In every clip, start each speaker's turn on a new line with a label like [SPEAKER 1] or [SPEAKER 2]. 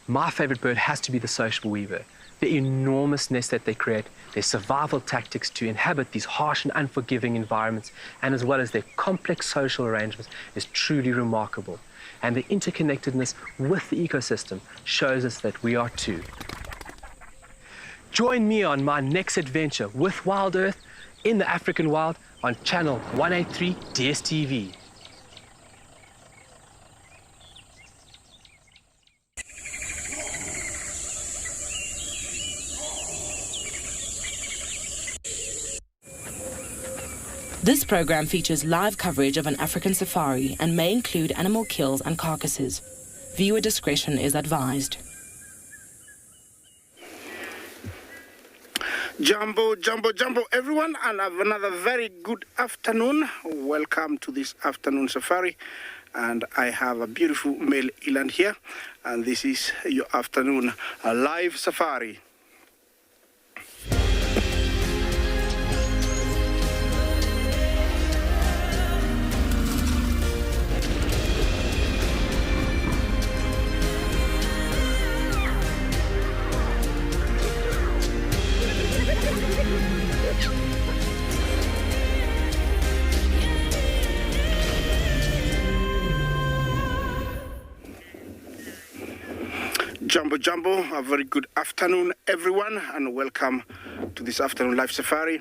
[SPEAKER 1] my favorite bird has to be the sociable weaver. The enormous nest that they create, their survival tactics to inhabit these harsh and unforgiving environments, and as well as their complex social arrangements, is truly remarkable. And the interconnectedness with the ecosystem shows us that we are too. Join me on my next adventure with Wild Earth in the African wild on channel 183 DSTV.
[SPEAKER 2] This program features live coverage of an African safari and may include animal kills and carcasses. Viewer discretion is advised.
[SPEAKER 3] Jumbo, everyone, and have another very good afternoon. Welcome to this afternoon safari. And I have a beautiful male eland here, and this is your afternoon live safari. Jumbo, a very good afternoon, everyone, and welcome to this afternoon live safari.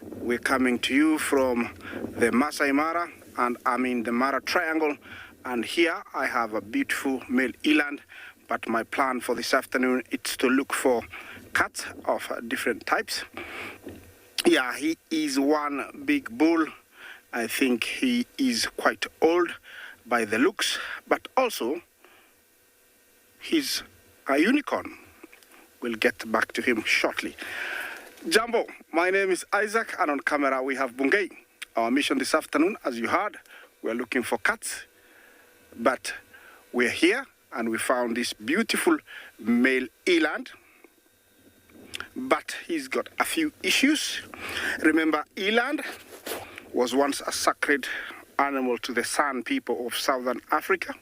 [SPEAKER 3] We're coming to you from the Masai Mara, and I'm in the Mara Triangle, and here I have a beautiful male eland, but my plan for this afternoon is to look for cats of different types. Yeah, he is one big bull. I think he is quite old by the looks, but also he's a unicorn. We'll get back to him shortly. Jumbo, my name is Isaac, and on camera we have Bungay. Our mission this afternoon, as you heard, we're looking for cats, but we're here and we found this beautiful male eland, but he's got a few issues. Remember, eland was once a sacred animal to the San people of Southern Africa.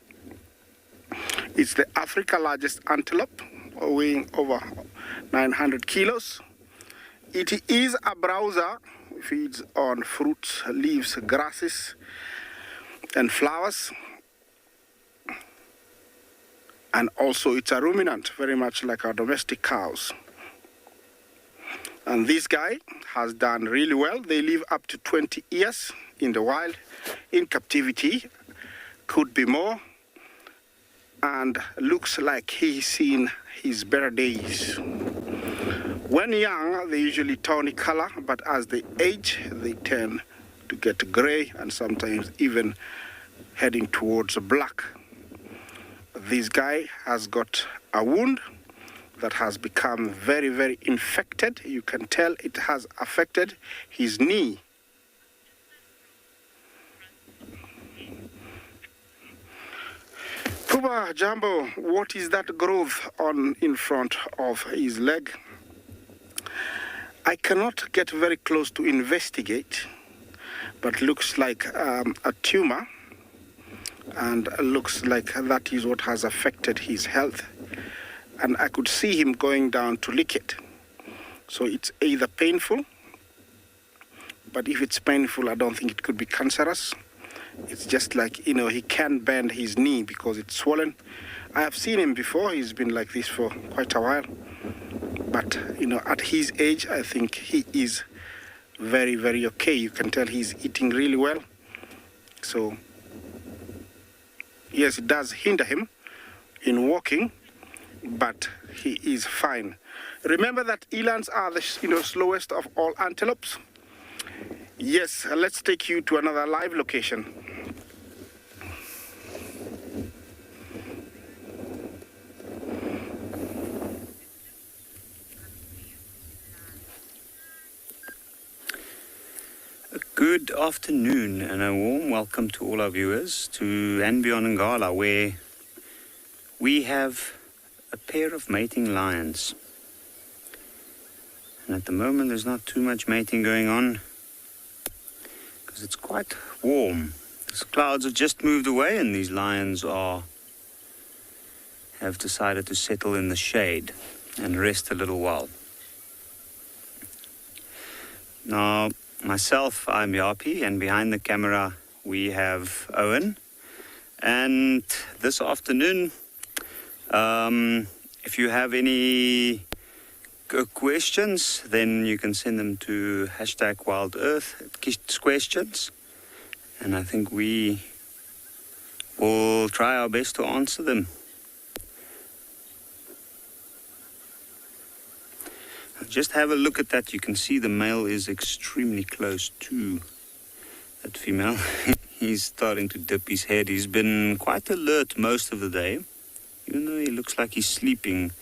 [SPEAKER 3] It's the Africa's largest antelope, weighing over 900 kilos. It is a browser, feeds on fruits, leaves, grasses, and flowers. And also it's a ruminant, very much like our domestic cows. And this guy has done really well. They live up to 20 years in the wild. In captivity, could be more. And looks like he's seen his better days. When young, they usually tawny color, but as they age, they tend to get gray and sometimes even heading towards black. This guy has got a wound that has become very, very infected. You can tell it has affected his knee. Kuba, Jumbo, what is that growth on in front of his leg? I cannot get very close to investigate, but looks like a tumor, and looks like that is what has affected his health. And I could see him going down to lick it. So it's either painful, but if it's painful, I don't think it could be cancerous. It's just like, you know, he can't bend his knee because it's swollen. I have seen him before. He's been like this for quite a while. But, you know, at his age, I think he is very, very okay. You can tell he's eating really well. So, yes, it does hinder him in walking, but he is fine. Remember that elands are the slowest of all antelopes. Yes, let's take you to another live location.
[SPEAKER 4] Good afternoon and a warm welcome to all our viewers to Ngala, where we have a pair of mating lions. And at the moment there's not too much mating going on because it's quite warm. The clouds have just moved away and these lions are have decided to settle in the shade and rest a little while. Now, myself, I'm Yapi, and behind the camera we have Owen. And this afternoon, if you have any questions, then you can send them to #WildEarth@questions, and I think we will try our best to answer them. Just have a look at that. You can see the male is extremely close to that female. He's starting to dip his head. He's been quite alert most of the day, even though he looks like he's sleeping.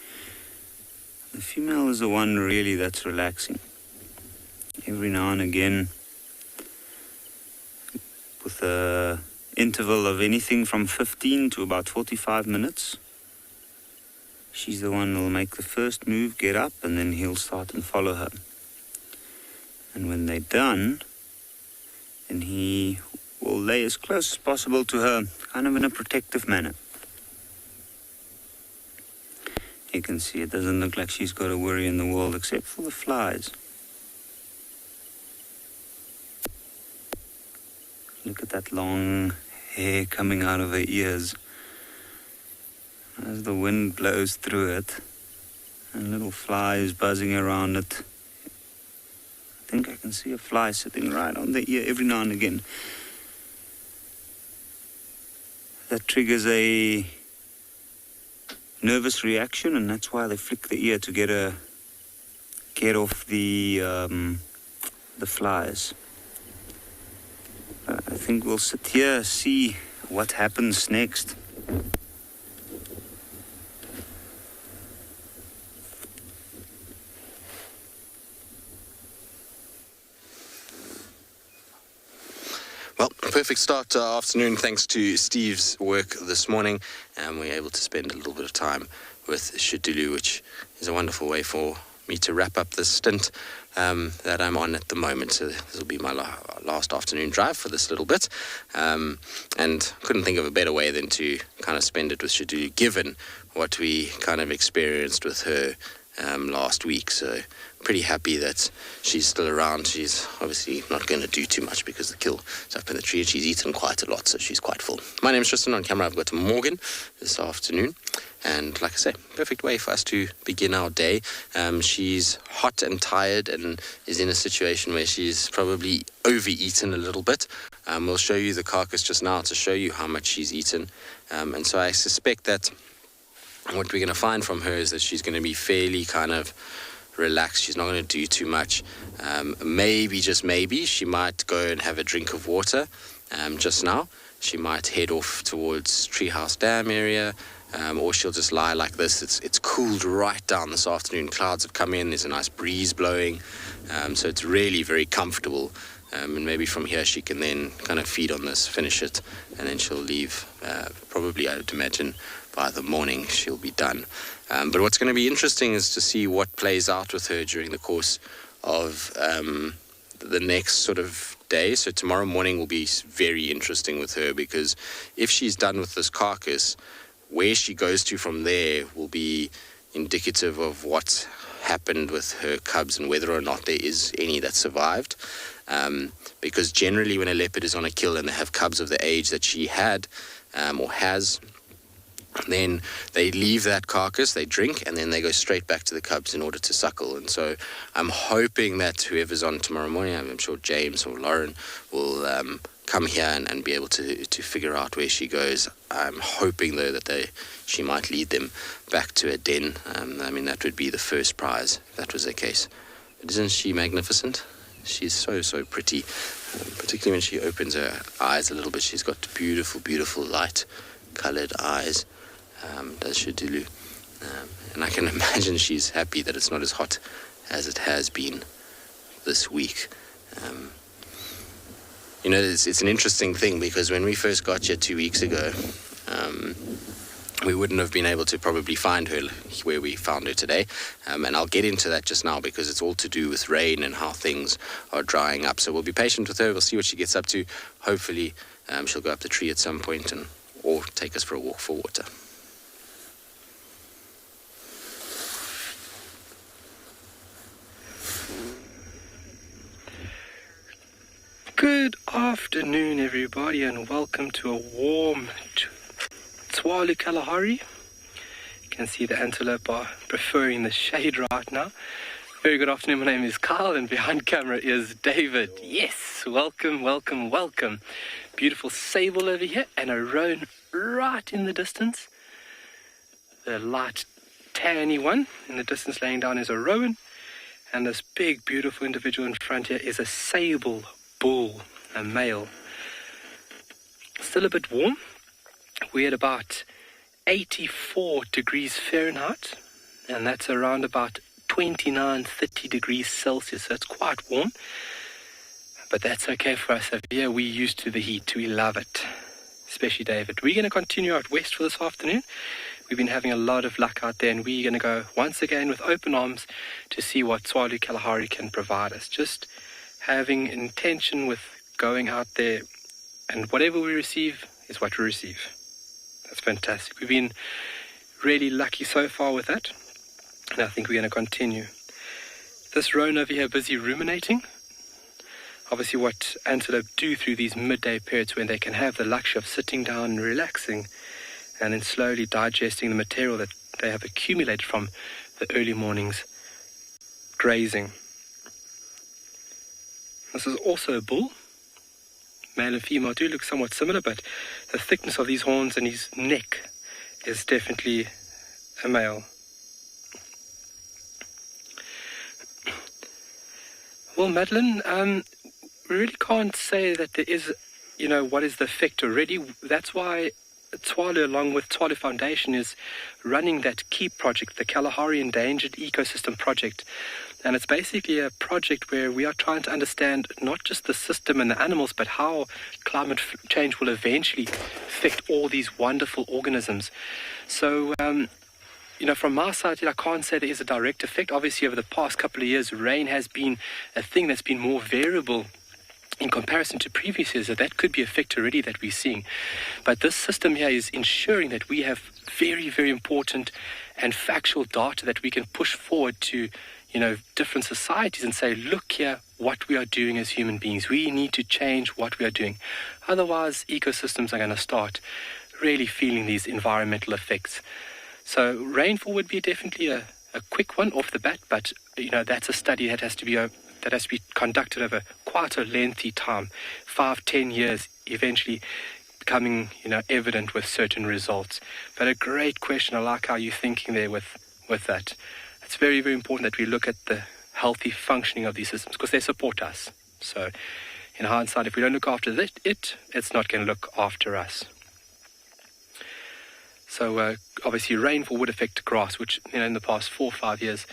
[SPEAKER 4] The female is the one really that's relaxing. Every now and again, with an interval of anything from 15 to about 45 minutes, she's the one who'll make the first move, get up, and then he'll start and follow her. And when they're done, then he will lay as close as possible to her, kind of in a protective manner. You can see it doesn't look like she's got a worry in the world except for the flies. Look at that long hair coming out of her ears as the wind blows through it, and little flies buzzing around it. I think I can see a fly sitting right on the ear every now and again. That triggers a nervous reaction, and that's why they flick the ear to get off the flies. I think we'll sit here, see what happens next.
[SPEAKER 5] Well, perfect start to our afternoon thanks to Steve's work this morning, and we're able to spend a little bit of time with Tswalu, which is a wonderful way for me to wrap up this stint that I'm on at the moment. So this will be my last afternoon drive for this little bit, and couldn't think of a better way than to kind of spend it with Tswalu, given what we kind of experienced with her last week. So pretty happy that she's still around. She's obviously not going to do too much because the kill is up in the tree. She's eaten quite a lot, so she's quite full. My name is Tristan. On camera I've got Morgan this afternoon, and like I say, perfect way for us to begin our day. She's hot and tired and is in a situation where she's probably overeaten a little bit. We'll show you the carcass just now to show you how much she's eaten, and so I suspect that what we're going to find from her is that she's going to be fairly kind of relaxed. She's not going to do too much. Maybe, just maybe, she might go and have a drink of water just now. She might head off towards Treehouse Dam area, or she'll just lie like this. It's cooled right down this afternoon. Clouds have come in. There's a nice breeze blowing, so it's really very comfortable. And maybe from here she can then kind of feed on this, finish it, and then she'll leave. Probably, I would imagine, by the morning she'll be done. But what's going to be interesting is to see what plays out with her during the course of the next sort of day. So tomorrow morning will be very interesting with her, because if she's done with this carcass, where she goes to from there will be indicative of what's happened with her cubs and whether or not there is any that survived. Because generally when a leopard is on a kill and they have cubs of the age that she had or has, then they leave that carcass, they drink, and then they go straight back to the cubs in order to suckle. And so I'm hoping that whoever's on tomorrow morning, I'm sure James or Lauren will come here and be able to figure out where she goes. I'm hoping, though, that she might lead them back to a den. I mean, that would be the first prize, if that was the case. But isn't she magnificent? She's so, so pretty, particularly when she opens her eyes a little bit. She's got beautiful, beautiful light-coloured eyes. Does Tswalu, and I can imagine she's happy that it's not as hot as it has been this week. You know, it's an interesting thing, because when we first got here 2 weeks ago, we wouldn't have been able to probably find her where we found her today, and I'll get into that just now, because it's all to do with rain and how things are drying up. So we'll be patient with her. We'll see what she gets up to. Hopefully she'll go up the tree at some point or take us for a walk for water.
[SPEAKER 1] Good afternoon, everybody, and welcome to a warm Tswalu Kalahari. You can see the antelope are preferring the shade right now. Very good afternoon, my name is Kyle, and behind camera is David. Yes, welcome, welcome, welcome. Beautiful sable over here, and a roan right in the distance. The light tanny one in the distance laying down is a roan, and this big, beautiful individual in front here is a sable bull, a male. Still a bit warm. We're at about 84 degrees Fahrenheit, and that's around about 29-30 degrees Celsius, so it's quite warm. But that's okay for us over here. We're used to the heat. We love it, especially David. We're going to continue out west for this afternoon. We've been having a lot of luck out there, and we're going to go once again with open arms to see what Tswalu Kalahari can provide us. Just having intention with going out there, and whatever we receive is what we receive. That's fantastic. We've been really lucky so far with that, and I think we're going to continue. This roan over here busy ruminating. Obviously what antelope do through these midday periods when they can have the luxury of sitting down and relaxing and then slowly digesting the material that they have accumulated from the early morning's grazing. This is also a bull. Male and female do look somewhat similar, but the thickness of these horns and his neck is definitely a male. Well, Madeline, we really can't say that there is, what is the effect already. That's why Tswalu, along with Tswalu Foundation, is running that key project, the Kalahari Endangered Ecosystem Project. And it's basically a project where we are trying to understand not just the system and the animals, but how climate change will eventually affect all these wonderful organisms. So, from my side, I can't say there is a direct effect. Obviously, over the past couple of years, rain has been a thing that's been more variable in comparison to previous years. So that could be a effect already that we're seeing. But this system here is ensuring that we have very, very important and factual data that we can push forward to different societies and say, look here, what we are doing as human beings. We need to change what we are doing. Otherwise, ecosystems are going to start really feeling these environmental effects. So rainfall would be definitely a quick one off the bat, but that's a study that has to be conducted over quite a lengthy time, 5-10 years, eventually becoming evident with certain results. But a great question. I like how you're thinking there with that. It's very, very important that we look at the healthy functioning of these systems because they support us. So in hindsight, if we don't look after it's not going to look after us. So obviously rainfall would affect grass, which in the past 4 or 5 years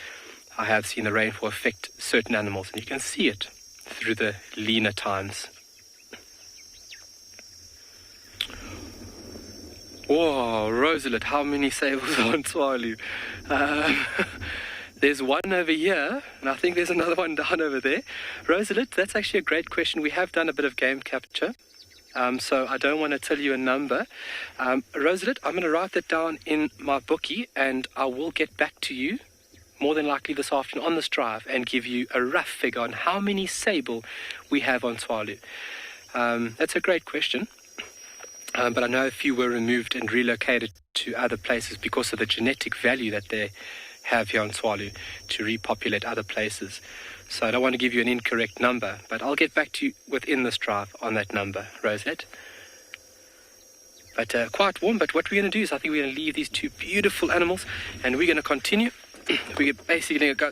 [SPEAKER 1] I have seen the rainfall affect certain animals, and you can see it through the leaner times. Whoa, Rosalit, how many sables are on Tswalu? There's one over here, and I think there's another one down over there. Rosalit, that's actually a great question. We have done a bit of game capture. So I don't want to tell you a number. Rosalit, I'm going to write that down in my bookie, and I will get back to you more than likely this afternoon on this drive and give you a rough figure on how many sable we have on Tswalu. That's a great question. But I know a few were removed and relocated to other places because of the genetic value that they have here on Tswalu to repopulate other places. So I don't want to give you an incorrect number, but I'll get back to you within this drive on that number, Rosette. But quite warm, but what we're going to do is I think we're going to leave these two beautiful animals and we're going to continue. We're basically going to go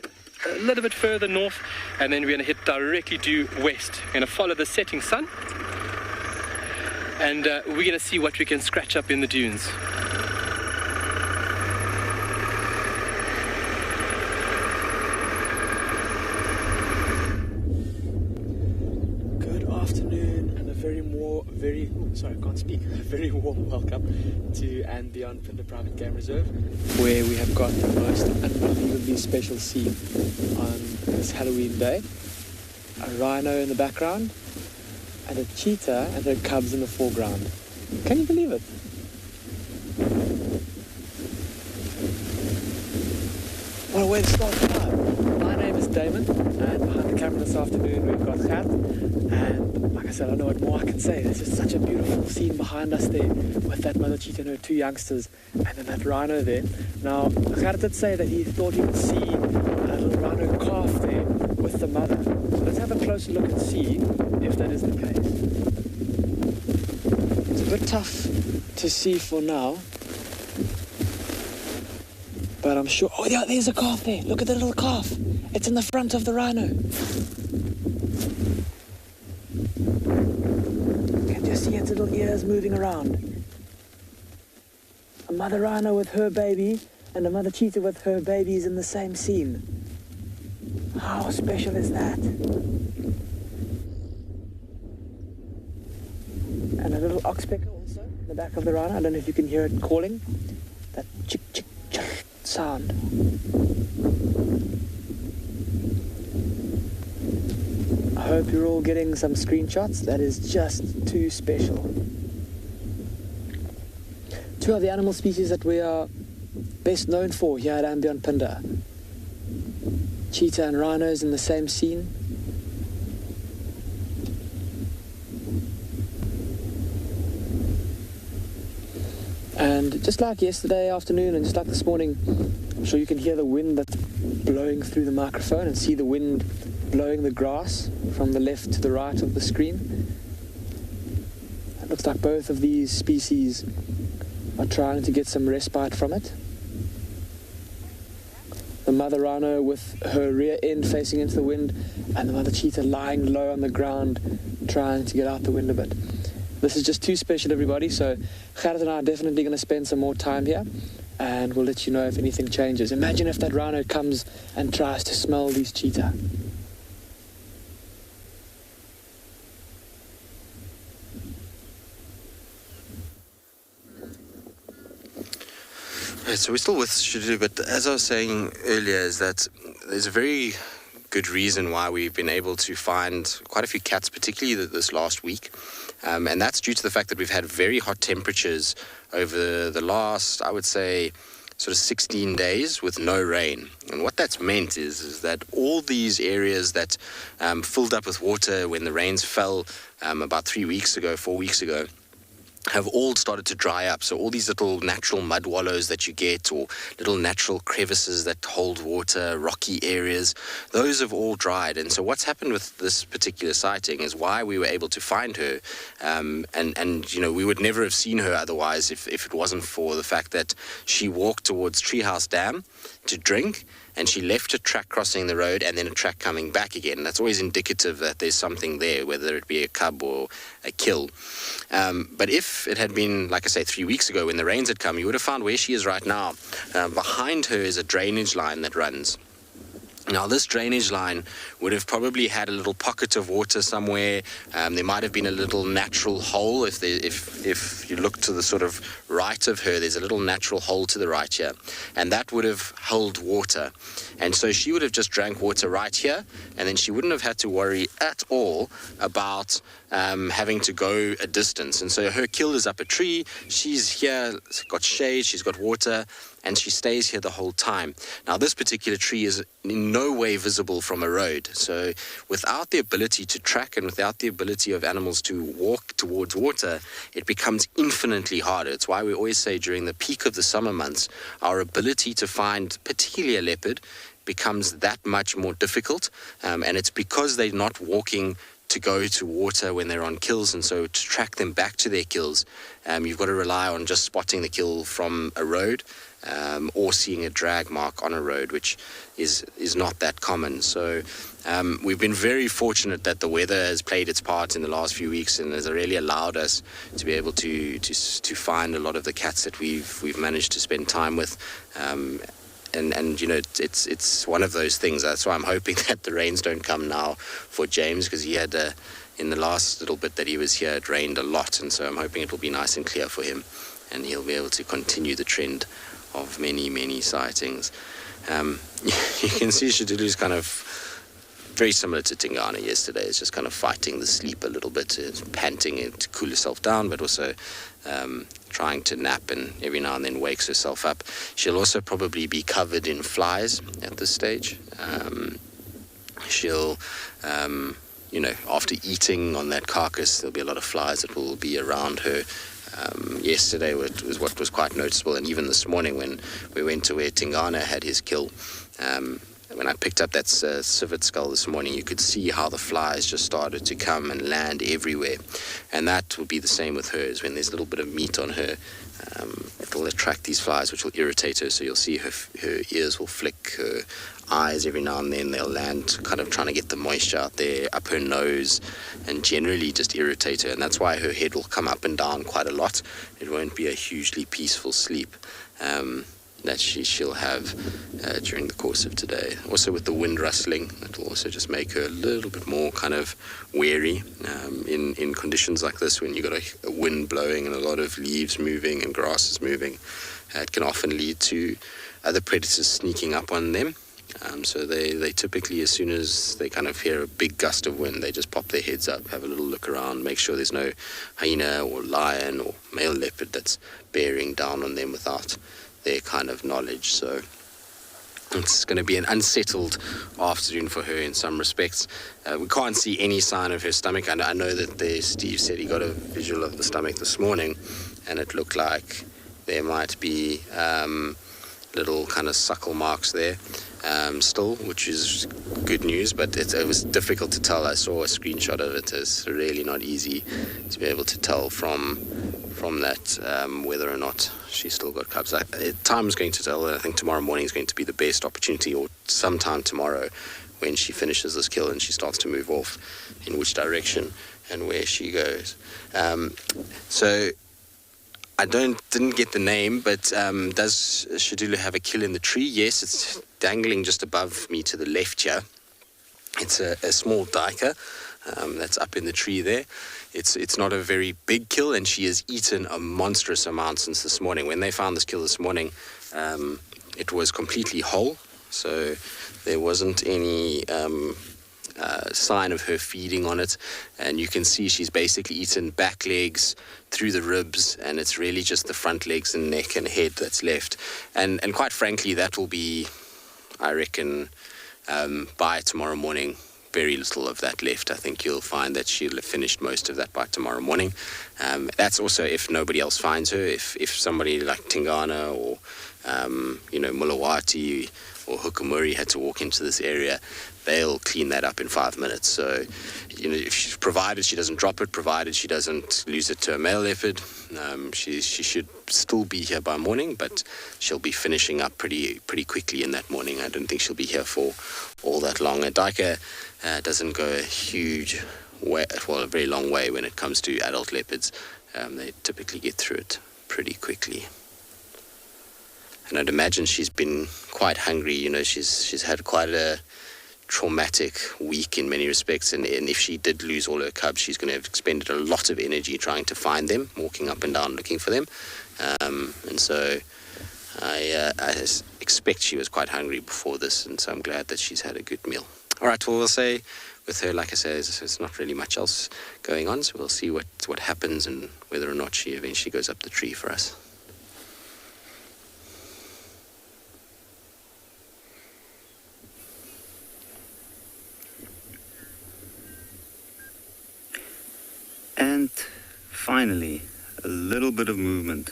[SPEAKER 1] a little bit further north and then we're going to hit directly due west. We're going to follow the setting sun and we're going to see what we can scratch up in the dunes.
[SPEAKER 6] A very warm welcome to and beyond the private game reserve, where we have got the most unbelievably special scene on this Halloween day. A rhino in the background and a cheetah and her cubs in the foreground. Can you believe it? What a way to start the live. My name is Damon, and behind the camera this afternoon we've got Gert, and like I said, I don't know what more I can say. There's just such a beautiful scene behind us there with that mother cheetah and her two youngsters, and then that rhino there. Now, Gert did say that he thought he would see a little rhino calf there with the mother. So let's have a closer look and see if that is the case. It's a bit tough to see for now, but I'm sure... Oh, yeah, there's a calf there. Look at the little calf. It's in the front of the rhino. You can just see its little ears moving around. A mother rhino with her baby and a mother cheetah with her babies in the same scene. How special is that? And a little oxpecker also in the back of the rhino. I don't know if you can hear it calling. That chick, chick, chick sound. I hope you're all getting some screenshots. That is just too special. Two of the animal species that we are best known for here at Ambionpinda. Cheetah and rhinos in the same scene. And just like yesterday afternoon and just like this morning, I'm sure you can hear the wind that's blowing through the microphone and see the wind blowing the grass from the left to the right of the screen. It looks like both of these species are trying to get some respite from it. The mother rhino with her rear end facing into the wind, and the mother cheetah lying low on the ground trying to get out the wind a bit. This is just too special, everybody, so Gerrit and I are definitely going to spend some more time here, and we'll let you know if anything changes. Imagine if that rhino comes and tries to smell these cheetah.
[SPEAKER 5] Right, so we're still with Shudulu, but as I was saying earlier, is that there's a very good reason why we've been able to find quite a few cats, particularly this last week. And that's due to the fact that we've had very hot temperatures over the last, I would say, sort of 16 days with no rain. And what that's meant is that all these areas that filled up with water when the rains fell about 4 weeks ago, have all started to dry up. So all these little natural mud wallows that you get, or little natural crevices that hold water, rocky areas, those have all dried. And so what's happened with this particular sighting is why we were able to find her. And you know, we would never have seen her otherwise if it wasn't for the fact that she walked towards Treehouse Dam to drink, and she left a track crossing the road and then a track coming back again. That's always indicative that there's something there, whether it be a cub or a kill. But if it had been, like I say, 3 weeks ago when the rains had come, you would have found where she is right now. Behind her is a drainage line that runs. Now, this drainage line would have probably had a little pocket of water somewhere. There might have been a little natural hole. If you look to the sort of right of her, there's a little natural hole to the right here. And that would have held water. And so she would have just drank water right here, and then she wouldn't have had to worry at all about having to go a distance. And so her kill is up a tree. She's here, got shade, she's got water, and she stays here the whole time. Now, this particular tree is in no way visible from a road. So without the ability to track and without the ability of animals to walk towards water, it becomes infinitely harder. It's why we always say during the peak of the summer months, our ability to find particularly a leopard becomes that much more difficult. And it's because they're not walking to go to water when they're on kills, and so to track them back to their kills, you've got to rely on just spotting the kill from a road, or seeing a drag mark on a road, which is not that common. So we've been very fortunate that the weather has played its part in the last few weeks and has really allowed us to be able to find a lot of the cats that we've managed to spend time with. And you know, it's one of those things. That's why I'm hoping that the rains don't come now for James, because he had in the last little bit that he was here, it rained a lot, and so I'm hoping it will be nice and clear for him, and he'll be able to continue the trend of many sightings. You can see Shudulu's kind of very similar to Tingana yesterday. It's just kind of fighting the sleep a little bit, panting to cool herself down, but also trying to nap, and every now and then wakes herself up. She'll also probably be covered in flies at this stage. she'll, after eating on that carcass, there'll be a lot of flies that will be around her. Yesterday was what was quite noticeable, and even this morning when we went to where Tingana had his kill, when I picked up that civet skull this morning, you could see how the flies just started to come and land everywhere. And that will be the same with hers. When there's a little bit of meat on her, it will attract these flies, which will irritate her. So you'll see her ears will flick, her eyes every now and then they'll land, kind of trying to get the moisture out there, up her nose, and generally just irritate her. And that's why her head will come up and down quite a lot. It won't be a hugely peaceful sleep that she'll have during the course of today. Also with the wind rustling, it will also just make her a little bit more kind of wary in conditions like this, when you've got a wind blowing and a lot of leaves moving and grasses moving. It can often lead to other predators sneaking up on them. So they typically, as soon as they kind of hear a big gust of wind, they just pop their heads up, have a little look around, make sure there's no hyena or lion or male leopard that's bearing down on them without their kind of knowledge. So it's going to be an unsettled afternoon for her in some respects. We can't see any sign of her stomach. I know that Steve said he got a visual of the stomach this morning, and it looked like there might be little kind of suckle marks there still, which is good news, but it was difficult to tell. I saw a screenshot of it. It's really not easy to be able to tell from that whether or not she's still got cubs. Time is going to tell. I think tomorrow morning is going to be the best opportunity, or sometime tomorrow when she finishes this kill and she starts to move off, in which direction and where she goes. So I didn't get the name, but does Shadulu have a kill in the tree? Yes, it's dangling just above me to the left here. It's a small duiker that's up in the tree there. It's not a very big kill, and she has eaten a monstrous amount since this morning. When they found this kill this morning, it was completely whole, so there wasn't any sign of her feeding on it, and you can see she's basically eaten back legs through the ribs, and it's really just the front legs and neck and head that's left. And quite frankly, that will be, I reckon, by tomorrow morning, very little of that left. I think you'll find that she'll have finished most of that by tomorrow morning. That's also if nobody else finds her. If somebody like Tingana or Mulawati or Hukumuri had to walk into this area, they'll clean that up in 5 minutes. So, provided she doesn't drop it, provided she doesn't lose it to a male leopard, she should still be here by morning, but she'll be finishing up pretty quickly in that morning. I don't think she'll be here for all that long. A duiker doesn't go a huge way, a very long way when it comes to adult leopards. They typically get through it pretty quickly. And I'd imagine she's been quite hungry. She's had quite a traumatic week in many respects, and if she did lose all her cubs, she's going to have expended a lot of energy trying to find them, walking up and down looking for them. And so I expect she was quite hungry before this, and so I'm glad that she's had a good meal. All right, well, we'll say with her, like I say, there's not really much else going on, so we'll see what happens and whether or not she eventually goes up the tree for us.
[SPEAKER 4] And finally, a little bit of movement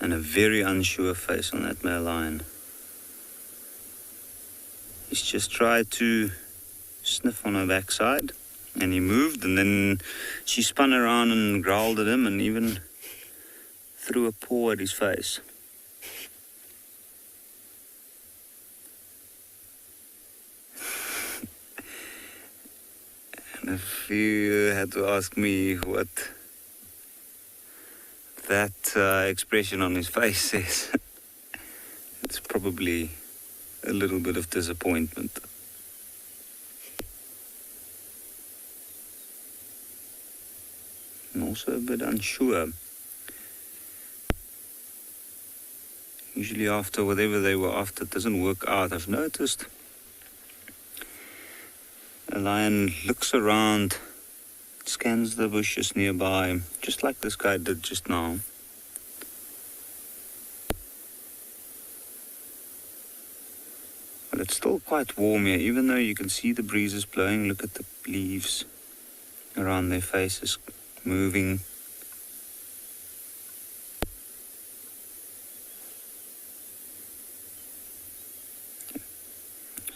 [SPEAKER 4] and a very unsure face on that male lion. He's just tried to sniff on her backside, and he moved, and then she spun around and growled at him and even threw a paw at his face. And if you had to ask me what that expression on his face says, it's probably a little bit of disappointment. And also a bit unsure. Usually after whatever they were after doesn't work out, I've noticed a lion looks around, scans the bushes nearby, just like this guy did just now. But it's still quite warm here, even though you can see the breezes blowing. Look at the leaves around their faces moving.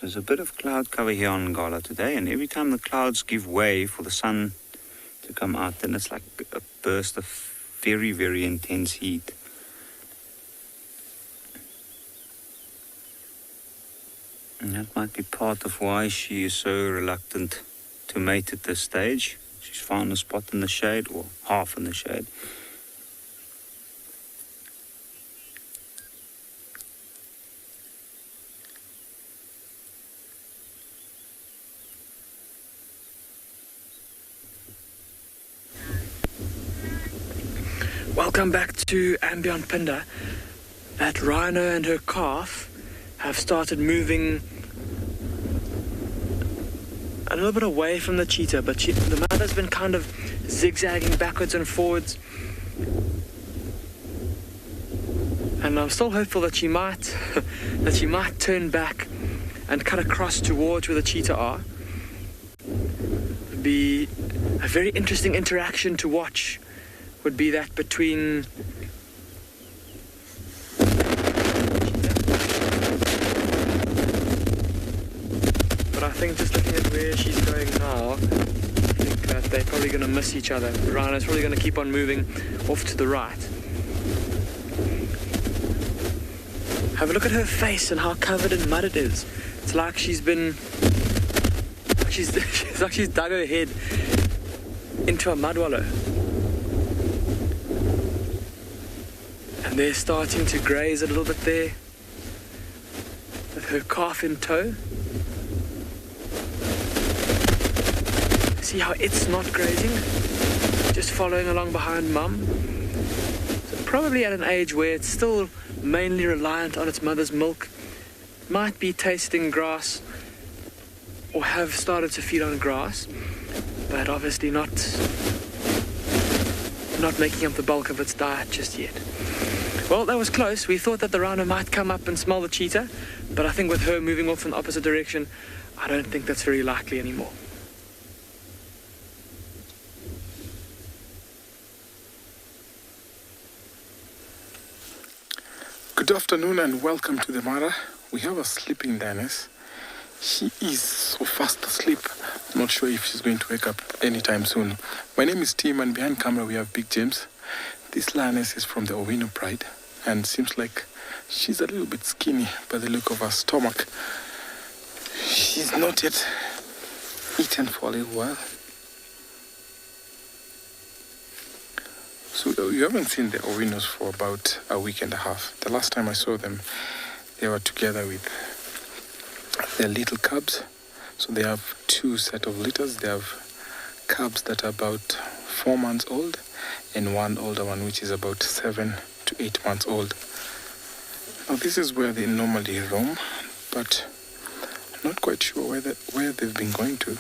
[SPEAKER 4] There's a bit of cloud cover here on Ngala today, and every time the clouds give way for the sun to come out, then it's like a burst of very, very intense heat. And that might be part of why she is so reluctant to mate at this stage. She's found a spot in the shade, or half in the shade.
[SPEAKER 6] Welcome back to Ambient Pinda. That rhino and her calf have started moving a little bit away from the cheetah, but the mother's been kind of zigzagging backwards and forwards. And I'm still hopeful that she might turn back and cut across towards where the cheetah are. It'd be a very interesting interaction to watch. Would be that between but I think just looking at where she's going now, I think that they're probably going to miss each other. The rhino's probably going to keep on moving off to the right. Have a look at her face and how covered in mud it is. It's like she's been she's dug her head into a mud wallow. They're starting to graze a little bit there with her calf in tow. See how it's not grazing, just following along behind mum. So probably at an age where it's still mainly reliant on its mother's milk. Might be tasting grass or have started to feed on grass, but obviously not making up the bulk of its diet just yet. Well, that was close. We thought that the rhino might come up and smell the cheetah, but I think with her moving off in the opposite direction, I don't think that's very likely anymore.
[SPEAKER 7] Good afternoon and welcome to the Mara. We have a sleeping lioness. She is so fast asleep. I'm not sure if she's going to wake up anytime soon. My name is Tim, and behind camera we have Big James. This lioness is from the Owino Pride and seems like she's a little bit skinny by the look of her stomach. She's not yet eaten for a little while. So you haven't seen the Owinos for about a week and a half. The last time I saw them, they were together with their little cubs. So they have two set of litters. They have cubs that are about 4 months old and one older one which is about 7 to 8 months old. Now this is where they normally roam, but I'm not quite sure where they've been going to.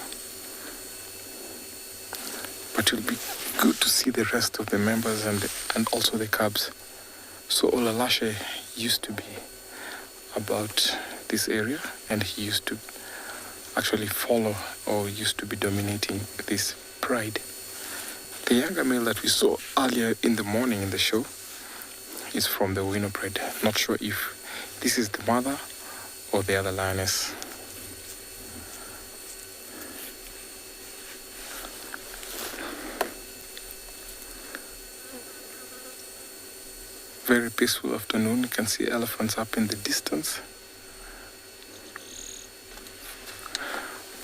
[SPEAKER 7] But it'll be good to see the rest of the members and also the cubs. So Olalashe used to be about this area, and he used to actually follow or used to be dominating this pride. The younger male that we saw earlier in the morning in the show is from the Owino Pride. Not sure if this is the mother or the other lioness. Very peaceful afternoon. You can see elephants up in the distance.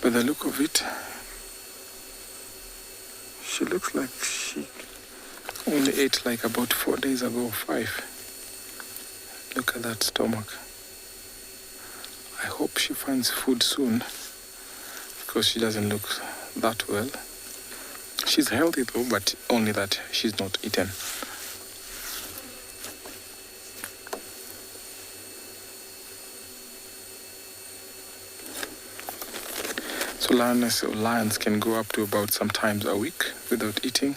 [SPEAKER 7] By the look of it, she looks like she only ate like about 4 days ago, 5. Look at that stomach. I hope she finds food soon, because she doesn't look that well. She's healthy though, but only that she's not eaten. So lions can go up to about sometimes a week without eating.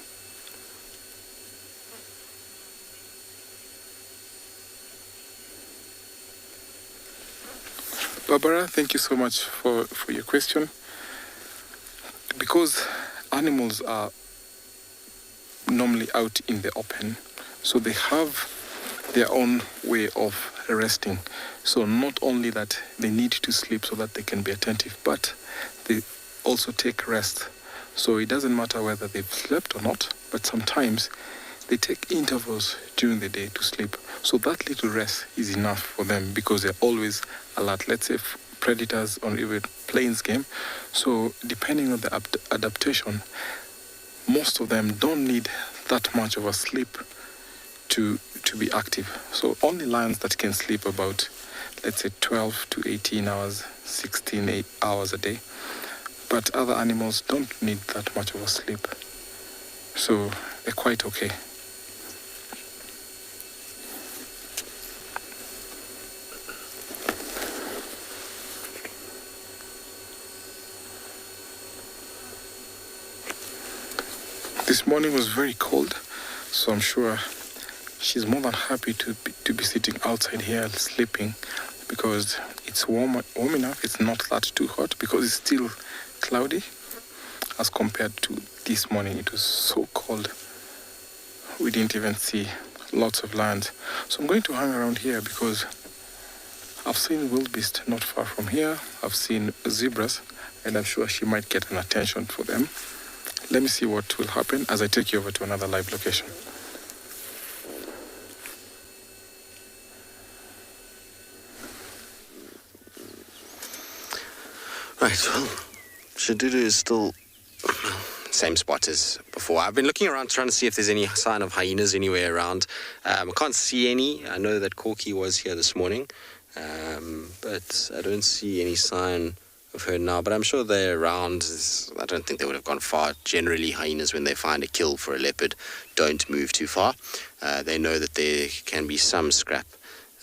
[SPEAKER 7] Barbara, thank you so much for your question. Because animals are normally out in the open, so they have their own way of resting. So not only that they need to sleep so that they can be attentive, but they also take rest. So it doesn't matter whether they've slept or not, but sometimes they take intervals during the day to sleep. So that little rest is enough for them because they're always alert. Let's say predators or even plains game. So depending on the adaptation, most of them don't need that much of a sleep to be active. So only lions that can sleep about, let's say, 12 to 18 hours, 16 hours a day. But other animals don't need that much of a sleep. So they're quite okay. This morning was very cold, so I'm sure she's more than happy to be sitting outside here sleeping because it's warm enough. It's not that too hot because it's still cloudy as compared to this morning. It was so cold. We didn't even see lots of lions. So I'm going to hang around here because I've seen wildebeest not far from here. I've seen zebras, and I'm sure she might get an attention for them. Let me see what will happen as I take you over to another live location.
[SPEAKER 5] Right, well, Shaduru is still same spot as before. I've been looking around trying to see if there's any sign of hyenas anywhere around. I can't see any. I know that Corky was here this morning, but I don't see any sign of her now, but I'm sure they're around. I don't think they would have gone far. Generally, hyenas, when they find a kill for a leopard, don't move too far. They know that there can be some scrap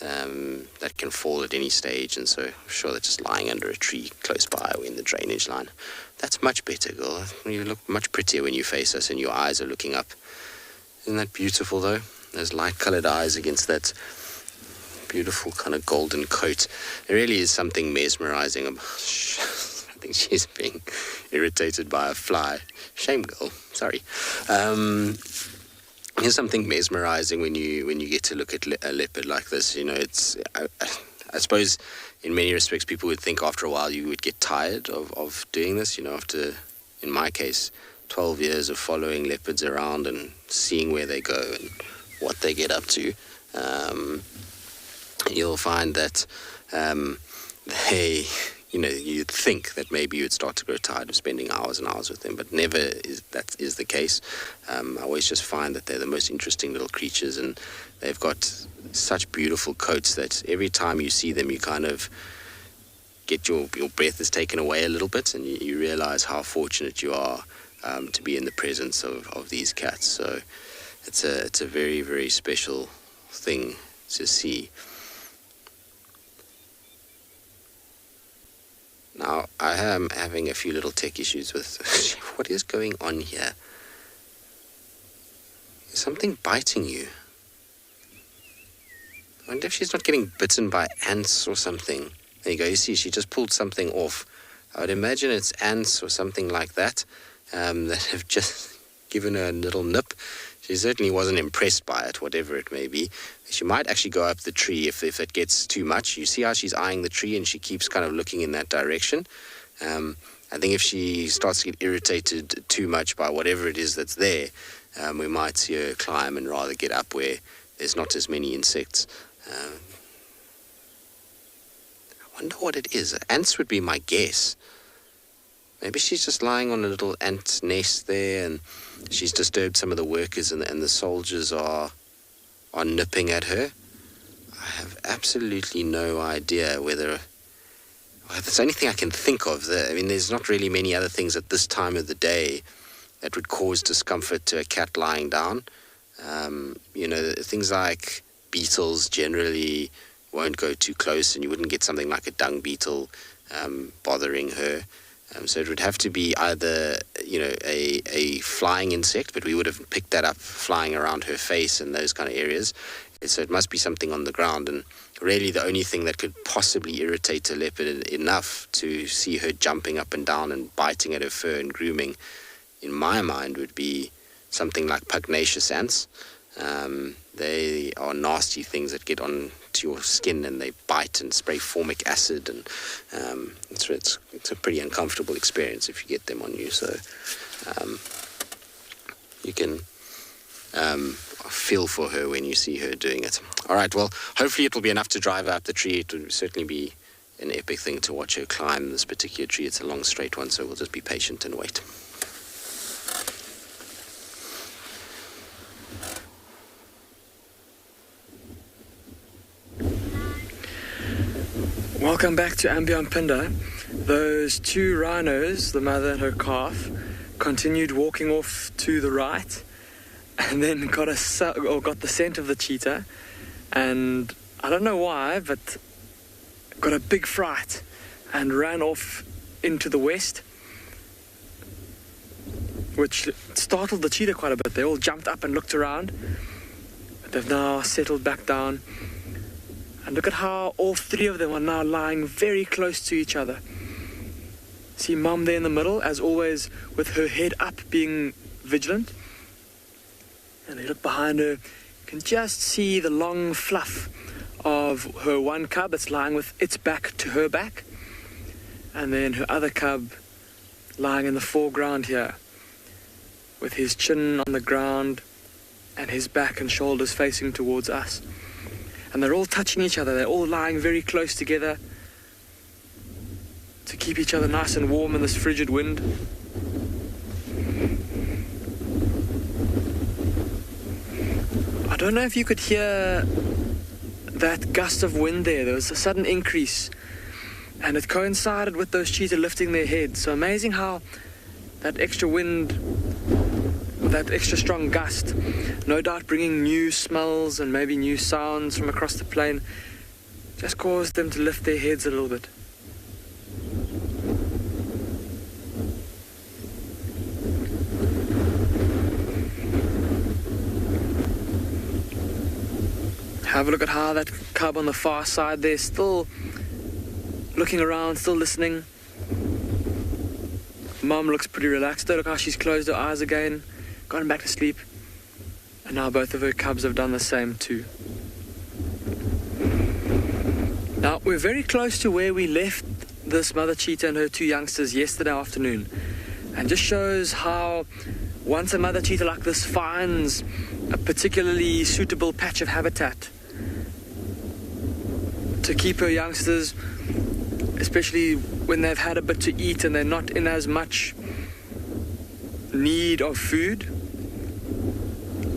[SPEAKER 5] that can fall at any stage, and so I'm sure they're just lying under a tree close by or in the drainage line. That's much better, girl. You look much prettier when you face us and your eyes are looking up. Isn't that beautiful, though? Those light-colored eyes against that beautiful kind of golden coat. There really is something mesmerizing about. I think she's being irritated by a fly. Shame, girl. Sorry. There's something mesmerizing when you get to look at a leopard like this. You know, it's. I suppose in many respects people would think after a while you would get tired of doing this. You know, after, in my case, 12 years of following leopards around and seeing where they go and what they get up to. You'll find that they, you'd think that maybe you'd start to grow tired of spending hours and hours with them, but never is the case. I always just find that they're the most interesting little creatures, and they've got such beautiful coats that every time you see them, you kind of get your breath is taken away a little bit, and you realize how fortunate you are to be in the presence of these cats. So it's a very, very special thing to see. Now, I am having a few little tech issues with what is going on here. Is something biting you? I wonder if she's not getting bitten by ants or something. There you go, you see, she just pulled something off. I would imagine it's ants or something like that that have just given her a little nip. She certainly wasn't impressed by it, whatever it may be. She might actually go up the tree if it gets too much. You see how she's eyeing the tree and she keeps kind of looking in that direction. I think if she starts to get irritated too much by whatever it is that's there, we might see her climb and rather get up where there's not as many insects. I wonder what it is. Ants would be my guess. Maybe she's just lying on a little ant nest there and she's disturbed some of the workers and the soldiers are nipping at her. I have absolutely no idea whether... That's the only thing I can think of. There's not really many other things at this time of the day that would cause discomfort to a cat lying down. Things like beetles generally won't go too close, and you wouldn't get something like a dung beetle bothering her. So it would have to be either, a flying insect, but we would have picked that up flying around her face and those kind of areas. So it must be something on the ground, and really the only thing that could possibly irritate a leopard enough to see her jumping up and down and biting at her fur and grooming, in my mind, would be something like pugnacious ants. They are nasty things that get onto your skin and they bite and spray formic acid, and it's a pretty uncomfortable experience if you get them on you. So you can feel for her when you see her doing it. All right, well, hopefully it will be enough to drive her up the tree. It will certainly be an epic thing to watch her climb this particular tree. It's a long, straight one, so we'll just be patient and wait.
[SPEAKER 6] Welcome back to Mpianda. Those two rhinos, the mother and her calf, continued walking off to the right, and then got the scent of the cheetah, and I don't know why, but got a big fright and ran off into the west, which startled the cheetah quite a bit. They all jumped up and looked around, but they've now settled back down. And look at how all three of them are now lying very close to each other. See Mum there in the middle, as always, with her head up, being vigilant. And you look behind her, you can just see the long fluff of her one cub that's lying with its back to her back. And then her other cub lying in the foreground here, with his chin on the ground and his back and shoulders facing towards us. And they're all touching each other. They're all lying very close together to keep each other nice and warm in this frigid wind. I don't know if you could hear that gust of wind there. There was a sudden increase, and it coincided with those cheetah lifting their heads. So amazing how that extra wind, that extra strong gust, no doubt bringing new smells and maybe new sounds from across the plain, just caused them to lift their heads a little bit. Have a look at how that cub on the far side there, still looking around, still listening. Mum looks pretty relaxed though. Look how she's closed her eyes again, gone back to sleep. And now both of her cubs have done the same too. Now, we're very close to where we left this mother cheetah and her two youngsters yesterday afternoon. And just shows how once a mother cheetah like this finds a particularly suitable patch of habitat to keep her youngsters, especially when they've had a bit to eat and they're not in as much need of food,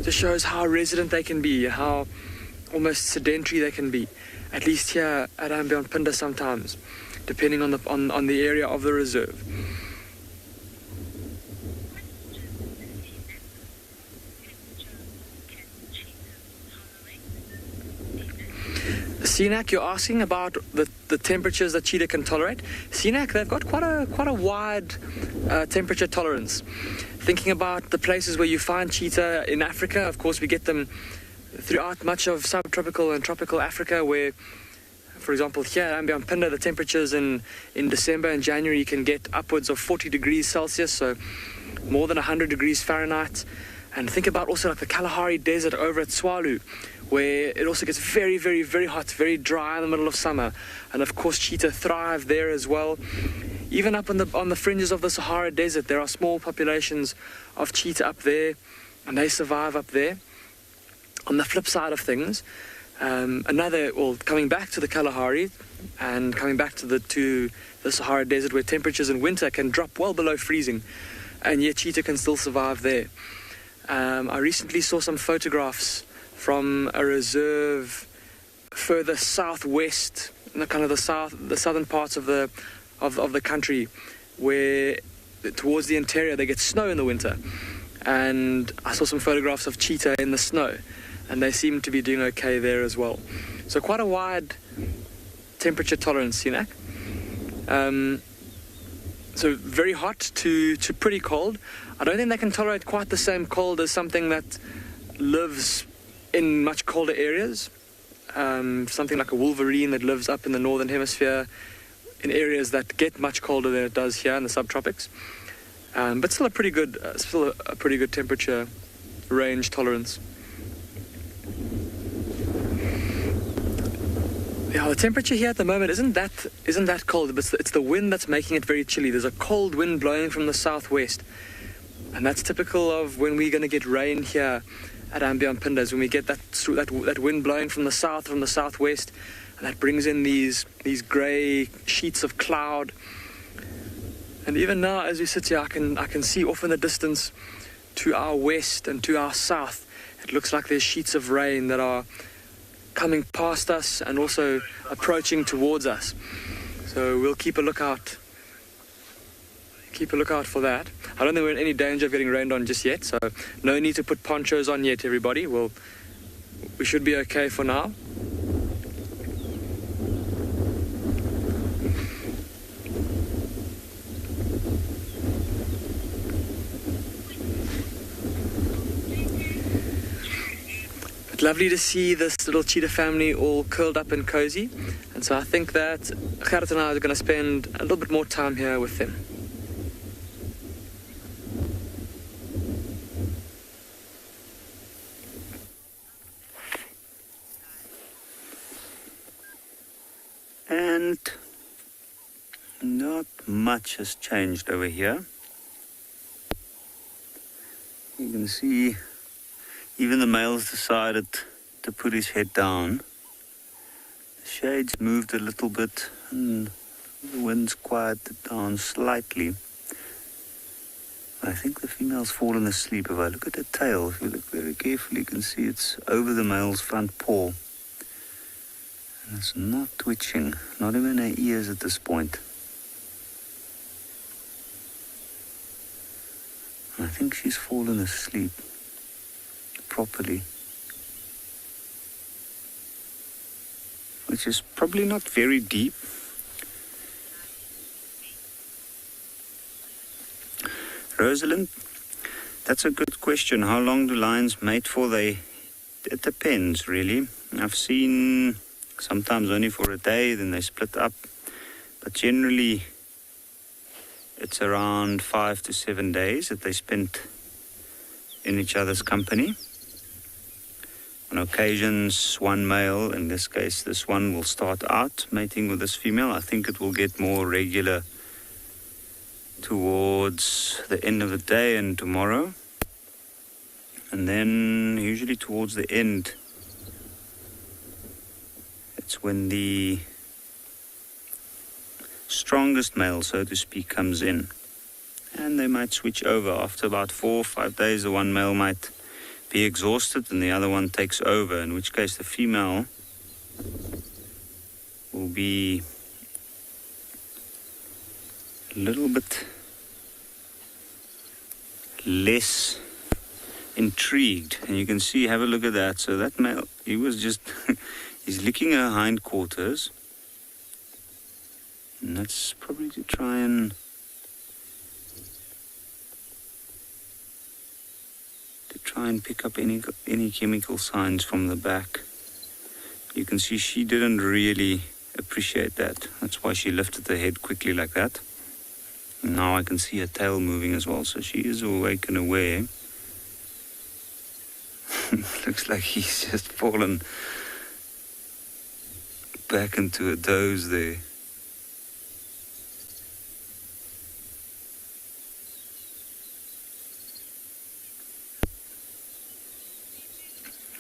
[SPEAKER 6] just shows how resident they can be, how almost sedentary they can be, at least here at Mpianda sometimes, depending on the area of the reserve. Seanak, you're asking about the temperatures that cheetah can tolerate. Seanak, they've got quite a wide temperature tolerance. Thinking about the places where you find cheetah in Africa, of course we get them throughout much of subtropical and tropical Africa, where, for example, here at Mpianda, the temperatures in December and January you can get upwards of 40 degrees Celsius, so more than 100 degrees Fahrenheit. And think about also like the Kalahari Desert over at Tswalu, where it also gets very, very, very hot, very dry in the middle of summer. And of course cheetah thrive there as well. Even up on the fringes of the Sahara Desert, there are small populations of cheetah up there, and they survive up there. On the flip side of things, coming back to the Kalahari and coming back to the Sahara Desert, where temperatures in winter can drop well below freezing, and yet cheetah can still survive there. I recently saw some photographs from a reserve further southwest, in the southern parts of the country, where towards the interior they get snow in the winter. And I saw some photographs of cheetah in the snow, and they seem to be doing okay there as well. So quite a wide temperature tolerance, Sinak. So very hot to pretty cold. I don't think they can tolerate quite the same cold as something that lives in much colder areas. Something like a wolverine that lives up in the northern hemisphere, in areas that get much colder than it does here in the subtropics. But still a pretty good temperature range tolerance. Yeah, the temperature here at the moment isn't that cold, but it's the wind that's making it very chilly. There's a cold wind blowing from the southwest, and that's typical of when we're going to get rain here at Ambion Pinders, when we get that wind blowing from the southwest, and that brings in these grey sheets of cloud. And even now, as we sit here, I can see off in the distance to our west and to our south, it looks like there's sheets of rain that are coming past us and also approaching towards us. So we'll keep a lookout for that. I don't think we're in any danger of getting rained on just yet, so no need to put ponchos on yet, everybody. We should be okay for now. But lovely to see this little cheetah family all curled up and cozy, and so I think that Gerrit and I are going to spend a little bit more time here with them.
[SPEAKER 4] And not much has changed over here. You can see even the male's decided to put his head down. The shade's moved a little bit and the wind's quieted down slightly. I think the female's fallen asleep. If I look at her tail, if you look very carefully, you can see it's over the male's front paw. And it's not twitching, not even her ears at this point. I think she's fallen asleep properly, which is probably not very deep. Rosalind, that's a good question. How long do lions mate for? It depends, really. I've seen sometimes only for a day, then they split up. But generally, it's around 5 to 7 days that they spend in each other's company. On occasions, one male, in this case this one, will start out mating with this female. I think it will get more regular towards the end of the day and tomorrow. And then usually towards the end, it's when the strongest male, so to speak, comes in. And they might switch over. After about 4 or 5 days, the one male might be exhausted and the other one takes over, in which case the female will be a little bit less intrigued. And you can see, have a look at that. So that male, he was just, he's licking her hindquarters. And that's probably to try and pick up any chemical signs from the back. You can see she didn't really appreciate that. That's why she lifted her head quickly like that. And now I can see her tail moving as well, so she is awake and aware. Looks like he's just fallen back into a doze there.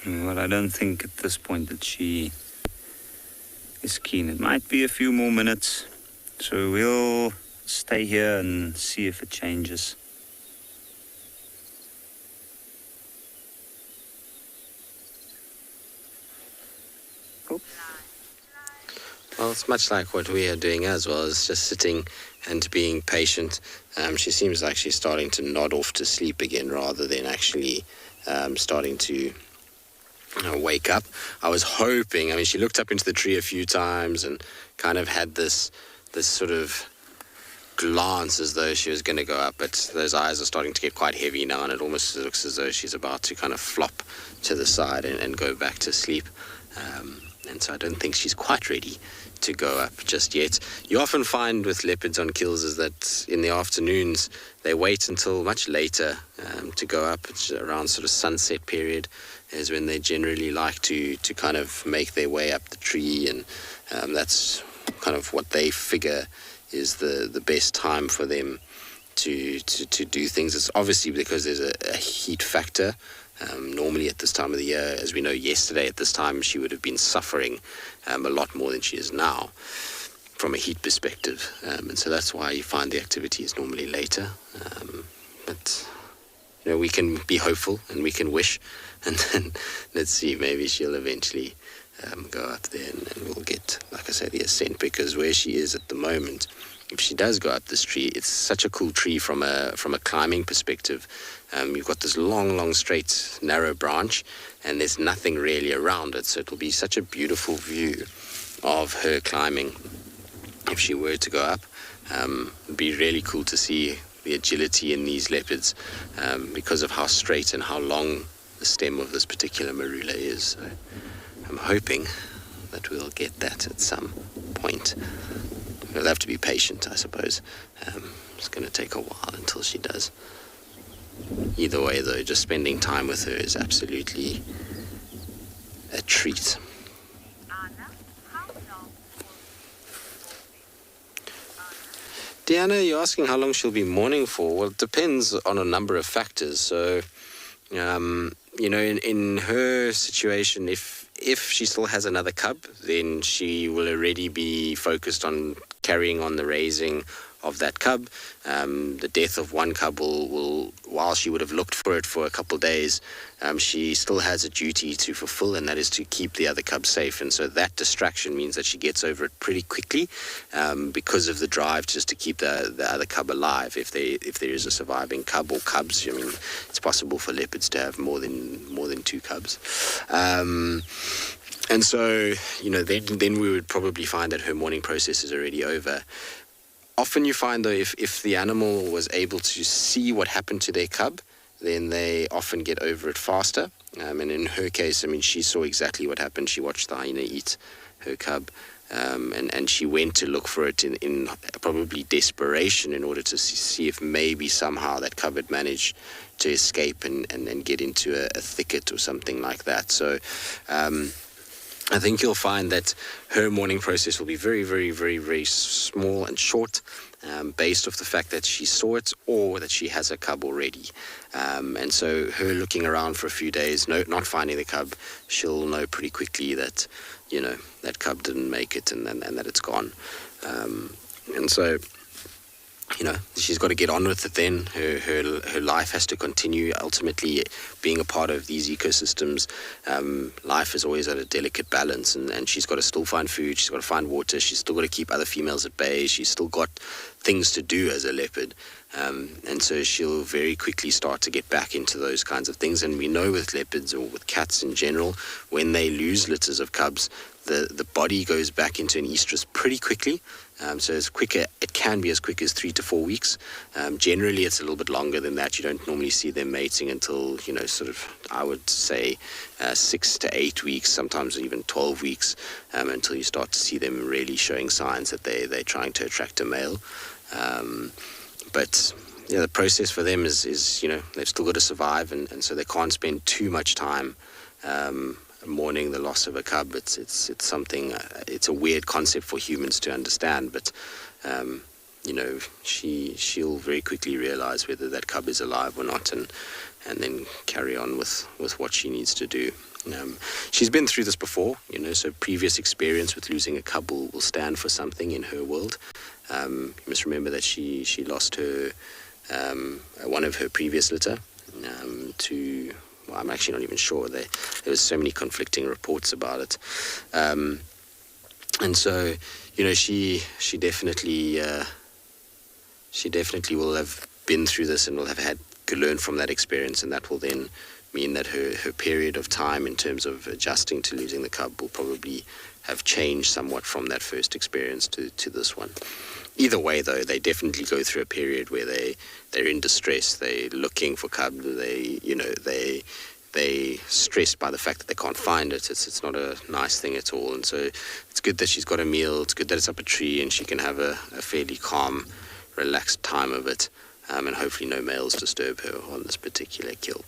[SPEAKER 4] Well, I don't think at this point that she is keen. It might be a few more minutes, so we'll stay here and see if it changes. Oh.
[SPEAKER 5] Well, it's much like what we are doing as well, is just sitting and being patient. She seems like she's starting to nod off to sleep again rather than actually starting to wake up. I was hoping, she looked up into the tree a few times and kind of had this sort of glance as though she was going to go up, but those eyes are starting to get quite heavy now, and it almost looks as though she's about to kind of flop to the side and go back to sleep. And so I don't think she's quite ready to go up just yet. You often find with leopards on kills is that in the afternoons they wait until much later to go up. It's around sort of sunset period is when they generally like to kind of make their way up the tree, and that's kind of what they figure is the best time for them to do things. It's obviously because there's a heat factor. Normally at this time of the year, as we know, yesterday at this time she would have been suffering a lot more than she is now from a heat perspective, and so that's why you find the activity is normally later. But we can be hopeful and we can wish, and then let's see, maybe she'll eventually go up there and we'll get, like I said, the ascent, because where she is at the moment, if she does go up this tree, it's such a cool tree from a climbing perspective. You've got this long, straight, narrow branch, and there's nothing really around it, so it'll be such a beautiful view of her climbing if she were to go up. It'd be really cool to see the agility in these leopards because of how straight and how long the stem of this particular marula is. So I'm hoping that we'll get that at some point. We'll have to be patient, I suppose. It's going to take a while until she does. Either way, though, just spending time with her is absolutely a treat. Deanna, you're asking how long she'll be mourning for. Well, it depends on a number of factors. So, in her situation, if she still has another cub, then she will already be focused on carrying on the raising of that cub. The death of one cub will, while she would have looked for it for a couple of days, she still has a duty to fulfill, and that is to keep the other cub safe. And so that distraction means that she gets over it pretty quickly because of the drive just to keep the other cub alive. If there is a surviving cub or cubs, it's possible for leopards to have more than two cubs. And so, then we would probably find that her mourning process is already over. Often you find, though, if the animal was able to see what happened to their cub, then they often get over it faster. And in her case, she saw exactly what happened. She watched the hyena eat her cub, and she went to look for it in probably desperation in order to see if maybe somehow that cub had managed to escape and get into a thicket or something like that. So I think you'll find that her mourning process will be very, very, very, very small and short, based off the fact that she saw it or that she has a cub already. And so her looking around for a few days, not finding the cub, she'll know pretty quickly that, that cub didn't make it and that it's gone. And so, she's got to get on with it then. Her life has to continue. Ultimately, being a part of these ecosystems, life is always at a delicate balance, and she's got to still find food, she's got to find water, she's still got to keep other females at bay, she's still got things to do as a leopard. And so she'll very quickly start to get back into those kinds of things. And we know with leopards or with cats in general, when they lose litters of cubs, the body goes back into an estrus pretty quickly. So it can be as quick as 3 to 4 weeks. Generally, it's a little bit longer than that. You don't normally see them mating until, I would say 6 to 8 weeks, sometimes even 12 weeks, until you start to see them really showing signs that they're trying to attract a male. But the process for them is they've still got to survive, and so they can't spend too much time mourning the loss of a cub. It's something, it's a weird concept for humans to understand, but she'll very quickly realize whether that cub is alive or not, and then carry on with what she needs to do. She's been through this before, so previous experience with losing a cub will stand for something in her world. You must remember that she lost her one of her previous litter to, well, I'm actually not even sure. There was so many conflicting reports about it, and so she definitely will have been through this and will have had to learn from that experience, and that will then mean that her period of time in terms of adjusting to losing the cub will probably have changed somewhat from that first experience to this one. Either way, though, they definitely go through a period where they're in distress. They're looking for cub. They stressed by the fact that they can't find it. It's not a nice thing at all. And so it's good that she's got a meal. It's good that it's up a tree and she can have a fairly calm, relaxed time of it. And hopefully no males disturb her on this particular kill.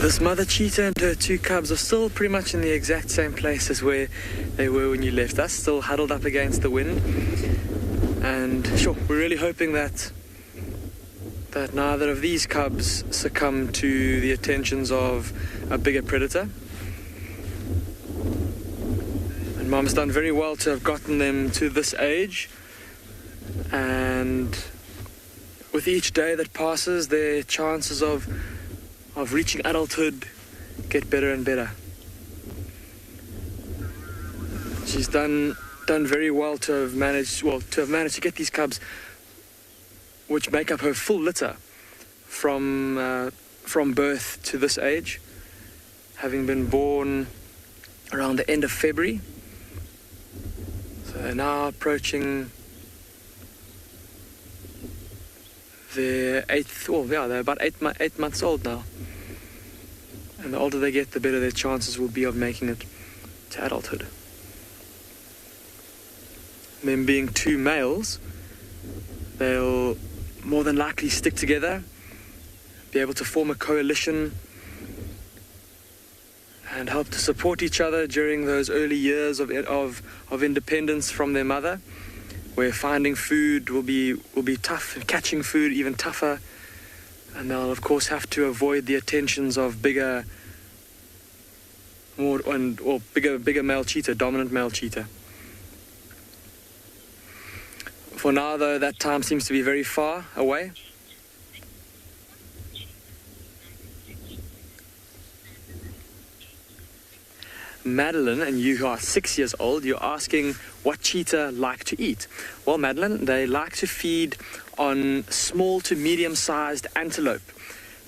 [SPEAKER 6] This mother cheetah and her two cubs are still pretty much in the exact same place as where they were when you left us, still huddled up against the wind. And sure, we're really hoping that neither of these cubs succumb to the attentions of a bigger predator. And Mom's done very well to have gotten them to this age, and with each day that passes, their chances of reaching adulthood get better and better. She's done very well to have managed to get these cubs, which make up her full litter, from birth to this age, having been born around the end of February. So they're now approaching their they're about 8 months old now. And the older they get, the better their chances will be of making it to adulthood. Them being two males, they'll more than likely stick together, be able to form a coalition, and help to support each other during those early years of independence from their mother, where finding food will be tough and catching food even tougher. And they'll of course have to avoid the attentions of bigger male cheetah, dominant male cheetah. For now, though, that time seems to be very far away. Madeline, and you who are 6 years old, you're asking what cheetah like to eat. Well, Madeline, they like to feed on small to medium-sized antelope.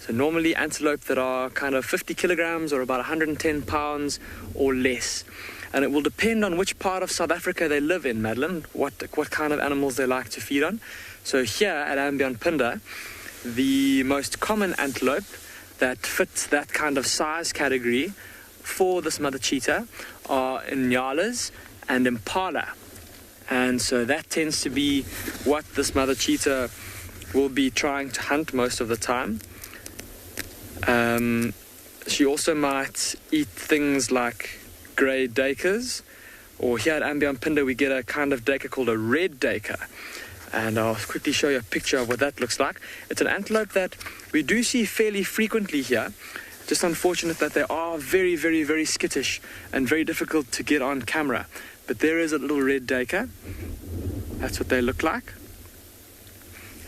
[SPEAKER 6] So normally antelope that are kind of 50 kilograms or about 110 pounds or less. And it will depend on which part of South Africa they live in, Madeline, what kind of animals they like to feed on. So here at Ambionpinda, the most common antelope that fits that kind of size category for this mother cheetah are Nyalas and Impala. And so that tends to be what this mother cheetah will be trying to hunt most of the time. She also might eat things like grey duikers, or here at Ambionpinda we get a kind of duiker called a red duiker. And I'll quickly show you a picture of what that looks like. It's an antelope that we do see fairly frequently here. Just unfortunate that they are very, very, very skittish and very difficult to get on camera. But there is a little red duiker. That's what they look like.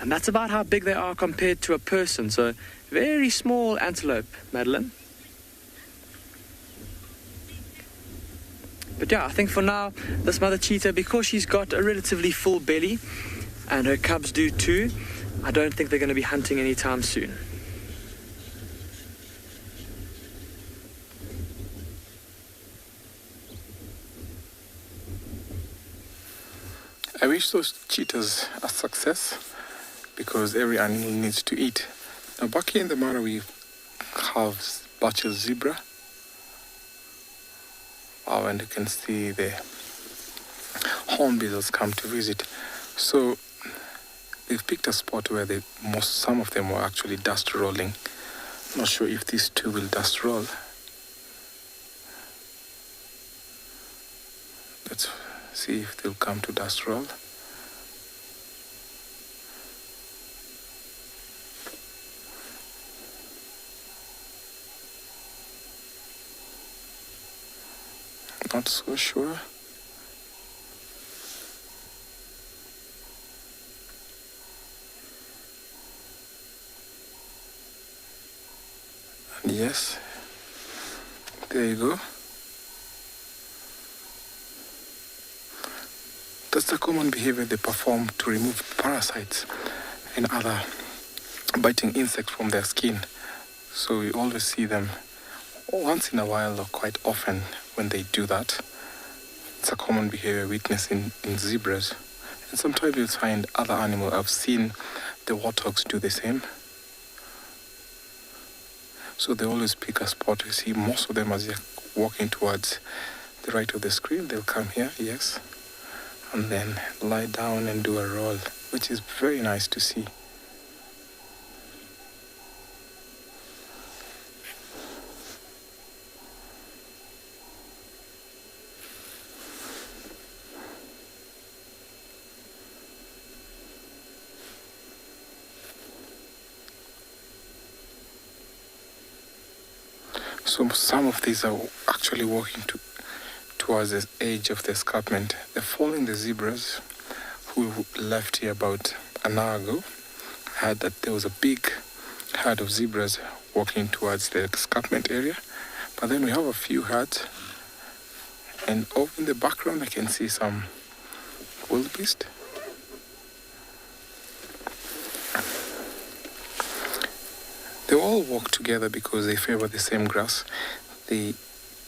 [SPEAKER 6] And that's about how big they are compared to a person. So very small antelope, Madeline. But yeah, I think for now, this mother cheetah, because she's got a relatively full belly, and her cubs do too, I don't think they're going to be hunting anytime soon.
[SPEAKER 7] I wish those cheetahs a success, because every animal needs to eat. Now back here in the Mara we have Bachel zebra. Wow, and you can see the hornbills come to visit. So they've picked a spot where some of them were actually dust rolling. Not sure if these two will dust roll. Let's see if they'll come to dust roll. Not so sure. And yes, there you go. That's the common behavior they perform to remove parasites and other biting insects from their skin. So we always see them once in a while or quite often when they do that. It's a common behavior witnessed in zebras. And sometimes you'll find other animals. I've seen the warthogs do the same. So they always pick a spot. You see most of them as they're walking towards the right of the screen, they'll come here, yes, and then lie down and do a roll, which is very nice to see. So some of these are actually walking towards the edge of the escarpment. They're following the zebras who left here about an hour ago. I heard that there was a big herd of zebras walking towards the escarpment area. But then we have a few herds. And over in the background I can see some wildebeest. They all walk together because they favor the same grass. They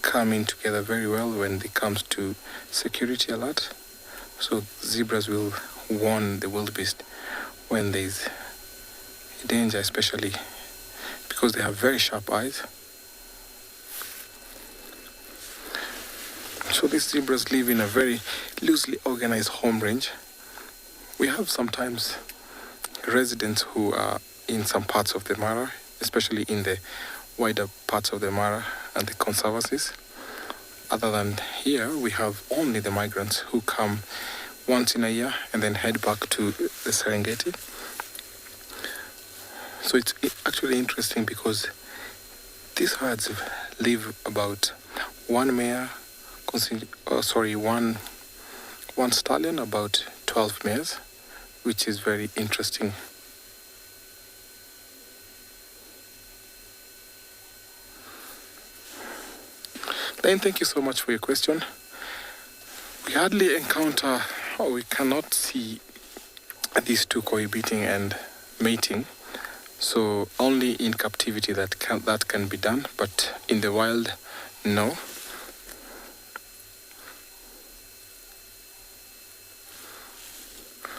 [SPEAKER 7] come in together very well when it comes to security alert. So zebras will warn the wildebeest when there's danger, especially because they have very sharp eyes. So these zebras live in a very loosely organized home range. We have sometimes residents who are in some parts of the Mara, especially in the wider parts of the Mara and the conservancies. Other than here, we have only the migrants who come once in a year and then head back to the Serengeti. So it's actually interesting because these herds live about one stallion, about 12 mares, which is very interesting. Then thank you so much for your question. We hardly encounter, or we cannot see these two cohabiting and mating. So only in captivity that can be done, but in the wild, no.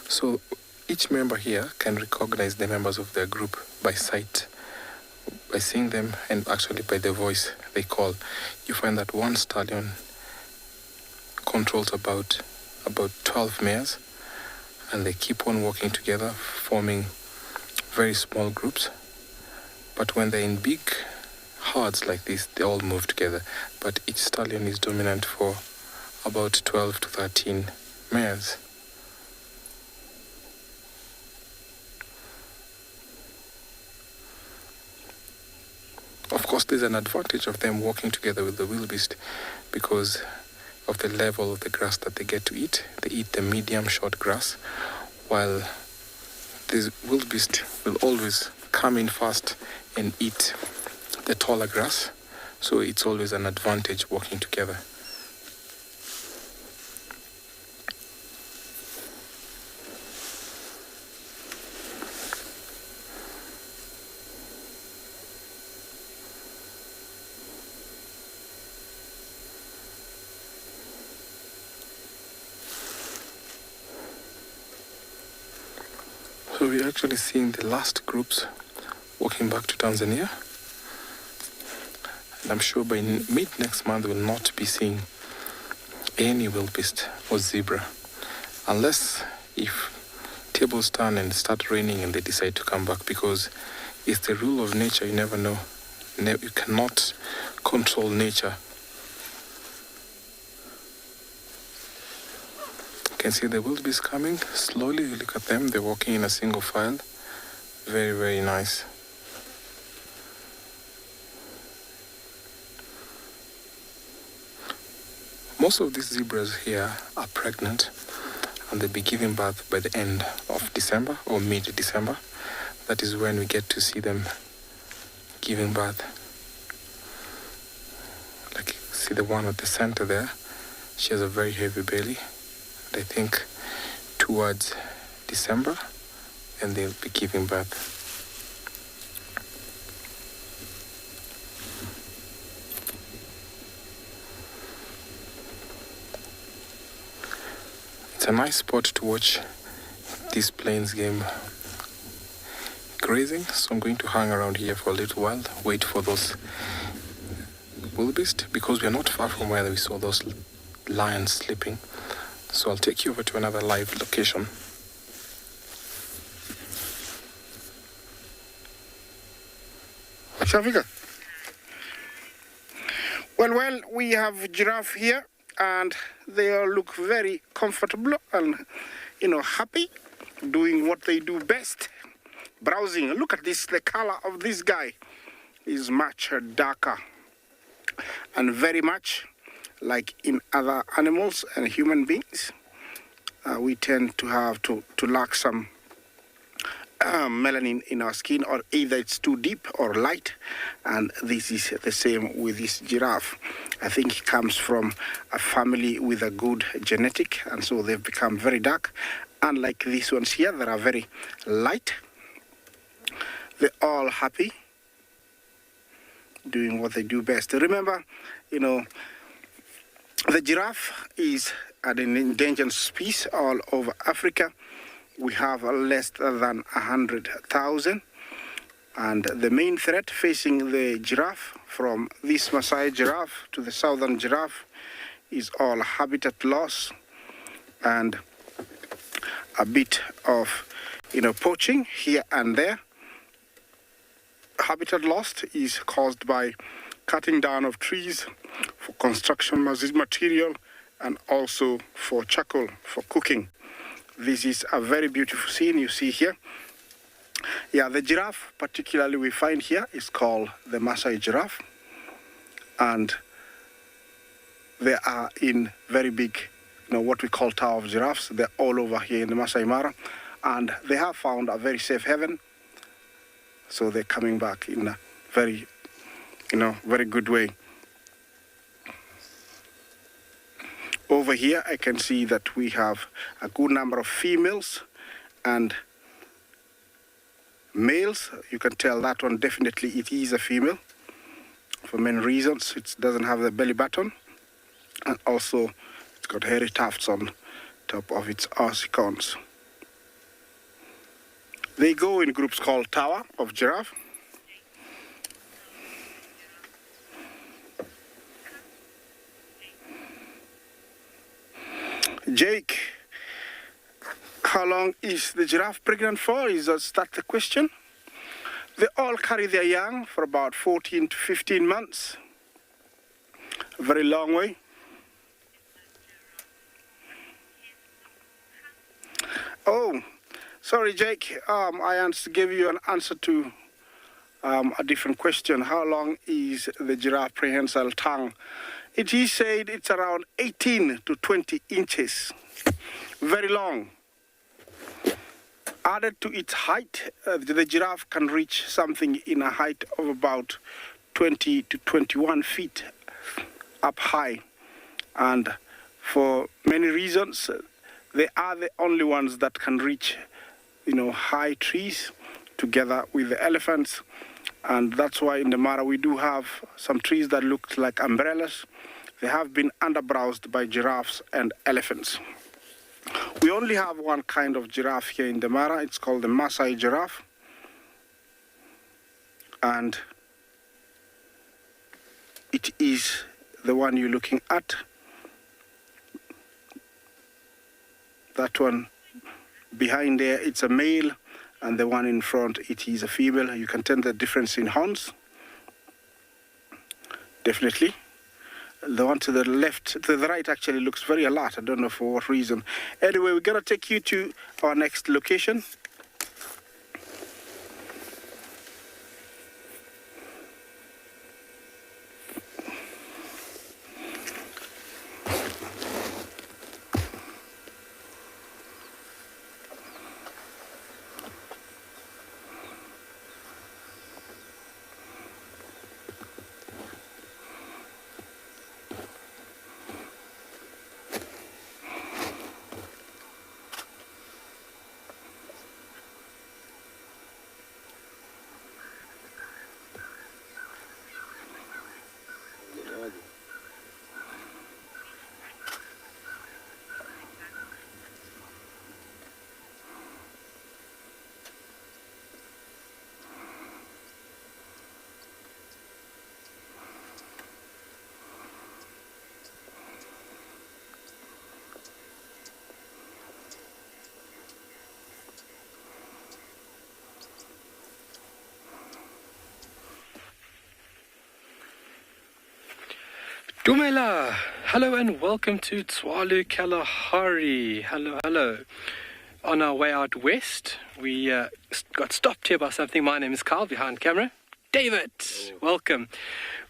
[SPEAKER 7] So each member here can recognize the members of their group by sight, by seeing them, and actually by the voice they call. You find that one stallion controls about 12 mares, and they keep on walking together, forming very small groups. But when they're in big herds like this, they all move together. But each stallion is dominant for about 12 to 13 mares. Of course, there's an advantage of them walking together with the wildebeest because of the level of the grass that they get to eat. They eat the medium short grass, while the wildebeest will always come in fast and eat the taller grass. So it's always an advantage walking together. So we're actually seeing the last groups walking back to Tanzania. And I'm sure by mid next month we'll not be seeing any wildebeest or zebra. Unless if tables turn and start raining and they decide to come back, because it's the rule of nature, you never know. You cannot control nature. You can see the wildebeest coming slowly. You look at them, they're walking in a single file. Very, very nice. Most of these zebras here are pregnant, and they'll be giving birth by the end of December or mid-December. That is when we get to see them giving birth. Like, see the one at the center there? She has a very heavy belly. I think towards December, and they'll be giving birth. It's a nice spot to watch this plains game grazing, so I'm going to hang around here for a little while, wait for those wildebeest, because we are not far from where we saw those lions sleeping. So I'll take you over to another live location.
[SPEAKER 3] Shafika. Well, we have giraffe here, and they all look very comfortable and, happy, doing what they do best, browsing. Look at this, the color of this guy is much darker, and very much like in other animals and human beings, we tend to have to lack some melanin in our skin, or either it's too deep or light, and this is the same with this giraffe. I think it comes from a family with a good genetic, and so they've become very dark. Unlike these ones here that are very light, they're all happy, doing what they do best. Remember, the giraffe is an endangered species all over Africa. We have less than 100,000, and the main threat facing the giraffe from this Masai giraffe to the southern giraffe is all habitat loss and a bit of poaching here and there. Habitat loss is caused by cutting down of trees for construction material and also for charcoal for cooking. This is a very beautiful scene you see here. Yeah, the giraffe particularly we find here is called the Masai Giraffe, and they are in very big, what we call Tower of Giraffes. They're all over here in the Masai Mara, and they have found a very safe haven, so they're coming back in a very, very good way. Over here, I can see that we have a good number of females and males. You can tell that one definitely it is a female for many reasons. It doesn't have the belly button, and also it's got hairy tufts on top of its ossicons. They go in groups called Tower of Giraffe. Jake, how long is the giraffe pregnant for? Is that the question? They all carry their young for about 14 to 15 months. A very long way. Oh, sorry, Jake. I gave you an answer to a different question. How long is the giraffe prehensile tongue? It is said it's around 18 to 20 inches. Very long. Added to its height, the giraffe can reach something in a height of about 20 to 21 feet up high. And for many reasons, they are the only ones that can reach, high trees together with the elephants. And that's why in the Mara we do have some trees that look like umbrellas. They have been underbrowsed by giraffes and elephants. We only have one kind of giraffe here in the Mara. It's called the Maasai Giraffe. And it is the one you're looking at. That one behind there, it's a male, and the one in front, it is a female. You can tell the difference in horns. Definitely. The one to the left, to the right actually looks very alert. I don't know for what reason. Anyway, we're going to take you to our next location.
[SPEAKER 1] Dumela! Hello and welcome to Tswalu Kalahari. Hello, hello. On our way out west, we got stopped here by something. My name is Carl, behind camera. David, welcome.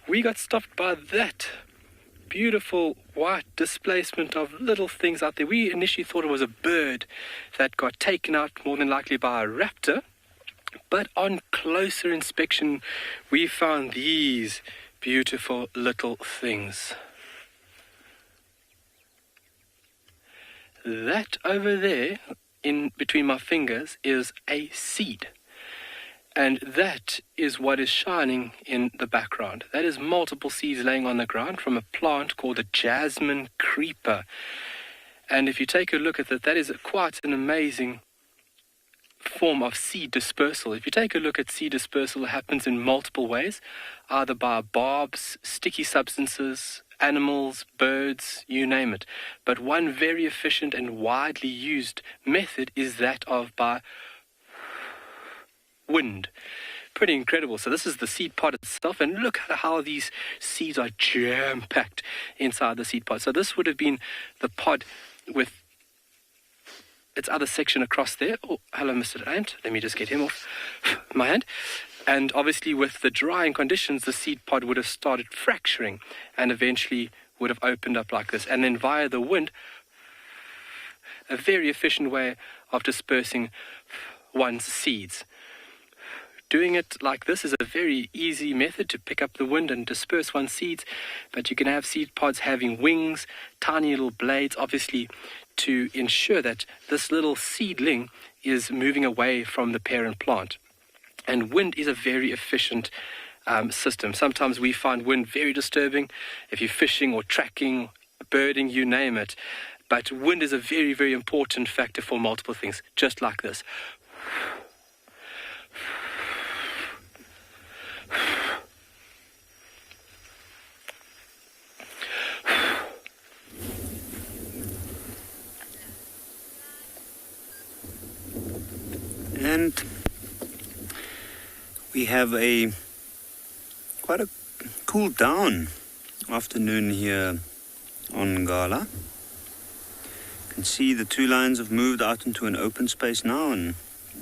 [SPEAKER 1] We got stopped by that beautiful white displacement of little things out there. We initially thought it was a bird that got taken out, more than likely by a raptor. But on closer inspection, we found these beautiful little things. That over there, in between my fingers, is a seed. And that is what is shining in the background. That is multiple seeds laying on the ground from a plant called a jasmine creeper. And if you take a look at that, that is quite an amazing form of seed dispersal. If you take a look at seed dispersal, it happens in multiple ways, either by barbs, sticky substances, animals, birds, you name it. But one very efficient and widely used method is that of by wind. Pretty incredible. So this is the seed pod itself, and look at how these seeds are jam-packed inside the seed pod. So this would have been the pod with its other section across there. Oh, hello, Mr. Ant. Let me just get him off my hand. And obviously with the drying conditions, the seed pod would have started fracturing and eventually would have opened up like this. And then via the wind, a very efficient way of dispersing one's seeds. Doing it like this is a very easy method to pick up the wind and disperse one's seeds, but you can have seed pods having wings, tiny little blades, obviously to ensure that this little seedling is moving away from the parent plant. And wind is a very efficient system. Sometimes we find wind very disturbing if you're fishing or tracking, birding, you name it. But wind is a very, very important factor for multiple things, just like this.
[SPEAKER 4] And we have quite a cool down afternoon here on Ngala. You can see the two lines have moved out into an open space now, and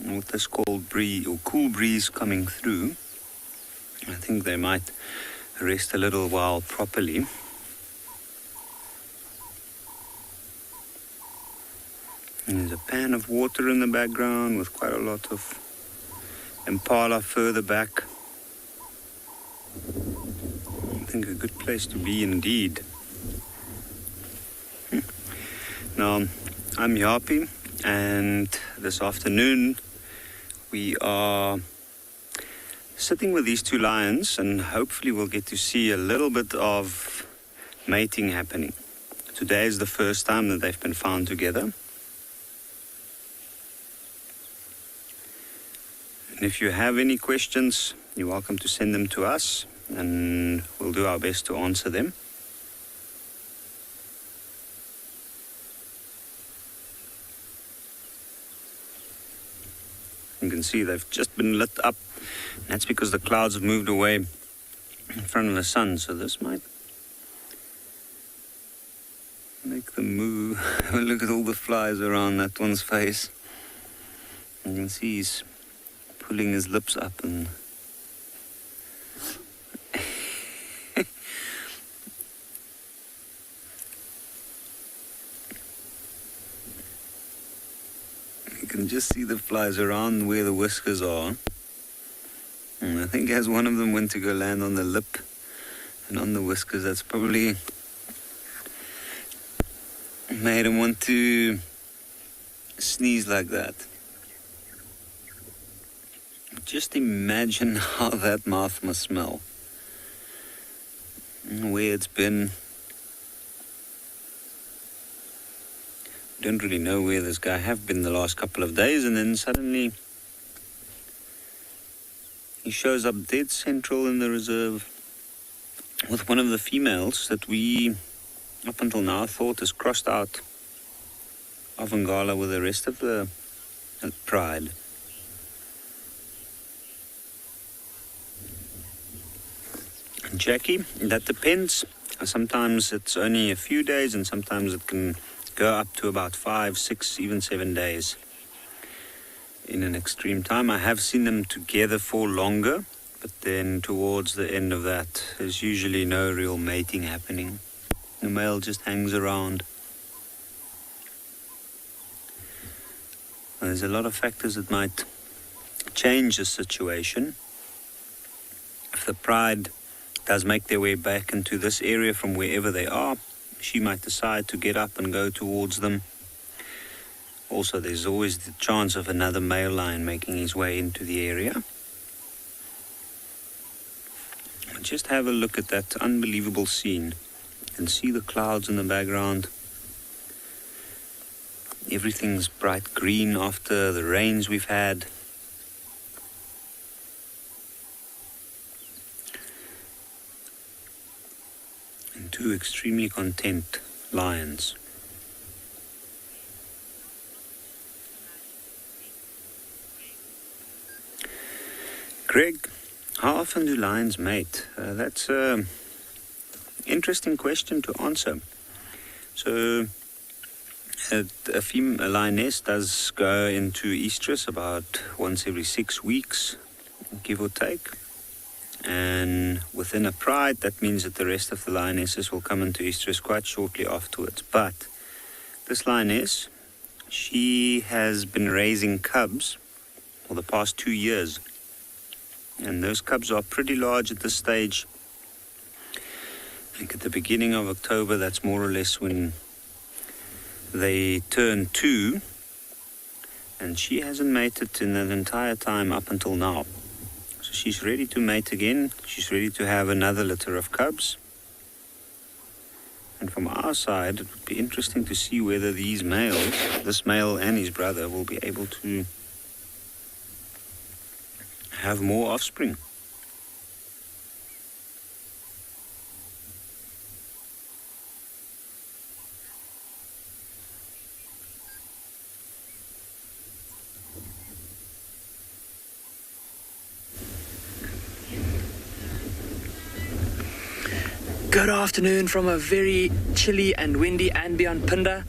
[SPEAKER 4] with this cold breeze or cool breeze coming through, I think they might rest a little while properly. And there's a pan of water in the background with quite a lot of impala further back. I think a good place to be indeed. Now, I'm Yapi, and this afternoon we are sitting with these two lions, and hopefully we'll get to see a little bit of mating happening. Today is the first time that they've been found together. And if you have any questions, you're welcome to send them to us, and we'll do our best to answer them. You can see they've just been lit up. That's because the clouds have moved away in front of the sun, so this might make them move. Look at all the flies around that one's face. You can see he's pulling his lips up, and you can just see the flies around where the whiskers are. And I think as one of them went to go land on the lip and on the whiskers, that's probably made him want to sneeze like that. Just imagine how that mouth must smell. And where it's been. Don't really know where this guy have been the last couple of days, and then suddenly he shows up dead central in the reserve with one of the females that we up until now thought has crossed out of Ngala with the rest of the pride. Jackie, that depends. Sometimes it's only a few days, and sometimes it can go up to about 5, 6, even 7 days in an extreme time. I have seen them together for longer, but then towards the end of that, there's usually no real mating happening. The male just hangs around. There's a lot of factors that might change the situation. If the pride does make their way back into this area from wherever they are, she might decide to get up and go towards them. Also, there's always the chance of another male lion making his way into the area. Just have a look at that unbelievable scene. You can see the clouds in the background. Everything's bright green after the rains we've had. And two extremely content lions. Greg, how often do lions mate? That's an interesting question to answer. So, a female lioness does go into estrus about once every 6 weeks, give or take. And within a pride, that means that the rest of the lionesses will come into estrus quite shortly afterwards. But this lioness, she has been raising cubs for the past 2 years. And those cubs are pretty large at this stage. I think at the beginning of October, that's more or less when they turn 2. And she hasn't mated in that entire time up until now. So she's ready to mate again. She's ready to have another litter of cubs. And from our side, it would be interesting to see whether these males, this male and his brother, will be able to have more offspring.
[SPEAKER 6] Good afternoon from a very chilly and windy Anbionpinda,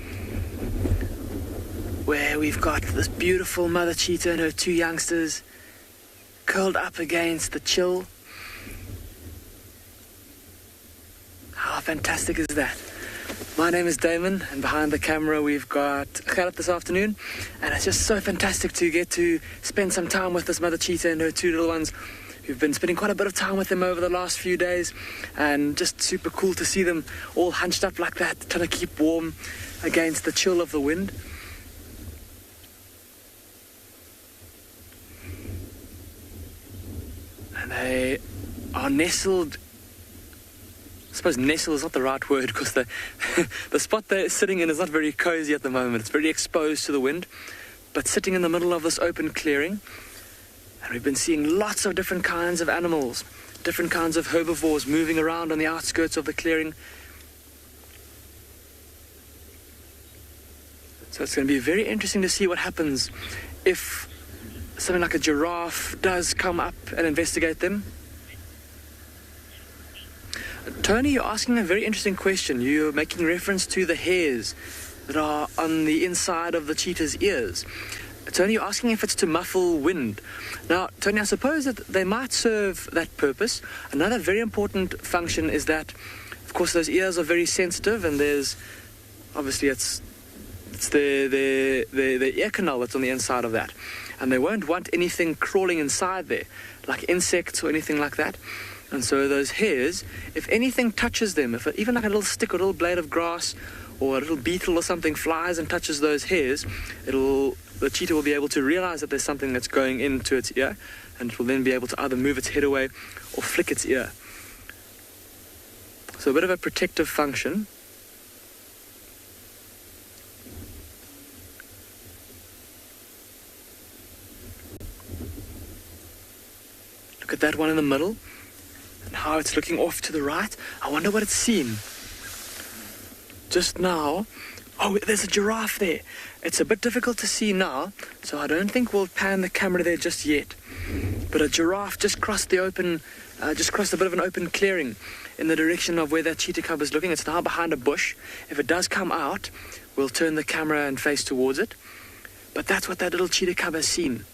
[SPEAKER 6] where we've got this beautiful mother cheetah and her 2 youngsters curled up against the chill. How fantastic is that? My name is Damon, and behind the camera we've got Gerrit this afternoon, and it's just so fantastic to get to spend some time with this mother cheetah and her 2 little ones. We've been spending quite a bit of time with them over the last few days, and just super cool to see them all hunched up like that, trying to keep warm against the chill of the wind. And they are nestled, I suppose nestle is not the right word, because the spot they're sitting in is not very cozy at the moment. It's very exposed to the wind, but sitting in the middle of this open clearing. And we've been seeing lots of different kinds of animals, different kinds of herbivores moving around on the outskirts of the clearing. So it's going to be very interesting to see what happens if something like a giraffe does come up and investigate them. Tony, you're asking a very interesting question. You're making reference to the hairs that are on the inside of the cheetah's ears. Tony, you're asking if it's to muffle wind. Now, Tony, I suppose that they might serve that purpose. Another very important function is that, of course, those ears are very sensitive, and there's, obviously, it's the ear canal that's on the inside of that. And they won't want anything crawling inside there, like insects or anything like that. And so those hairs, if anything touches them, if even like a little stick or a little blade of grass or a little beetle or something flies and touches those hairs, the cheetah will be able to realize that there's something that's going into its ear, and it will then be able to either move its head away or flick its ear. So a bit of a protective function. Look at that one in the middle, and how it's looking off to the right. I wonder what it's seen. Just now, oh, there's a giraffe there. It's a bit difficult to see now, so I don't think we'll pan the camera there just yet. But a giraffe just crossed a bit of an open clearing in the direction of where that cheetah cub is looking. It's now behind a bush. If it does come out, we'll turn the camera and face towards it. But that's what that little cheetah cub has seen.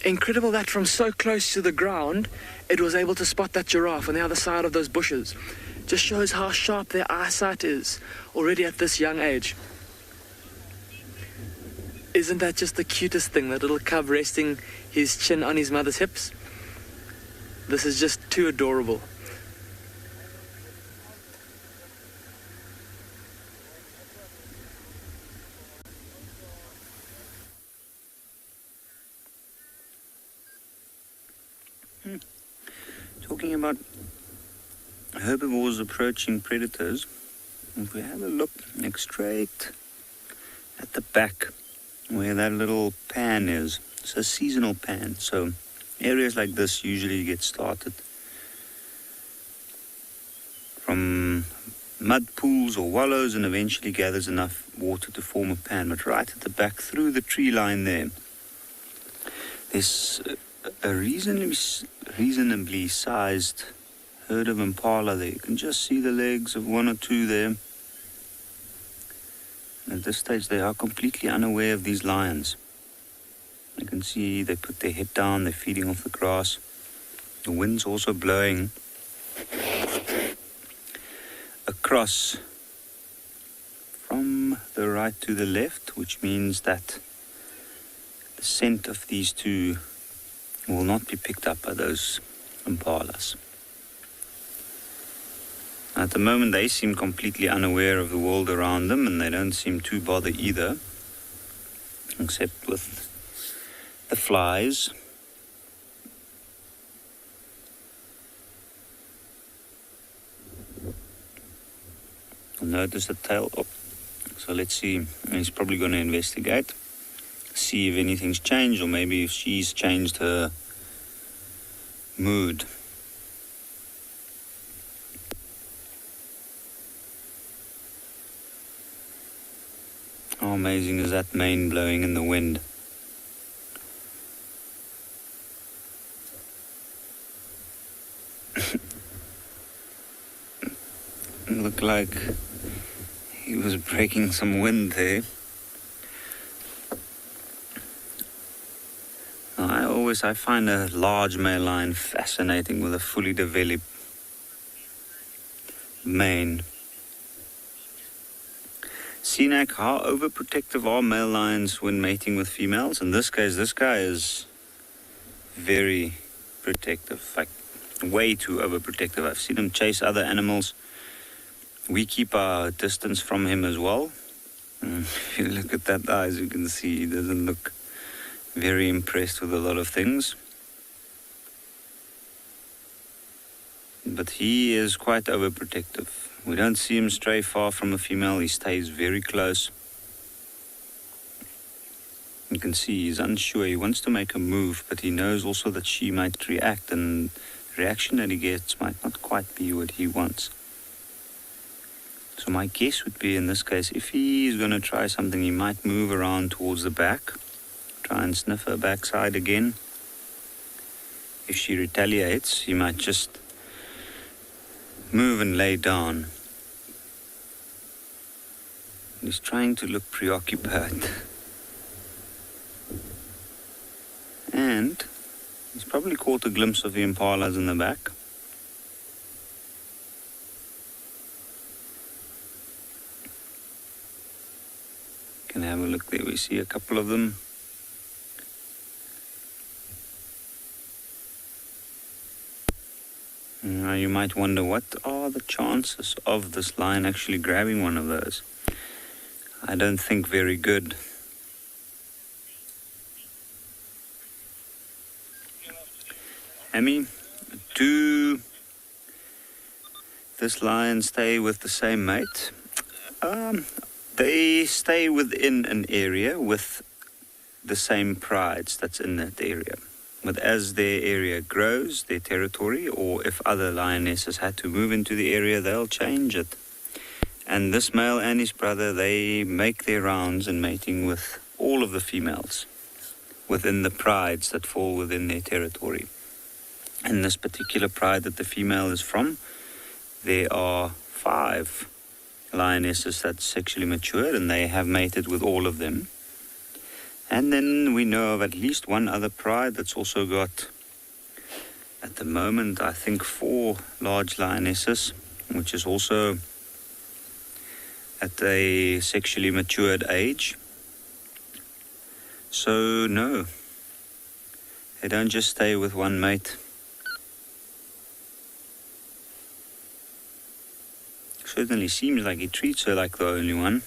[SPEAKER 6] Incredible that from so close to the ground, it was able to spot that giraffe on the other side of those bushes. Just shows how sharp their eyesight is already at this young age. Isn't that just the cutest thing, that little cub resting his chin on his mother's hips? This is just too adorable.
[SPEAKER 4] Talking about herbivores approaching predators, if we have a look straight at the back where that little pan is, it's a seasonal pan, so areas like this usually get started from mud pools or wallows and eventually gathers enough water to form a pan. But right at the back through the tree line there's a reasonably sized herd of impala there. You can just see the legs of one or two there. At this stage they are completely unaware of these lions. You can see they put their head down, they're feeding off the grass. The wind's also blowing across from the right to the left, which means that the scent of these two will not be picked up by those impalas. At the moment they seem completely unaware of the world around them, and they don't seem too bothered either, except with the flies. Notice the tail up. So let's see, he's probably going to investigate, see if anything's changed, or maybe if she's changed her mood. How amazing is that mane blowing in the wind? Looked like he was breaking some wind there. I find a large male lion fascinating with a fully developed mane. Cenac, how overprotective are male lions when mating with females? In this case, this guy is very protective, like way too overprotective. I've seen him chase other animals. We keep our distance from him as well. If you look at that eyes, you can see he doesn't look very impressed with a lot of things. But he is quite overprotective. We don't see him stray far from a female. He stays very close. You can see he's unsure. He wants to make a move, but he knows also that she might react, and the reaction that he gets might not quite be what he wants. So my guess would be, in this case, if he's going to try something, he might move around towards the back, try and sniff her backside again. If she retaliates, he might just move and lay down. He's trying to look preoccupied. And he's probably caught a glimpse of the impalas in the back. Can have a look there. We see a couple of them. Now you might wonder, what are the chances of this lion actually grabbing one of those? I don't think very good. Emmy, do this lion stay with the same mate? They stay within an area with the same prides that's in that area. But as their area grows, their territory, or if other lionesses had to move into the area, they'll change it. And this male and his brother, they make their rounds in mating with all of the females. within the prides that fall within their territory. In this particular pride that the female is from, there are 5 lionesses that's sexually matured, and they have mated with all of them. And then we know of at least one other pride that's also got, at the moment, I think 4 large lionesses, which is also at a sexually matured age. So no, they don't just stay with one mate. Certainly seems like he treats her like the only one.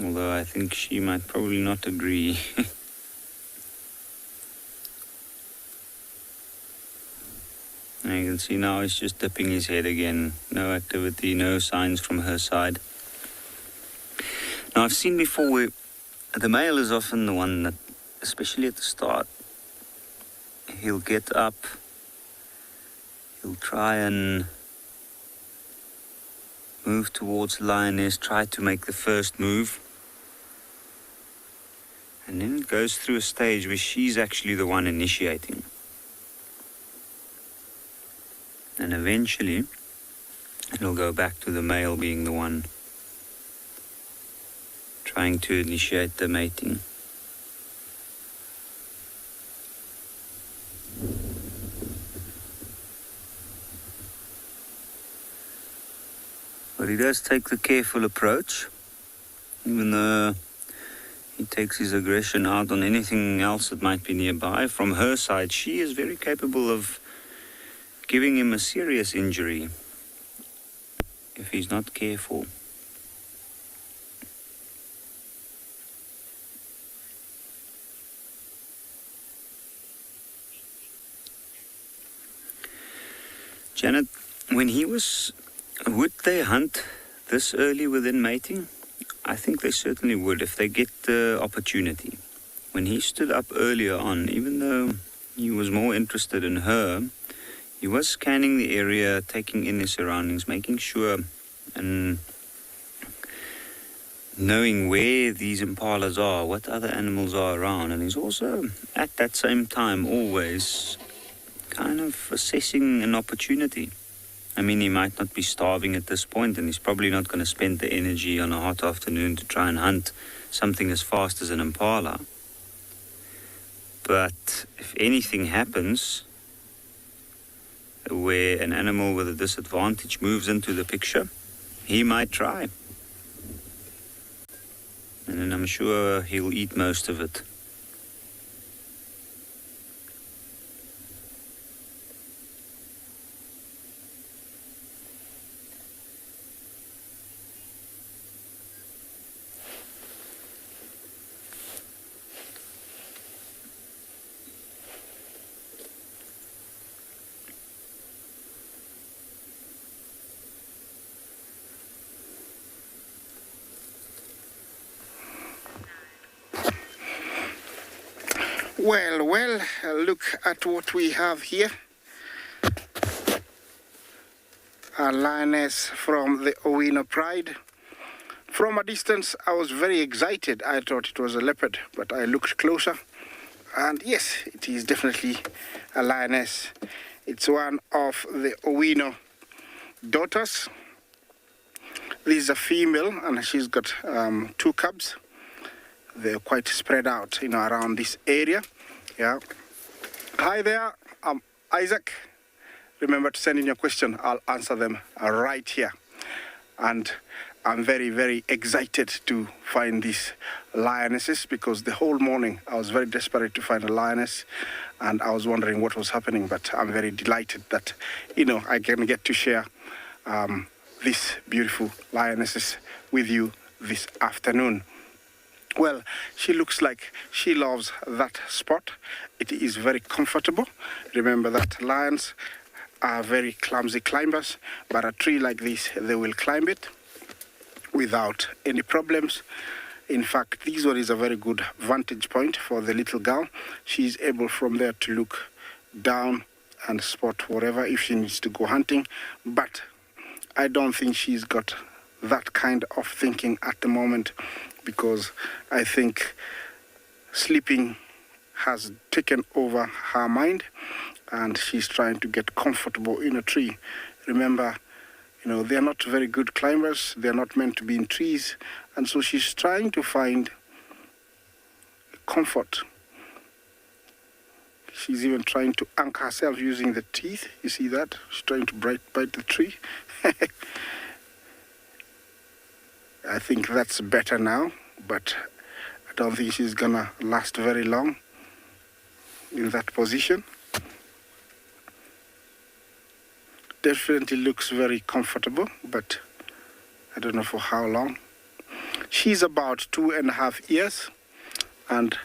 [SPEAKER 4] Although I think she might probably not agree. And you can see now he's just dipping his head again. No activity, no signs from her side. Now I've seen before where the male is often the one that, especially at the start, he'll get up, he'll try and move towards the lioness, try to make the first move. And then it goes through a stage where she's actually the one initiating. And eventually, it'll go back to the male being the one trying to initiate the mating. But he does take the careful approach, even though he takes his aggression out on anything else that might be nearby. From her side, she is very capable of giving him a serious injury if he's not careful. Janet, would they hunt this early within mating? I think they certainly would if they get the opportunity. When he stood up earlier on, even though he was more interested in her, he was scanning the area, taking in his surroundings, making sure and knowing where these impalas are, what other animals are around. And he's also, at that same time, always kind of assessing an opportunity. I mean, he might not be starving at this point, and he's probably not going to spend the energy on a hot afternoon to try and hunt something as fast as an impala. But if anything happens where an animal with a disadvantage moves into the picture, he might try. And then I'm sure he'll eat most of it.
[SPEAKER 3] Well, look at what we have here. A lioness from the Owino Pride. From a distance, I was very excited. I thought it was a leopard, but I looked closer. And yes, it is definitely a lioness. It's one of the Owino daughters. This is a female, and she's got 2 cubs. They're quite spread out, around this area. Yeah. Hi there, I'm Isaac. Remember to send in your question. I'll answer them right here. And I'm very, very excited to find these lionesses, because the whole morning I was very desperate to find a lioness, and I was wondering what was happening. But I'm very delighted that, I can get to share these beautiful lionesses with you this afternoon. Well, she looks like she loves that spot. It is very comfortable. Remember that lions are very clumsy climbers, but a tree like this, they will climb it without any problems. In fact, this one is a very good vantage point for the little girl. She's able from there to look down and spot whatever if she needs to go hunting. But I don't think she's got that kind of thinking at the moment, because I think sleeping has taken over her mind and she's trying to get comfortable in a tree. Remember, they're not very good climbers. They're not meant to be in trees. And so she's trying to find comfort. She's even trying to anchor herself using the teeth. You see that? She's trying to bite the tree. I think that's better now, but I don't think she's gonna last very long in that position. Definitely looks very comfortable, but I don't know for how long. She's about 2.5 years, and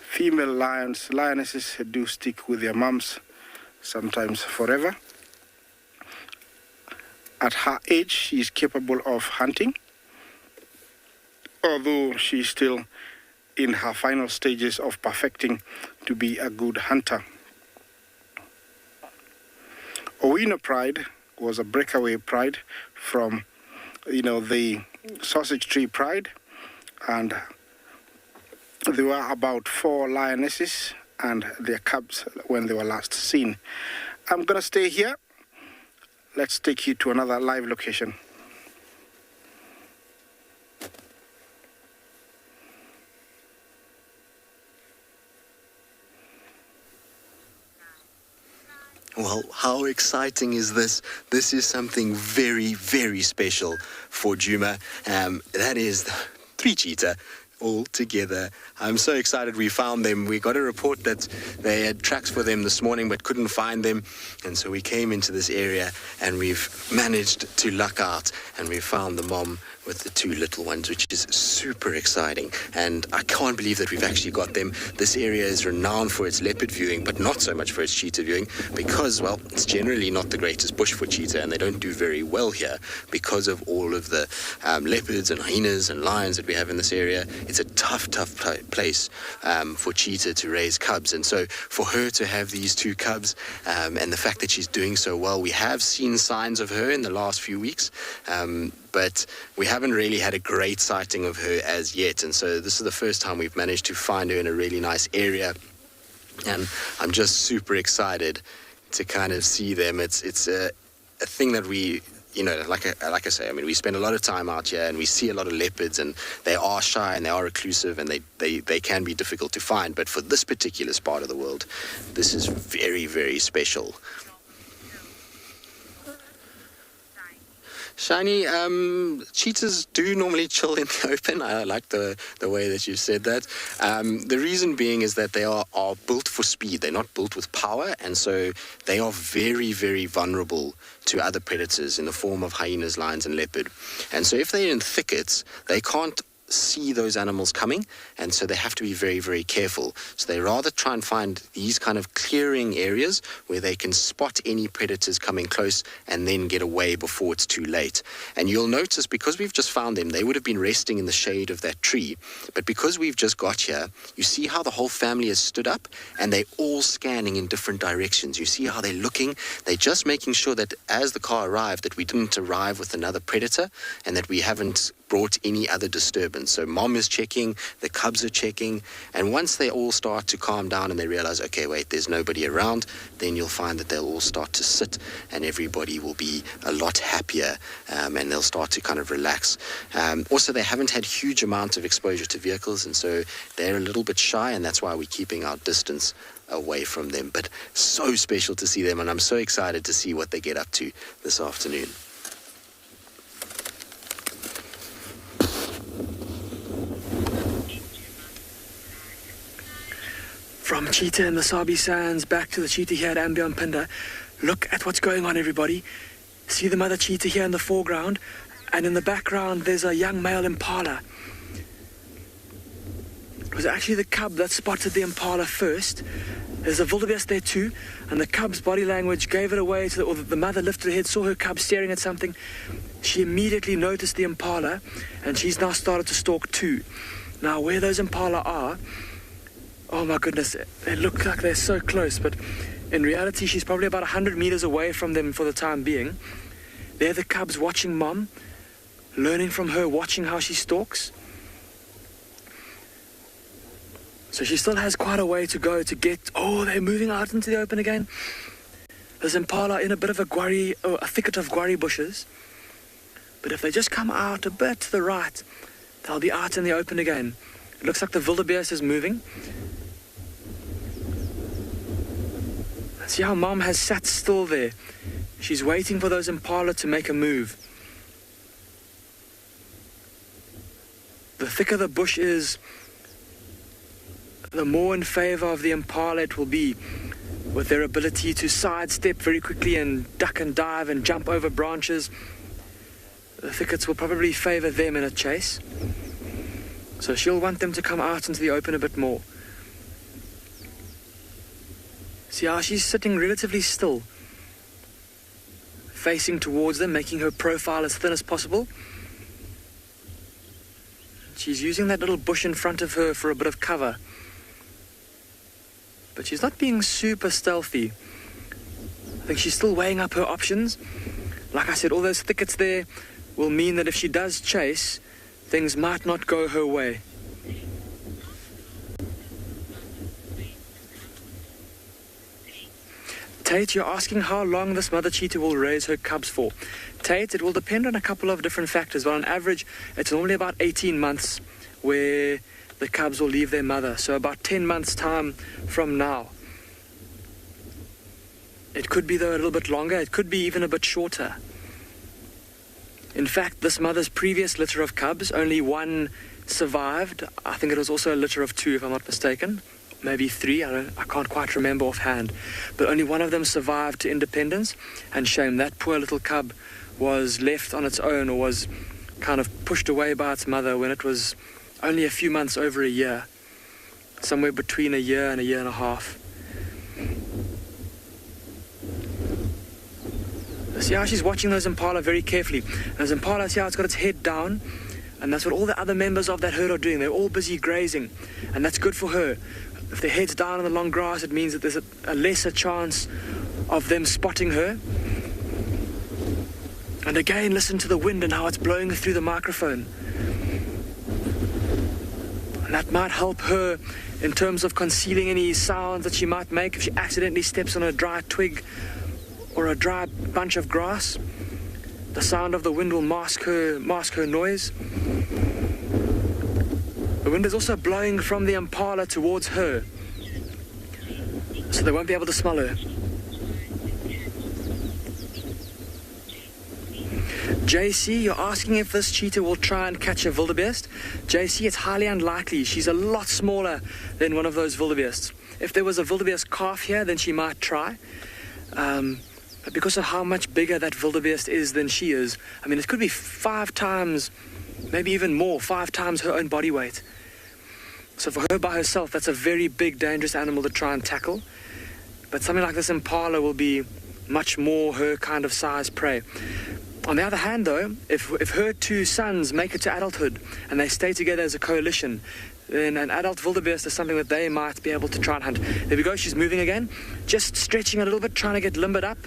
[SPEAKER 3] female lionesses do stick with their moms, sometimes forever. At her age, she is capable of hunting, although she's still in her final stages of perfecting to be a good hunter. Owino pride was a breakaway pride from, the sausage tree pride, and there were about 4 lionesses and their cubs when they were last seen. I'm gonna stay here. Let's take you to another live location.
[SPEAKER 5] Well, how exciting is this? This is something very, very special for Djuma. That is the Three Cheetah all together. I'm so excited we found them. We got a report that they had tracks for them this morning but couldn't find them. And so we came into this area and we've managed to luck out and we found the mom with the 2 little ones, which is super exciting. And I can't believe that we've actually got them. This area is renowned for its leopard viewing, but not so much for its cheetah viewing because, well, it's generally not the greatest bush for cheetah and they don't do very well here because of all of the leopards and hyenas and lions that we have in this area. It's a tough place for cheetah to raise cubs. And so for her to have these 2 cubs and the fact that she's doing so well, we have seen signs of her in the last few weeks, but we haven't really had a great sighting of her as yet. And so this is the first time we've managed to find her in a really nice area. And I'm just super excited to kind of see them. It's a thing that we, like I say, I mean, we spend a lot of time out here and we see a lot of leopards and they are shy and they are reclusive and they can be difficult to find. But for this particular part of the world, this is very, very special. Shiny, cheetahs do normally chill in the open. I like the way that you said that. The reason being is that they are built for speed. They're not built with power, and so they are very, very vulnerable to other predators in the form of hyenas, lions, and leopard. And so if they're in thickets, they can't see those animals coming, and so they have to be very, very careful. So they rather try and find these kind of clearing areas where they can spot any predators coming close and then get away before it's too late. And you'll notice, because we've just found them, they would have been resting in the shade of that tree, but because we've just got here, you see how the whole family has stood up and they're all scanning in different directions. You see how they're looking. They're just making sure that as the car arrived, that we didn't arrive with another predator and that we haven't brought any other disturbance. So mom is checking, the cubs are checking, and once they all start to calm down and they realize, okay, wait, there's nobody around, then you'll find that they'll all start to sit and everybody will be a lot happier, and they'll start to kind of relax. Also, they haven't had huge amounts of exposure to vehicles, and so they're a little bit shy, and that's why we're keeping our distance away from them. But so special to see them, and I'm so excited to see what they get up to this afternoon.
[SPEAKER 6] From cheetah in the Sabi Sands back to the cheetah here at Ambionpinda. Look at what's going on, everybody. See the mother cheetah here in the foreground, and in the background there's a young male impala. It was actually the cub that spotted the impala first. There's a wildebeest there too, and the cub's body language gave it away or the mother lifted her head, saw her cub staring at something. She immediately noticed the impala, and she's now started to stalk too. Now, where those impala are, oh my goodness, they look like they're so close, but in reality she's probably about 100 meters away from them for the time being. They're the cubs watching mom, learning from her, watching how she stalks. So she still has quite a way to go to get... Oh, they're moving out into the open again. There's impala in a bit of a thicket of guarri bushes. But if they just come out a bit to the right, they'll be out in the open again. It looks like the wildebeest is moving. See how Mom has sat still there. She's waiting for those impala to make a move. The thicker the bush is, the more in favor of the impala it will be, with their ability to sidestep very quickly and duck and dive and jump over branches. The thickets will probably favor them in a chase. So she'll want them to come out into the open a bit more. See how she's sitting relatively still, facing towards them, making her profile as thin as possible. She's using that little bush in front of her for a bit of cover. But she's not being super stealthy. I think she's still weighing up her options. Like I said, all those thickets there will mean that if she does chase, things might not go her way. Tate, you're asking how long this mother cheetah will raise her cubs for. Tate, it will depend on a couple of different factors, but on average, it's normally about 18 months where the cubs will leave their mother, so about 10 months' time from now. It could be, though, a little bit longer. It could be even a bit shorter. In fact, this mother's previous litter of cubs, only one survived. I think it was also a litter of 2, if I'm not mistaken. Maybe 3, I can't quite remember offhand. But only one of them survived to independence, and shame, that poor little cub was left on its own, or was kind of pushed away by its mother when it was only a few months over a year, somewhere between a year and a half. See how she's watching those impala very carefully. Those impala, see how it's got its head down, and that's what all the other members of that herd are doing. They're all busy grazing, and that's good for her. If their head's down in the long grass, it means that there's a lesser chance of them spotting her. And again, listen to the wind and how it's blowing through the microphone. And that might help her in terms of concealing any sounds that she might make if she accidentally steps on a dry twig or a dry bunch of grass. The sound of the wind will mask her noise. The wind is also blowing from the impala towards her, so they won't be able to smell her. JC, you're asking if this cheetah will try and catch a wildebeest. JC, it's highly unlikely. She's a lot smaller than one of those wildebeests. If there was a wildebeest calf here, then she might try. But because of how much bigger that wildebeest is than she is, I mean, it could be 5 times, maybe even more, 5 times her own body weight. So for her by herself, that's a very big, dangerous animal to try and tackle. But something like this impala will be much more her kind of size prey. On the other hand, though, if her 2 sons make it to adulthood and they stay together as a coalition, then an adult wildebeest is something that they might be able to try and hunt. There we go, she's moving again, just stretching a little bit, trying to get limbered up.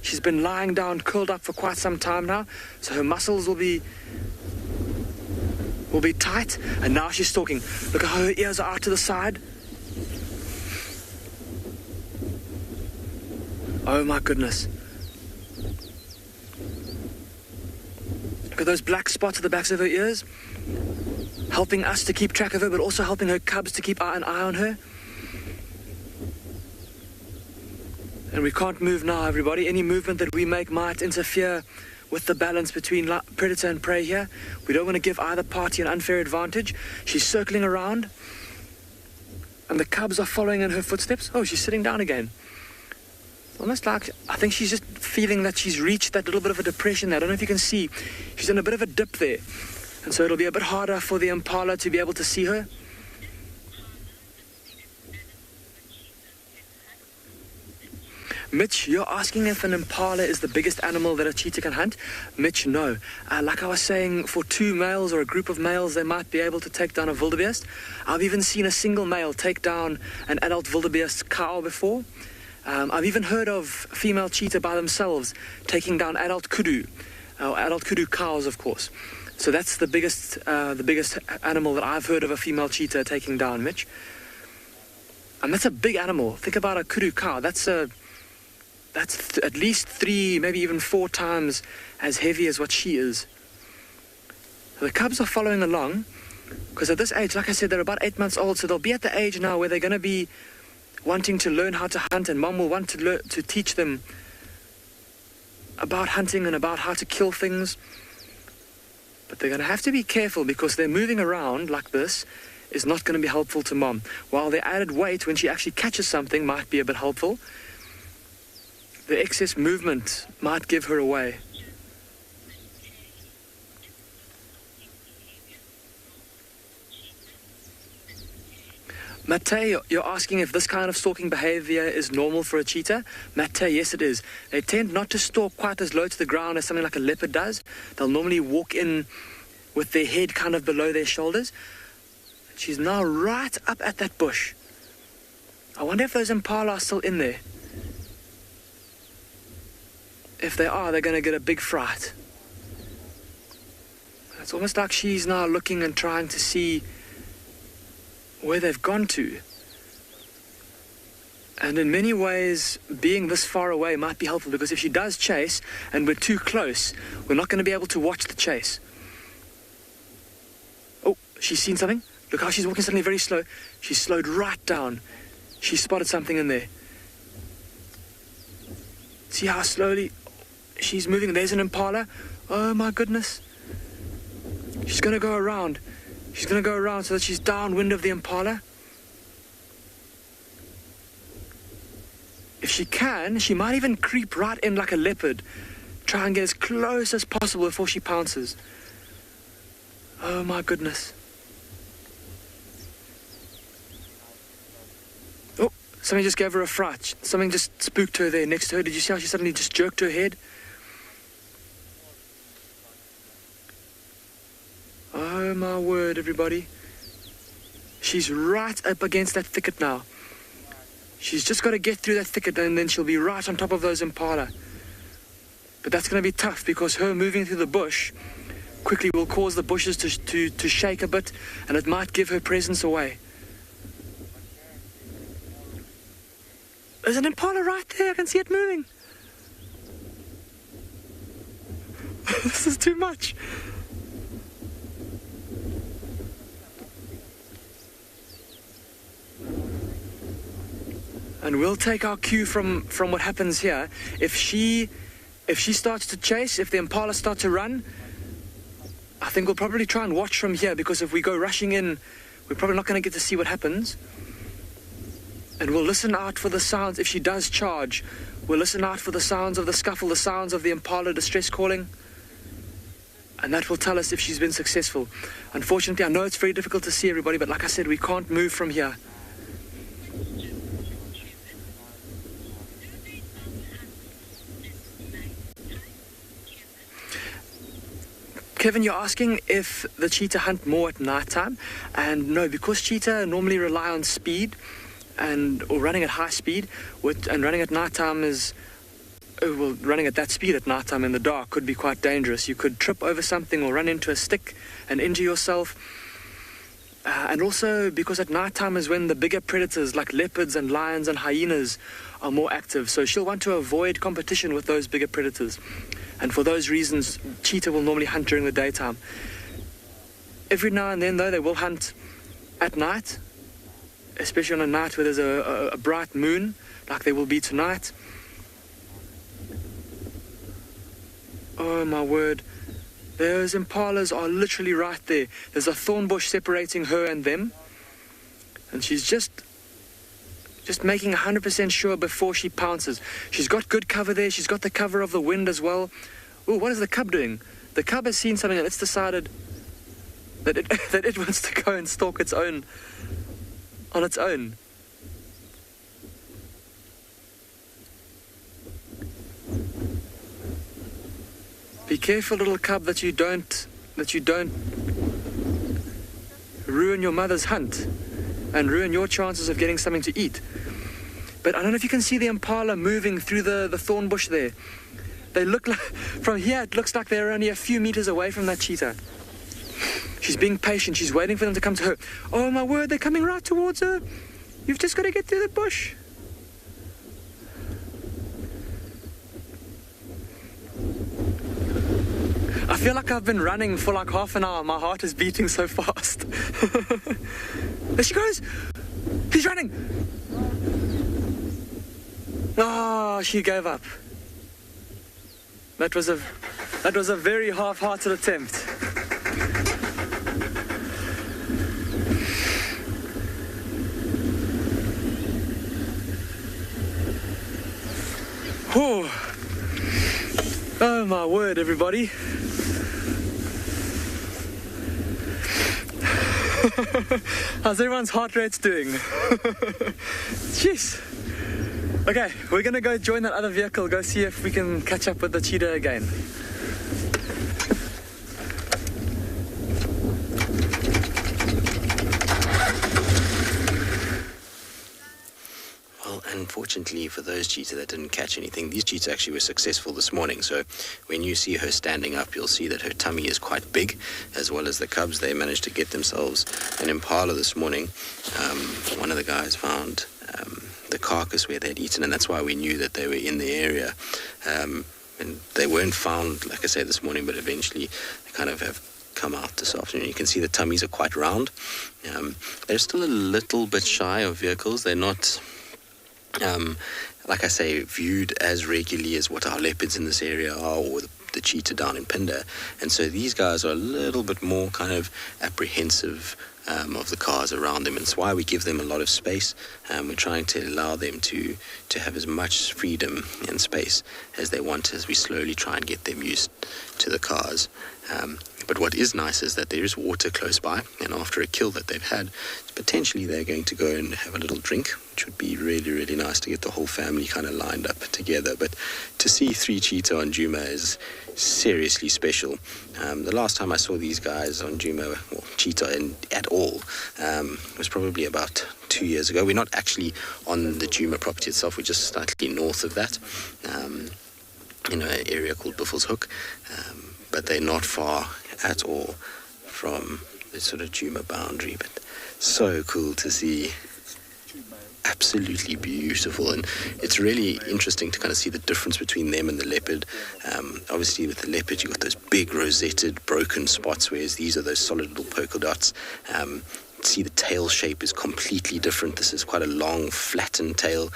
[SPEAKER 6] She's been lying down, curled up for quite some time now, so her muscles will be tight, and now she's stalking. Look at how her ears are out to the side. Oh my goodness. Look at those black spots at the backs of her ears, helping us to keep track of her, but also helping her cubs to keep an eye on her. And we can't move now, everybody. Any movement that we make might interfere with the balance between predator and prey here. We don't want to give either party an unfair advantage. She's circling around, and the cubs are following in her footsteps. Oh, she's sitting down again. Almost like, I think she's just feeling that she's reached that little bit of a depression there. I don't know if you can see. She's in a bit of a dip there. And so it'll be a bit harder for the impala to be able to see her. Mitch, you're asking if an impala is the biggest animal that a cheetah can hunt? Mitch, no. Like I was saying, for 2 males or a group of males, they might be able to take down a wildebeest. I've even seen a single male take down an adult wildebeest cow before. I've even heard of female cheetah by themselves taking down adult kudu cows, of course. So that's the biggest animal that I've heard of a female cheetah taking down, Mitch. And that's a big animal. Think about a kudu cow. That's at least 3, maybe even 4 times as heavy as what she is. The cubs are following along, because at this age, like I said, they're about 8 months old, so they'll be at the age now where they're going to be wanting to learn how to hunt, and mom will want to teach them about hunting and about how to kill things. But they're going to have to be careful, because they're moving around like this is not going to be helpful to mom. While the added weight, when she actually catches something, might be a bit helpful, the excess movement might give her away. Mate, you're asking if this kind of stalking behavior is normal for a cheetah? Mate, yes it is. They tend not to stalk quite as low to the ground as something like a leopard does. They'll normally walk in with their head kind of below their shoulders. She's now right up at that bush. I wonder if those impala are still in there. If they are, they're going to get a big fright. It's almost like she's now looking and trying to see where they've gone to. And in many ways, being this far away might be helpful, because if she does chase and we're too close, we're not going to be able to watch the chase. Oh, she's seen something. Look how she's walking suddenly very slow. She slowed right down. She spotted something in there. See how slowly she's moving? There's an impala. Oh my goodness. She's going to go around. She's going to go around so that she's downwind of the impala. If she can, she might even creep right in like a leopard. Try and get as close as possible before she pounces. Oh my goodness. Oh, something just gave her a fright. Something just spooked her there next to her. Did you see how she suddenly just jerked her head? Oh my word, everybody. She's right up against that thicket now. She's just got to get through that thicket, and then she'll be right on top of those impala. But that's going to be tough, because her moving through the bush quickly will cause the bushes to shake a bit, and it might give her presence away. There's an impala right there. I can see it moving. This is too much. And we'll take our cue from what happens here. If she starts to chase, if the impala start to run, I think we'll probably try and watch from here, because if we go rushing in, we're probably not going to get to see what happens. And we'll listen out for the sounds. If she does charge, we'll listen out for the sounds of the scuffle, the sounds of the impala distress calling. And that will tell us if she's been successful. Unfortunately, I know it's very difficult to see everybody, but like I said, we can't move from here. Kevin, you're asking if the cheetah hunt more at night time, and no, because cheetah normally rely on speed or running at high speed, and running at night time running at that speed at night time in the dark could be quite dangerous. You could trip over something or run into a stick and injure yourself. And also because at night time is when the bigger predators like leopards and lions and hyenas are more active, so she'll want to avoid competition with those bigger predators. And for those reasons, cheetah will normally hunt during the daytime. Every now and then, though, they will hunt at night, especially on a night where there's a bright moon, like there will be tonight. Oh, my word. Those impalas are literally right there. There's a thorn bush separating her and them. And she's just making 100% sure before she pounces. She's got good cover there. She's got the cover of the wind as well. Oh, what is the cub doing? The cub has seen something and it's decided that it wants to go and stalk on its own. Be careful, little cub, that you don't ruin your mother's hunt and ruin your chances of getting something to eat. But I don't know if you can see the impala moving through the thorn bush there. They look like, from here it looks like they're only a few meters away from that cheetah. She's being patient. She's waiting for them to come to her. Oh my word, they're coming right towards her. You've just got to get through the bush. I feel like I've been running for like half an hour. My heart is beating so fast. There she goes. She's running. Oh, she gave up. That was a very half-hearted attempt. Oh my word, everybody. How's everyone's heart rates doing? Jeez. Okay, we're gonna go join that other vehicle, go see if we can catch up with the cheetah again.
[SPEAKER 5] Unfortunately for those cheetah that didn't catch anything, these cheetah actually were successful this morning. So when you see her standing up, you'll see that her tummy is quite big, as well as the cubs. They managed to get themselves an impala this morning. One of the guys found the carcass where they'd eaten, and that's why we knew that they were in the area. And they weren't found, like I said, this morning, but eventually they kind of have come out this afternoon. You can see the tummies are quite round. They're still a little bit shy of vehicles. They're not... like I say, viewed as regularly as what our leopards in this area are, or the cheetah down in Phinda. And so these guys are a little bit more kind of apprehensive of the cars around them. And it's why we give them a lot of space. We're trying to allow them to have as much freedom and space as they want, as we slowly try and get them used to the cars. But what is nice is that there is water close by, and after a kill that they've had, potentially they're going to go and have a little drink, which would be really, really nice to get the whole family kind of lined up together. But to see three cheetah on Djuma is seriously special. The last time I saw these guys on Djuma, well, cheetah at all, was probably about 2 years ago. We're not actually on the Djuma property itself, we're just slightly north of that, in an area called Buffelshoek. But they're not far at all from the sort of Djuma boundary. But so cool to see. Absolutely beautiful, and it's really interesting to kind of see the difference between them and the leopard. Obviously with the leopard you've got those big rosetted broken spots, whereas these are those solid little polka dots. See, the tail shape is completely different. This is quite a long flattened tail,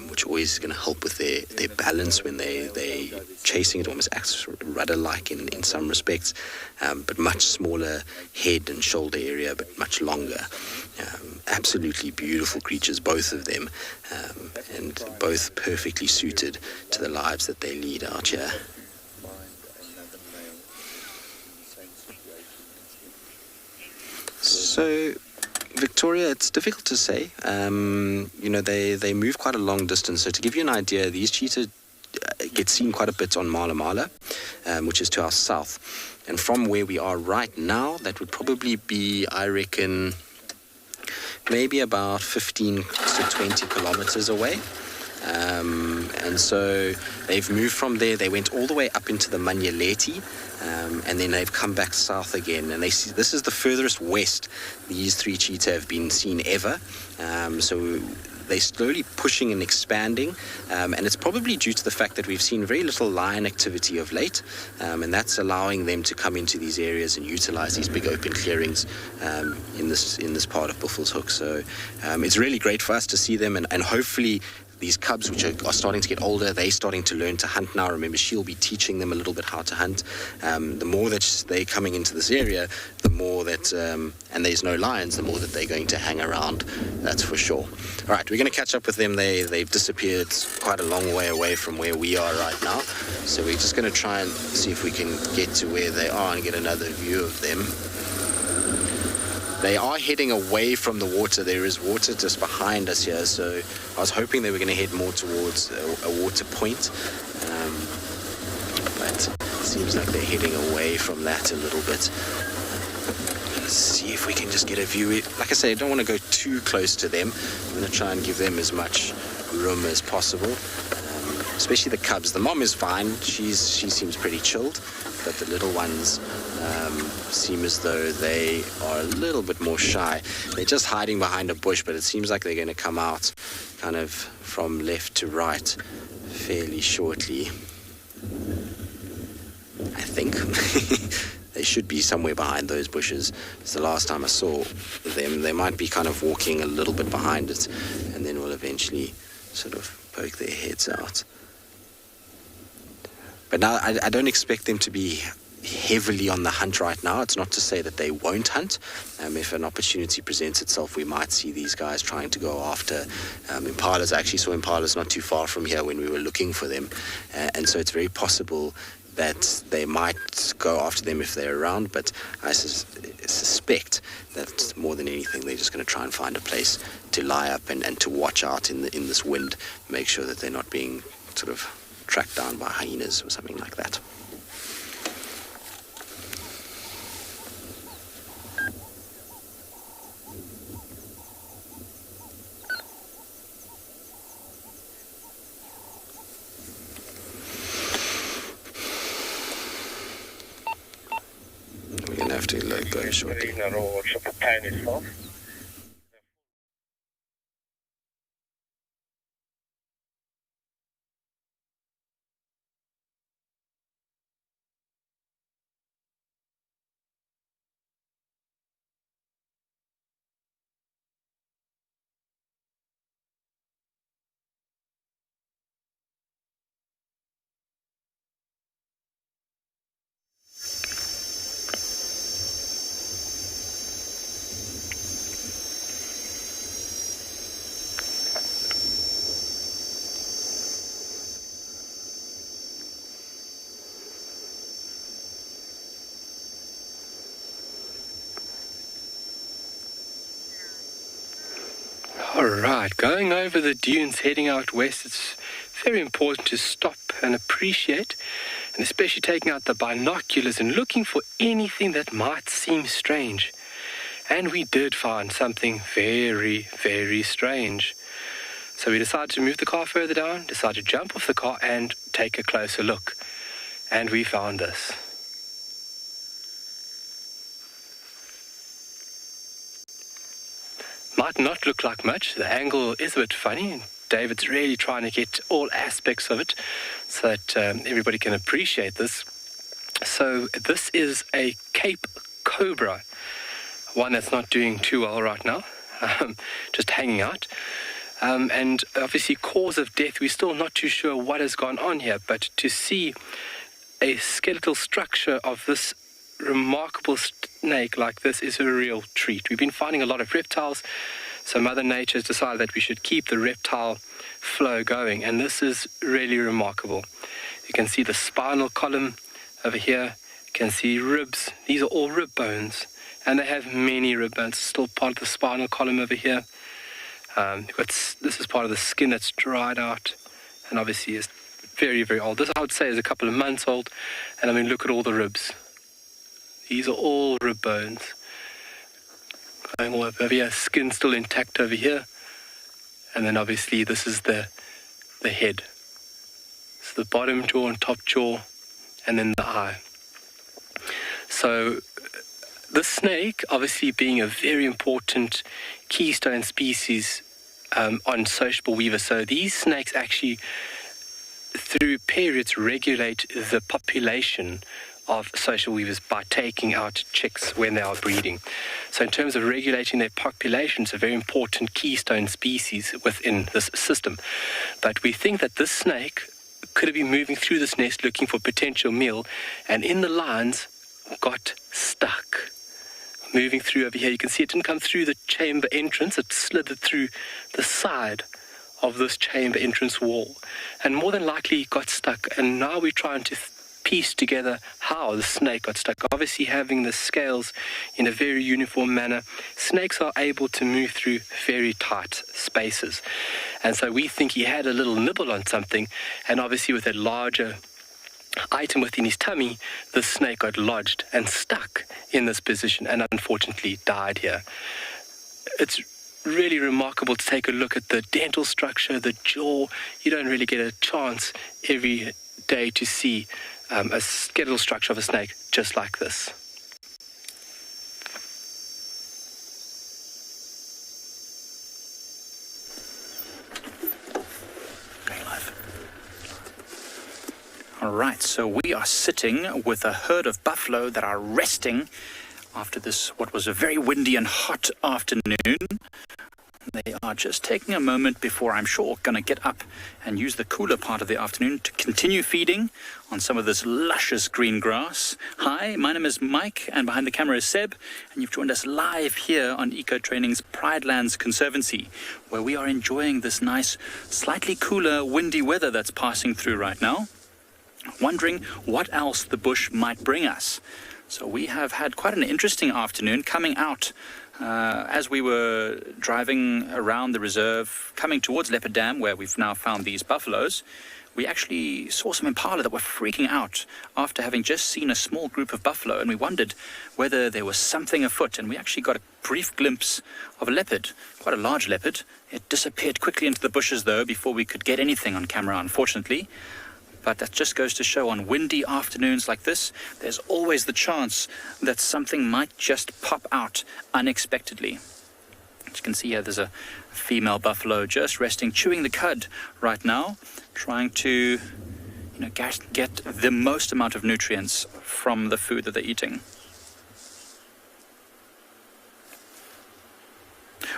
[SPEAKER 5] which always is going to help with their balance when they're chasing. It almost acts rudder-like in some respects, but much smaller head and shoulder area, but much longer. Absolutely beautiful creatures, both of them, and both perfectly suited to the lives that they lead out here. So, Victoria, it's difficult to say. They move quite a long distance. So to give you an idea, these cheetah get seen quite a bit on Mala Mala, which is to our south. And from where we are right now, that would probably be, I reckon, maybe about 15 to 20 kilometers away. And so they've moved from there. They went all the way up into the Manyeleti, and then they've come back south again. And this is the furthest west these three cheetah have been seen ever. So they're slowly pushing and expanding, and it's probably due to the fact that we've seen very little lion activity of late, and that's allowing them to come into these areas and utilize these big open clearings in this part of Buffelshoek. So it's really great for us to see them, and hopefully these cubs, which are starting to get older, they're starting to learn to hunt now. Remember, she'll be teaching them a little bit how to hunt. The more that they're coming into this area, the more that, and there's no lions, the more that they're going to hang around, that's for sure. All right, we're going to catch up with them. They've disappeared quite a long way away from where we are right now. So we're just going to try and see if we can get to where they are and get another view of them. They are heading away from the water. There is water just behind us here, so I was hoping they were going to head more towards a water point, but it seems like they're heading away from that a little bit. Let's see if we can just get a view. Like I say, I don't want to go too close to them. I'm going to try and give them as much room as possible, especially the cubs. The mom is fine. She seems pretty chilled, but the little ones seem as though they are a little bit more shy. They're just hiding behind a bush, but it seems like they're going to come out kind of from left to right fairly shortly. I think. They should be somewhere behind those bushes. It's the last time I saw them. They might be kind of walking a little bit behind it, and then will eventually sort of poke their heads out. But now I don't expect them to be heavily on the hunt right now. It's not to say that they won't hunt. If an opportunity presents itself, we might see these guys trying to go after impalas. I actually saw impalas not too far from here when we were looking for them. And so it's very possible that they might go after them if they're around, but I suspect that more than anything they're just going to try and find a place to lie up and to watch out in this wind, make sure that they're not being sort of tracked down by hyenas or something like that. We're going to have to let go shortly.
[SPEAKER 1] All right, going over the dunes, heading out west, it's very important to stop and appreciate, and especially taking out the binoculars and looking for anything that might seem strange. And we did find something very, very strange. So we decided to move the car further down, decided to jump off the car and take a closer look. And we found this. Might not look like much. The angle is a bit funny. David's really trying to get all aspects of it so that everybody can appreciate this. So this is a Cape Cobra, one that's not doing too well right now, just hanging out. And obviously cause of death, we're still not too sure what has gone on here, but to see a skeletal structure of this remarkable snake like this is a real treat. We've been finding a lot of reptiles, so Mother Nature has decided that we should keep the reptile flow going, and this is really remarkable. You can see the spinal column over here. You can see ribs. These are all rib bones, and they have many rib bones. Still part of the spinal column over here. This is part of the skin that's dried out, and obviously is very, very old. This I would say is a couple of months old, and I mean look at all the ribs. These are all rib bones. Going all over here, skin still intact over here. And then obviously this is the head. So the bottom jaw and top jaw, and then the eye. So the snake, obviously being a very important keystone species on sociable weaver. So these snakes actually, through periods, regulate the population of social weavers by taking out chicks when they are breeding. So in terms of regulating their population, it's a very important keystone species within this system. But we think that this snake could have been moving through this nest looking for potential meal, and in the lines got stuck. Moving through over here, you can see it didn't come through the chamber entrance, it slithered through the side of this chamber entrance wall, and more than likely got stuck. And now we're trying to piece together how the snake got stuck. Obviously having the scales in a very uniform manner, snakes are able to move through very tight spaces, and so we think he had a little nibble on something, and obviously with a larger item within his tummy, the snake got lodged and stuck in this position and unfortunately died here. It's really remarkable to take a look at the dental structure, the jaw. You don't really get a chance every day to see a skeletal structure of a snake, just like this.
[SPEAKER 8] All right, so we are sitting with a herd of buffalo that are resting after this, what was a very windy and hot afternoon. They are just taking a moment before, I'm sure, going to get up and use the cooler part of the afternoon to continue feeding on some of this luscious green grass. Hi, my name is Mike, and behind the camera is Seb, and you've joined us live here on Eco Training's Pride Lands Conservancy, where we are enjoying this nice, slightly cooler, windy weather that's passing through right now, wondering what else the bush might bring us. So we have had quite an interesting afternoon coming out as we were driving around the reserve, coming towards Leopard Dam, where we've now found these buffaloes. We actually saw some impala that were freaking out after having just seen a small group of buffalo, and we wondered whether there was something afoot, and we actually got a brief glimpse of a leopard, quite a large leopard. It disappeared quickly into the bushes, though, before we could get anything on camera, unfortunately. But that just goes to show, on windy afternoons like this, there's always the chance that something might just pop out unexpectedly. As you can see here, there's a female buffalo just resting, chewing the cud right now, trying to get the most amount of nutrients from the food that they're eating.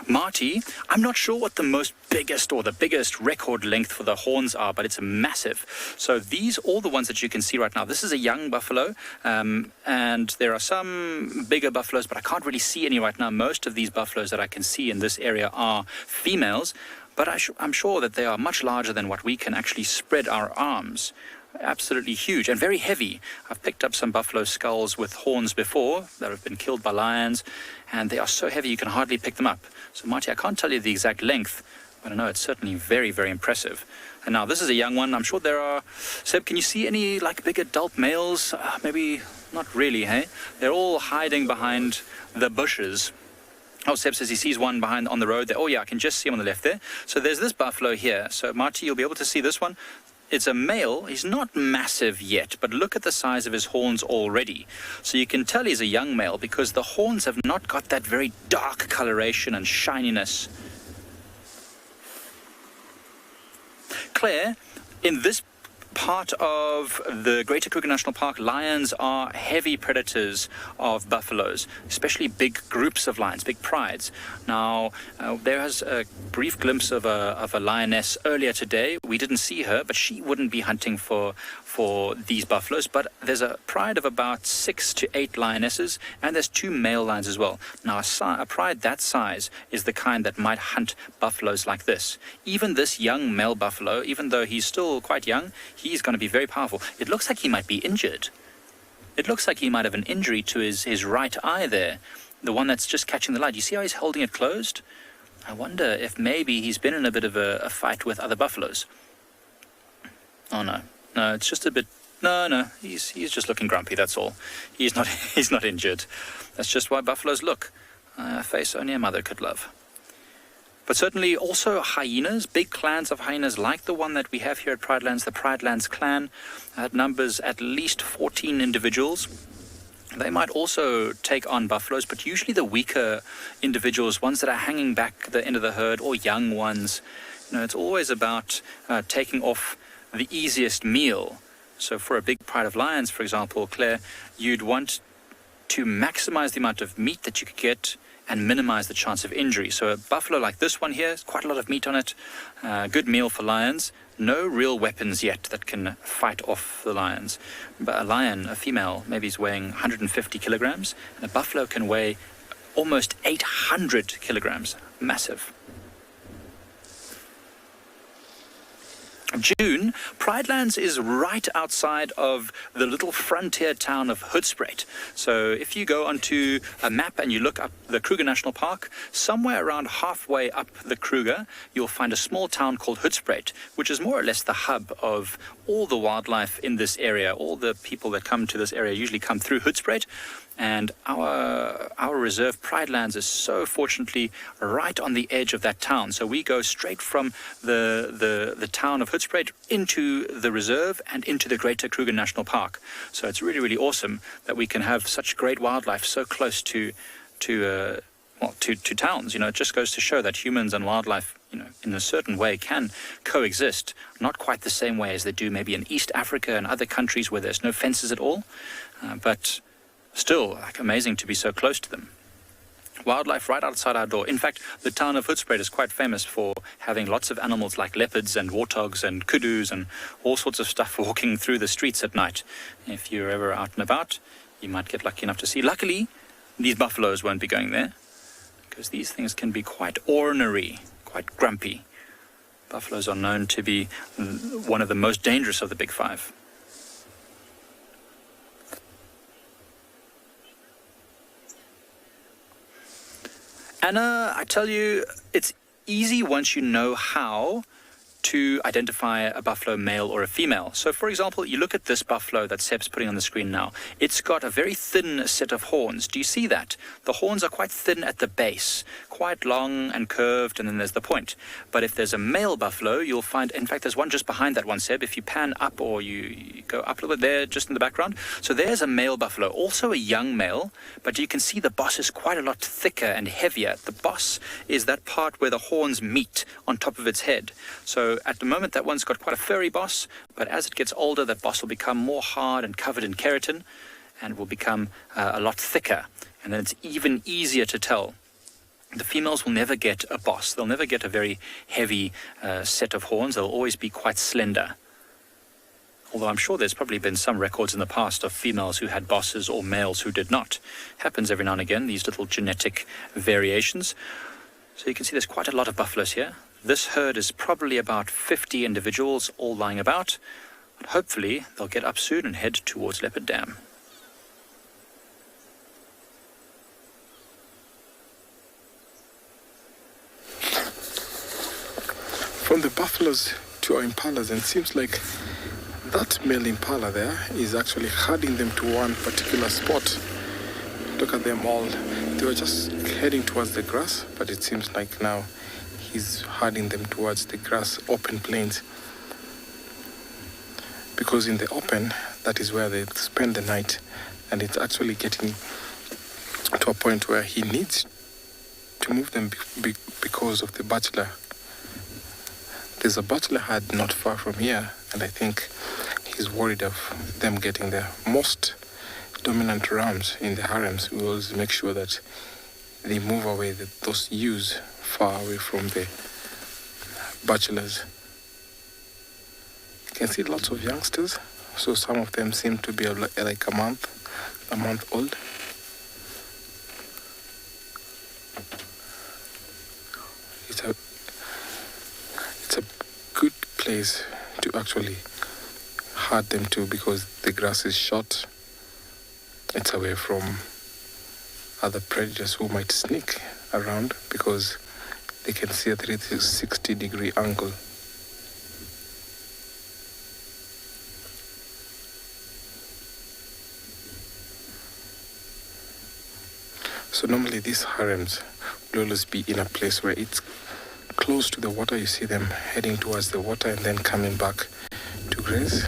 [SPEAKER 8] Marty, I'm not sure what the biggest record length for the horns are, but it's massive. So these, all the ones that you can see right now, this is a young buffalo, and there are some bigger buffaloes, but I can't really see any right now. Most of these buffaloes that I can see in this area are females, but I'm sure that they are much larger than what we can actually spread our arms. Absolutely huge and very heavy. I've picked up some buffalo skulls with horns before that have been killed by lions, and they are so heavy you can hardly pick them up. So Marty, I can't tell you the exact length, but I know it's certainly very, very impressive. And now this is a young one. I'm sure there are... Seb, can you see any big adult males? Maybe not really, hey? They're all hiding behind the bushes. Oh, Seb says he sees one behind on the road there. Oh yeah, I can just see him on the left there. So there's this buffalo here. So Marty, you'll be able to see this one. It's a male. He's not massive yet, but look at the size of his horns already. So you can tell he's a young male because the horns have not got that very dark coloration and shininess. Claire, in this part of the Greater Kruger National Park, lions are heavy predators of buffaloes, especially big groups of lions, big prides. Now, there was a brief glimpse of a lioness earlier today. We didn't see her, but she wouldn't be hunting for these buffaloes. But there's a pride of about 6 to 8 lionesses, and there's 2 male lions as well. Now, a pride that size is the kind that might hunt buffaloes like this. Even this young male buffalo, even though he's still quite young, he's going to be very powerful. It looks like he might be injured. It looks like he might have an injury to his right eye there, the one that's just catching the light. You see how he's holding it closed? I wonder if maybe he's been in a bit of a fight with other buffaloes. Oh no, it's just a bit. No, he's just looking grumpy. That's all. He's not injured. That's just why buffaloes look. A face only a mother could love. But certainly also hyenas, big clans of hyenas like the one that we have here at Pride Lands, the Pride Lands clan, numbers at least 14 individuals. They might also take on buffaloes, but usually the weaker individuals, ones that are hanging back the end of the herd, or young ones. It's always about taking off the easiest meal. So for a big pride of lions, for example, Claire, you'd want to maximize the amount of meat that you could get and minimize the chance of injury. So a buffalo like this one here, quite a lot of meat on it, good meal for lions. No real weapons yet that can fight off the lions. But a lion, a female, maybe is weighing 150 kilograms, and a buffalo can weigh almost 800 kilograms. Massive. June, Pride Lands is right outside of the little frontier town of Hoedspruit. So if you go onto a map and you look up the Kruger National Park, somewhere around halfway up the Kruger, you'll find a small town called Hoedspruit, which is more or less the hub of all the wildlife in this area. All the people that come to this area usually come through Hoedspruit. And our reserve, Pride Lands, is so fortunately right on the edge of that town. So we go straight from the town of Hoedspruit into the reserve and into the Greater Kruger National Park. So it's really, really awesome that we can have such great wildlife so close to towns. It just goes to show that humans and wildlife, in a certain way can coexist. Not quite the same way as they do maybe in East Africa and other countries where there's no fences at all, but still, amazing to be so close to them. Wildlife right outside our door. In fact, the town of Hoedspruit is quite famous for having lots of animals like leopards and warthogs and kudus and all sorts of stuff walking through the streets at night. If you're ever out and about, you might get lucky enough to see. Luckily, these buffaloes won't be going there, because these things can be quite ornery, quite grumpy. Buffaloes are known to be one of the most dangerous of the big five. Anna, I tell you, it's easy once you know how to identify a buffalo male or a female. So, for example, you look at this buffalo that Seb's putting on the screen now. It's got a very thin set of horns. Do you see that? The horns are quite thin at the base, quite long and curved, and then there's the point. But if there's a male buffalo, you'll find, in fact, there's one just behind that one, Seb. If you pan up or you go up a little bit there, just in the background. So there's a male buffalo, also a young male, but you can see the boss is quite a lot thicker and heavier. The boss is that part where the horns meet on top of its head. So at the moment, that one's got quite a furry boss, but as it gets older, that boss will become more hard and covered in keratin and will become a lot thicker. And then it's even easier to tell. The females will never get a boss. They'll never get a very heavy set of horns. They'll always be quite slender. Although I'm sure there's probably been some records in the past of females who had bosses or males who did not. Happens every now and again, these little genetic variations. So you can see there's quite a lot of buffaloes here. This herd is probably about 50 individuals all lying about. But hopefully they'll get up soon and head towards Leopard Dam.
[SPEAKER 7] From the buffaloes to our impalas, and it seems like that male impala there is actually herding them to one particular spot. Look at them all. They were just heading towards the grass, but it seems like now he's herding them towards the grass, open plains. Because in the open, that is where they spend the night, and it's actually getting to a point where he needs to move them because of the bachelor. There's a bachelor herd not far from here, and I think he's worried of them getting there. Most dominant rams in the harems will always make sure that they move away those ewes far away from the bachelors. You can see lots of youngsters, so some of them seem to be like a month old. It's a good place to actually herd them to, because the grass is short. It's away from other predators who might sneak around, because they can see a 360-degree angle. So normally these harems will always be in a place where it's close to the water. You see them heading towards the water and then coming back to graze.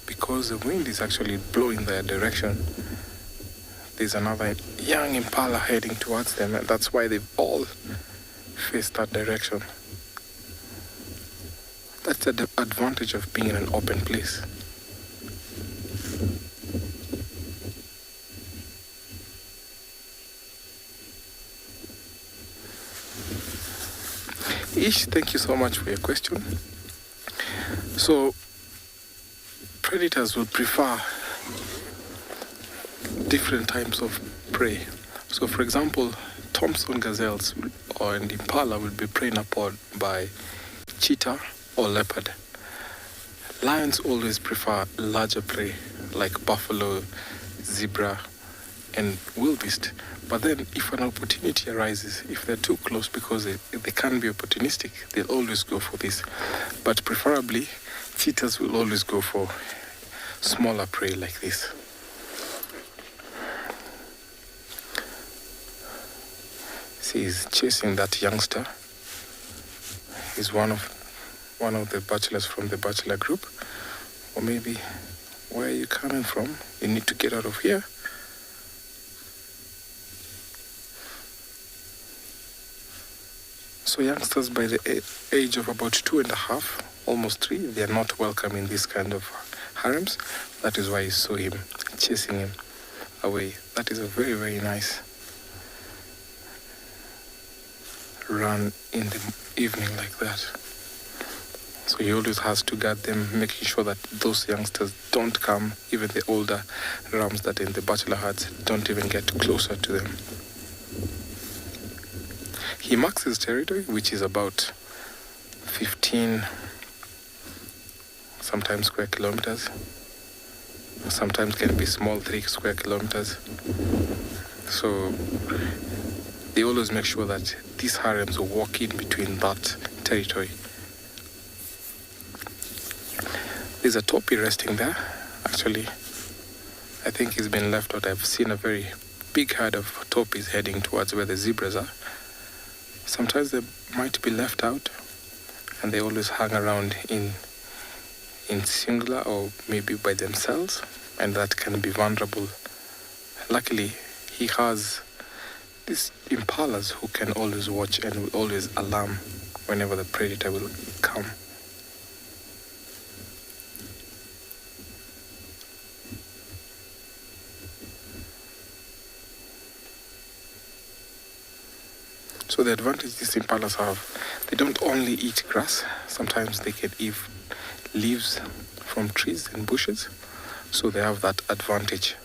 [SPEAKER 7] Because the wind is actually blowing their direction, there's another young impala heading towards them, and that's why they've all faced that direction. That's the advantage of being in an open place. Ish, thank you so much for your question. So, predators will prefer different types of prey. So, for example, Thompson gazelles and impala will be preyed upon by cheetah or leopard. Lions always prefer larger prey like buffalo, zebra, and wildebeest. But then if an opportunity arises, if they're too close, because they can be opportunistic, they'll always go for this. But preferably cheetahs will always go for smaller prey like this. See, he's chasing that youngster. He's one of the bachelors from the bachelor group. Or maybe, where are you coming from? You need to get out of here. So youngsters by the age of about 2.5, almost 3, they are not welcome in this kind of harems. That is why you saw him chasing him away. That is a very, very nice run in the evening like that. So he always has to guard them, making sure that those youngsters don't come, even the older rams that are in the bachelor herds don't even get closer to them. He marks his territory, which is about 15, sometimes square kilometers. Sometimes can be small, 3 square kilometers. So they always make sure that these harems will walk in between that territory. There's a topi resting there. Actually, I think he's been left out. I've seen a very big herd of topis heading towards where the zebras are. Sometimes they might be left out, and they always hang around in singular or maybe by themselves, and that can be vulnerable. Luckily, he has these impalas who can always watch and will always alarm whenever the predator will come. So the advantage these impalas have, they don't only eat grass, sometimes they can eat leaves from trees and bushes, so they have that advantage.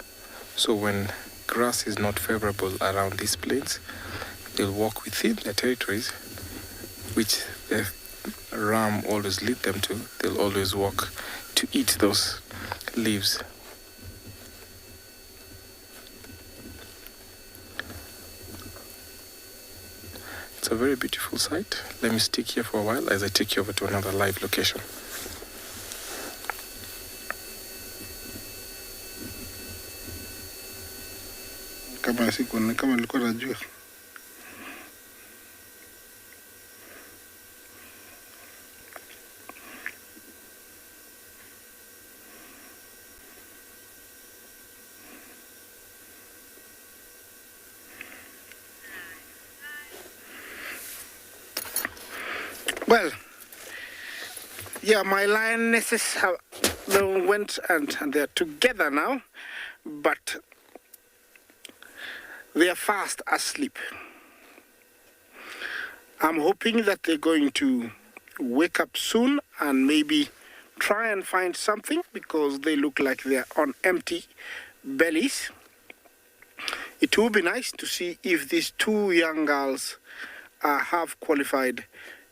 [SPEAKER 7] So when grass is not favorable around these plains, they'll walk within their territories, which the ram always lead them to. They'll always walk to eat those leaves. It's a very beautiful sight. Let me stick here for a while as I take you over to another live location.
[SPEAKER 3] Kama nilikuwa najua. Well, yeah, my lionesses have, they went and they're together now, but they are fast asleep. I'm hoping that they're going to wake up soon and maybe try and find something, because they look like they're on empty bellies. It will be nice to see if these 2 young girls have qualified,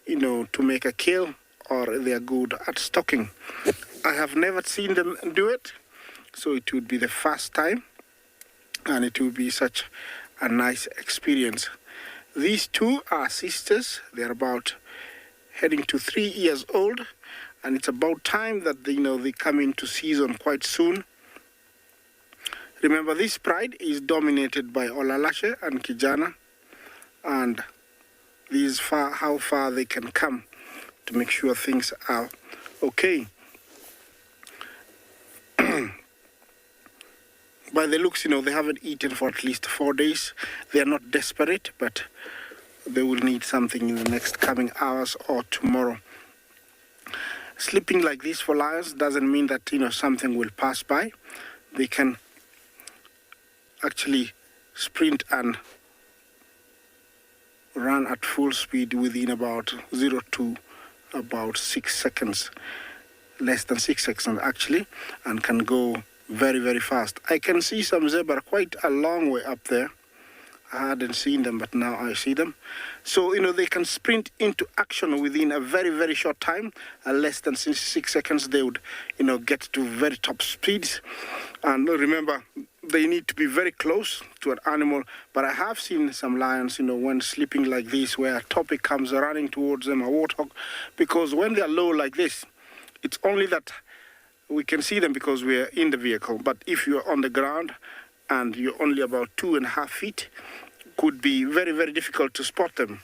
[SPEAKER 3] to make a kill, or they are good at stalking. I have never seen them do it, so it would be the first time, and it will be such a nice experience. These 2 are sisters. They're about heading to 3 years old, and it's about time that they come into season quite soon. Remember, this pride is dominated by Olalashe and Kijana, and this is how far they can come to make sure things are okay. By the looks, they haven't eaten for at least 4 days. They are not desperate, but they will need something in the next coming hours or tomorrow. Sleeping like this for lions doesn't mean that, something will pass by. They can actually sprint and run at full speed within about 0 to about 6 seconds, less than 6 seconds actually, and can go very, very fast. I can see some zebra quite a long way up there. I hadn't seen them, but now I see them. So, they can sprint into action within a very, very short time. Less than 6 seconds, they would, get to very top speeds. And remember, they need to be very close to an animal. But I have seen some lions, when sleeping like this, where a topic comes running towards them, a warthog, because when they're low like this, It's only that we can see them because we're in the vehicle. But if you're on the ground and you're only about 2.5 feet, could be very, very difficult to spot them.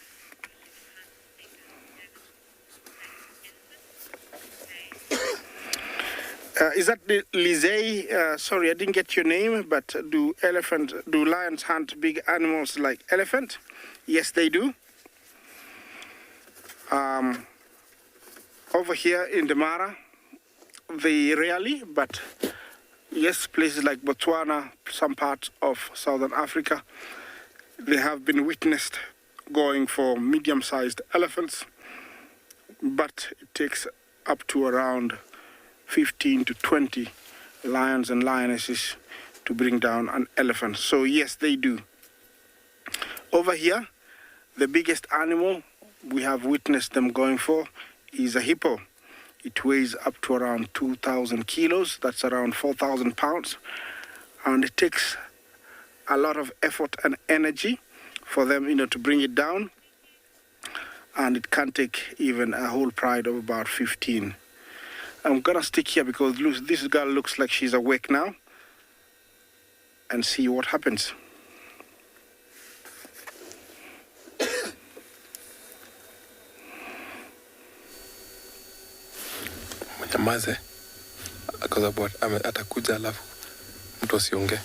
[SPEAKER 3] Is that the Lizay? Sorry, I didn't get your name, but do lions hunt big animals like elephant? Yes, they do. Over here in the Mara, they rarely, but yes, places like Botswana, some parts of Southern Africa, they have been witnessed going for medium-sized elephants, but it takes up to around 15 to 20 lions and lionesses to bring down an elephant. So yes, they do. Over here, the biggest animal we have witnessed them going for is a hippo. It weighs up to around 2,000 kilos. That's around 4,000 pounds. And it takes a lot of effort and energy for them, to bring it down. And it can take even a whole pride of about 15. I'm gonna stick here because this girl looks like she's awake now, and see what happens.
[SPEAKER 7] Mnyamaze kwa sababu atakuja alafu mtu asiongee.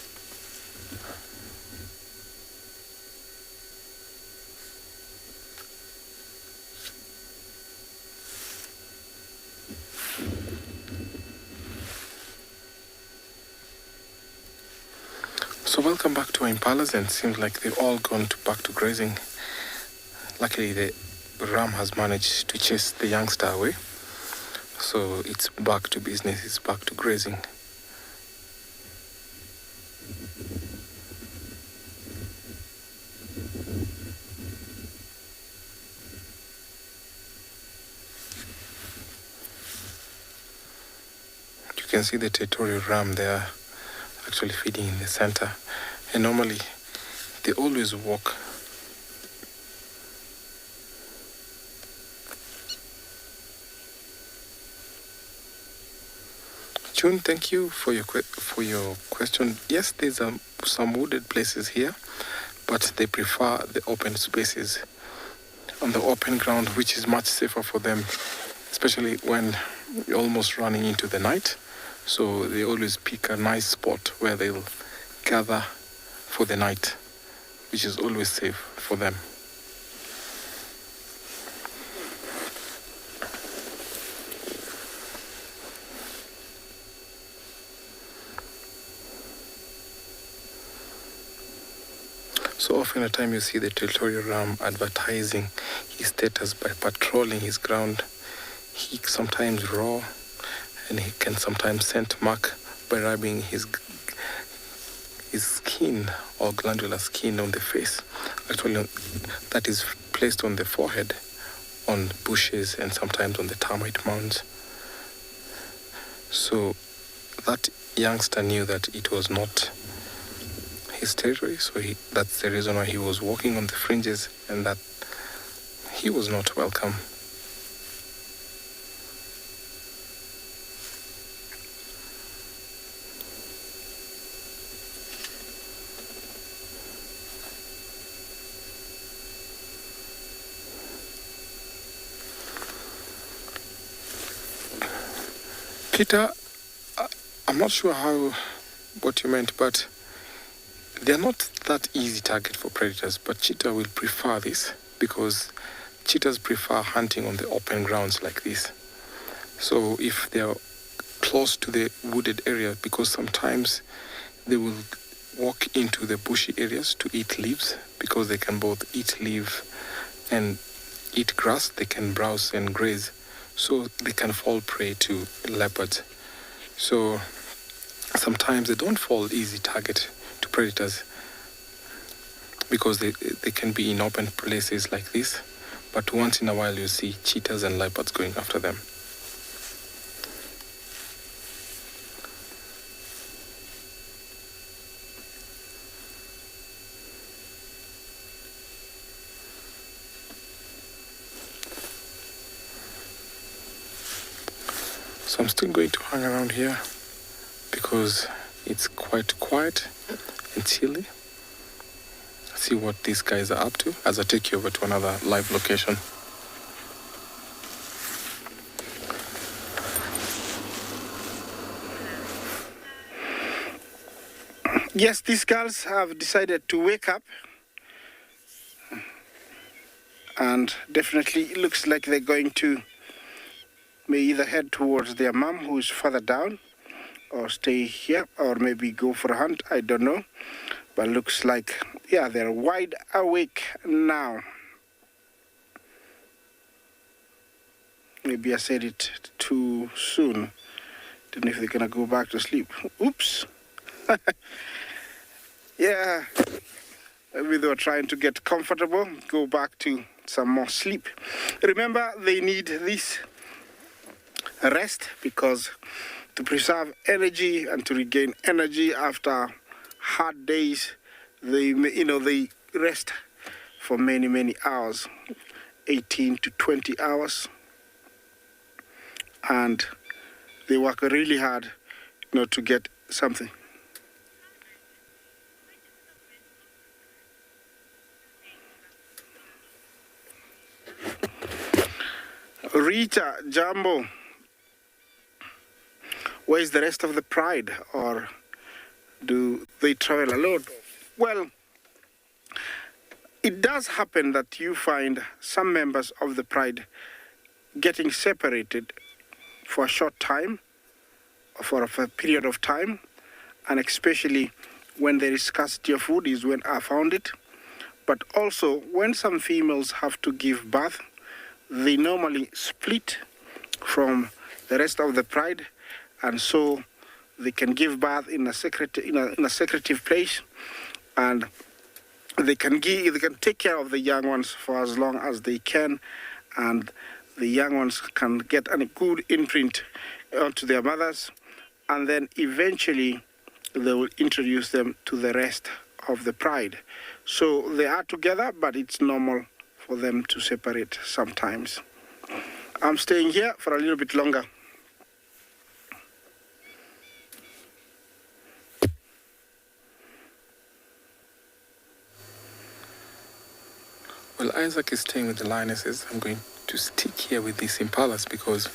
[SPEAKER 7] So welcome back to our impalas, and it seems like they've all gone back to grazing. Luckily the ram has managed to chase the youngster away. So it's back to business, it's back to grazing. You can see the territorial ram there actually feeding in the center. And normally they always walk. June, thank you for your question. Yes, there's some wooded places here, but they prefer the open spaces on the open ground, which is much safer for them, especially when you're almost running into the night. So they always pick a nice spot where they'll gather for the night, which is always safe for them. So often a time you see the territorial ram advertising his status by patrolling his ground. He sometimes roar, and he can sometimes scent mark by rubbing his skin or glandular skin on the face. Actually, that is placed on the forehead, on bushes, and sometimes on the termite mounds. So that youngster knew that it was not his territory, so that's the reason why he was walking on the fringes, and that he was not welcome. Peter, I'm not sure what you meant, but they're not that easy target for predators, but cheetah will prefer this because cheetahs prefer hunting on the open grounds like this. So if they're close to the wooded area, because sometimes they will walk into the bushy areas to eat leaves, because they can both eat leaf and eat grass, they can browse and graze, so they can fall prey to leopards. So sometimes they don't fall easy target to predators because they can be in open places like this, but once in a while you see cheetahs and leopards going after them. So I'm still going to hang around here because it's quite quiet and chilly. See what these guys are up to as I take you over to another live location.
[SPEAKER 3] Yes, these girls have decided to wake up, and definitely it looks like they're going to may either head towards their mom, who is further down, or stay here, or maybe go for a hunt. I don't know, but looks like, yeah, they're wide awake now. Maybe I said it too soon. Don't know if they're gonna go back to sleep. Oops. Yeah, maybe they were trying to get comfortable, go back to some more sleep. Remember, they need this rest because to preserve energy and to regain energy after hard days, they rest for many hours, 18 to 20 hours, and they work really hard, to get something. Rita, Jambo, where's the rest of the pride, or do they travel alone? Well, it does happen that you find some members of the pride getting separated for a short time, or for a period of time, and especially when there is scarcity of food is when I found it. But also when some females have to give birth, they normally split from the rest of the pride, and so they can give birth in a secretive place, and they can take care of the young ones for as long as they can, and the young ones can get a good imprint onto their mothers, and then eventually they will introduce them to the rest of the pride. So they are together, but it's normal for them to separate sometimes. I'm staying here for a little bit longer.
[SPEAKER 7] Well, Isaac is staying with the lionesses. I'm going to stick here with these impalas because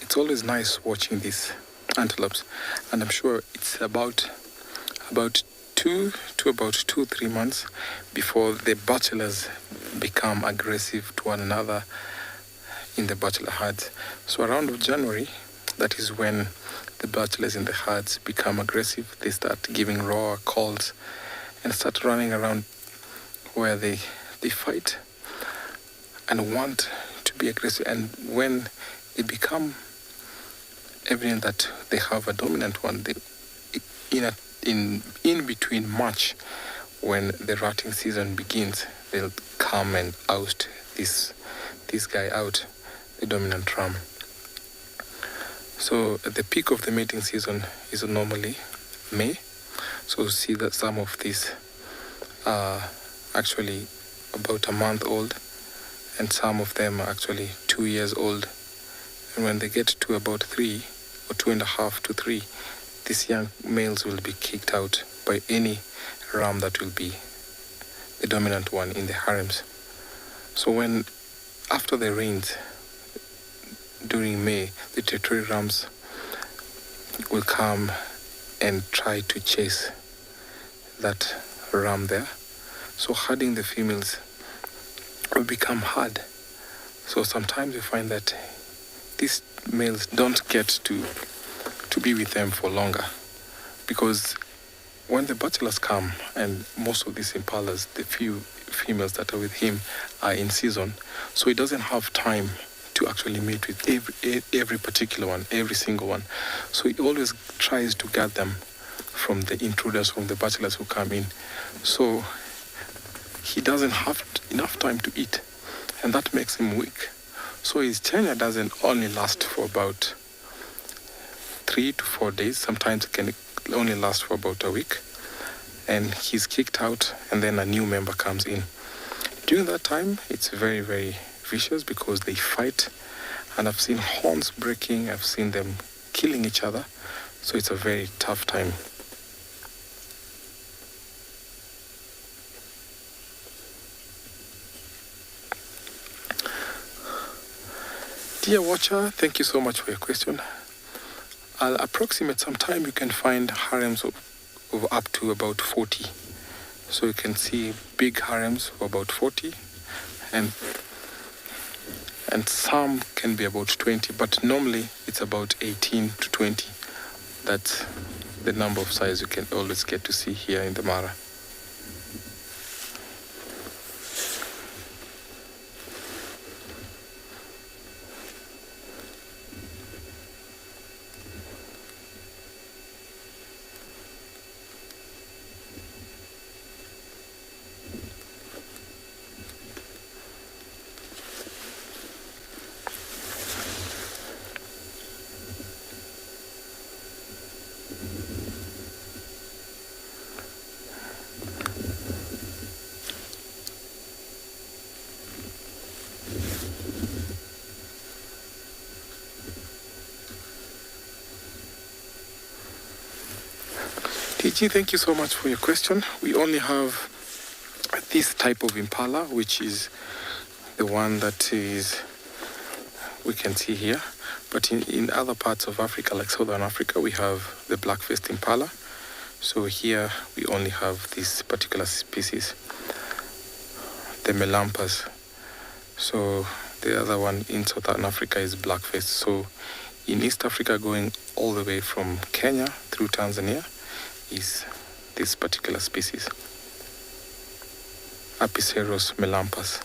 [SPEAKER 7] it's always nice watching these antelopes, and I'm sure it's about 2 to about 2-3 months before the bachelors become aggressive to one another in the bachelor herds. So around January, that is when the bachelors in the herds become aggressive. They start giving roar calls and start running around where they fight and want to be aggressive. And when it become evident that they have a dominant one, in between March, when the rutting season begins, they'll come and oust this guy out, the dominant ram. So at the peak of the mating season is normally May. So see that some of these are actually about a month old, and some of them are actually 2 years old. And when they get to about 3 or 2.5 to 3, these young males will be kicked out by any ram that will be the dominant one in the harems. So when, after the rains during May, the territory rams will come and try to chase that ram there. So herding the females will become hard. So sometimes you find that these males don't get to be with them for longer, because when the bachelors come, and most of these impalas, the few females that are with him are in season, so he doesn't have time to actually mate with every particular one, every single one. So he always tries to guard them from the intruders, from the bachelors who come in. So he doesn't have enough time to eat, and that makes him weak. So his tenure doesn't only last for about 3 to 4 days. Sometimes it can only last for about a week, and he's kicked out, and then a new member comes in. During that time, it's very, very vicious because they fight And I've seen horns breaking, I've seen them killing each other. So it's a very tough time. Dear watcher, thank you so much for your question. I'll approximate some time. You can find harems of up to about 40. So you can see big harems of about 40, and some can be about 20, but normally it's about 18 to 20. That's the number of size you can always get to see here in the Mara. TG, thank you so much for your question. We only have this type of impala, which is the one that is we can see here. But in other parts of Africa, like Southern Africa, we have the black-faced impala. So here we only have this particular species, the Melampas. So the other one in Southern Africa is black-faced. So in East Africa, going all the way from Kenya through Tanzania, is this particular species, Apiseros Melampas.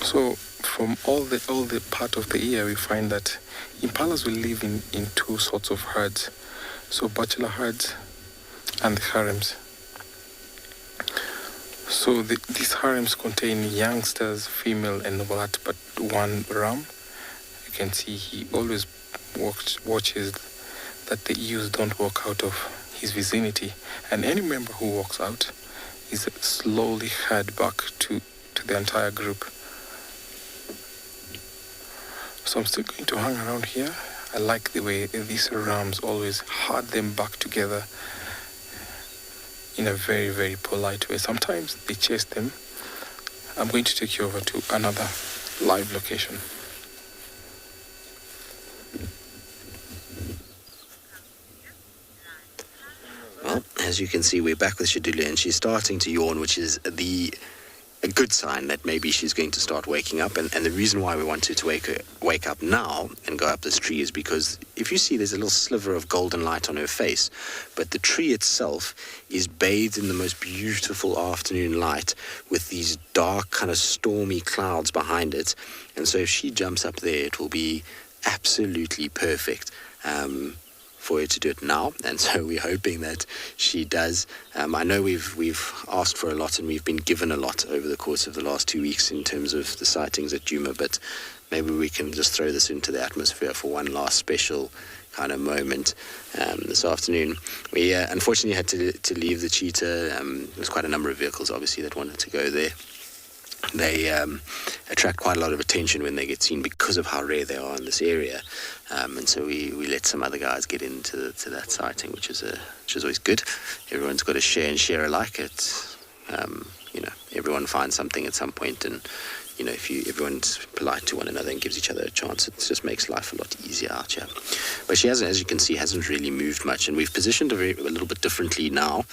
[SPEAKER 7] So from all the part of the year, we find that impalas will live in two sorts of herds. So bachelor herds and the harems. So these harems contain youngsters, female and what, but one ram. You can see he always watches that the ewes don't walk out of his vicinity, and any member who walks out is slowly herd back to the entire group. So I'm still going to hang around here. I like the way these rams always herd them back together in a very, very polite way. Sometimes they chase them. I'm going to take you over to another live location.
[SPEAKER 5] Well, as you can see, we're back with Shadula, and she's starting to yawn, which is a good sign that maybe she's going to start waking up. And the reason why we wanted to wake up now and go up this tree is because if you see, there's a little sliver of golden light on her face, but the tree itself is bathed in the most beautiful afternoon light with these dark kind of stormy clouds behind it. And so if she jumps up there, it will be absolutely perfect for her to do it now, and so we're hoping that she does. I know we've asked for a lot and we've been given a lot over the course of the last 2 weeks in terms of the sightings at Djuma, but maybe we can just throw this into the atmosphere for one last special kind of moment this afternoon. We unfortunately had to leave the cheetah. There's quite a number of vehicles obviously that wanted to go there. They attract quite a lot of attention when they get seen because of how rare they are in this area, and so we let some other guys get into that sighting, which is always good. Everyone's got to share and share alike. It's everyone finds something at some point, and if everyone's polite to one another and gives each other a chance, it just makes life a lot easier out here. But she hasn't, as you can see, hasn't really moved much, and we've positioned her a little bit differently now,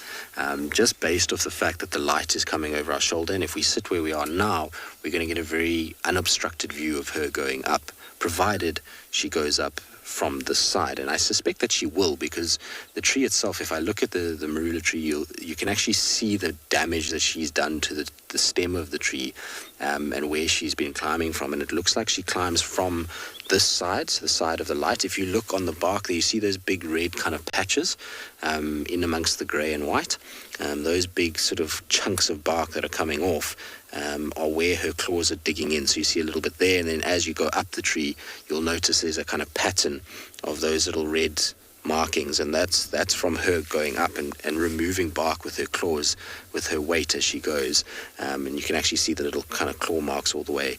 [SPEAKER 5] just based off the fact that the light is coming over our shoulder, and if we sit where we are now, we're going to get a very unobstructed view of her going up, provided she goes up from this side, and I suspect that she will, because the tree itself, if I look at the marula tree, you can actually see the damage that she's done to the stem of the tree, and where she's been climbing from, and it looks like she climbs from this side, the side of the light. If you look on the bark there, you see those big red kind of patches in amongst the grey and white. Those big sort of chunks of bark that are coming off are where her claws are digging in. So you see a little bit there, and then as you go up the tree, you'll notice there's a kind of pattern of those little red markings, and that's from her going up and removing bark with her claws, with her weight as she goes, and you can actually see the little kind of claw marks all the way.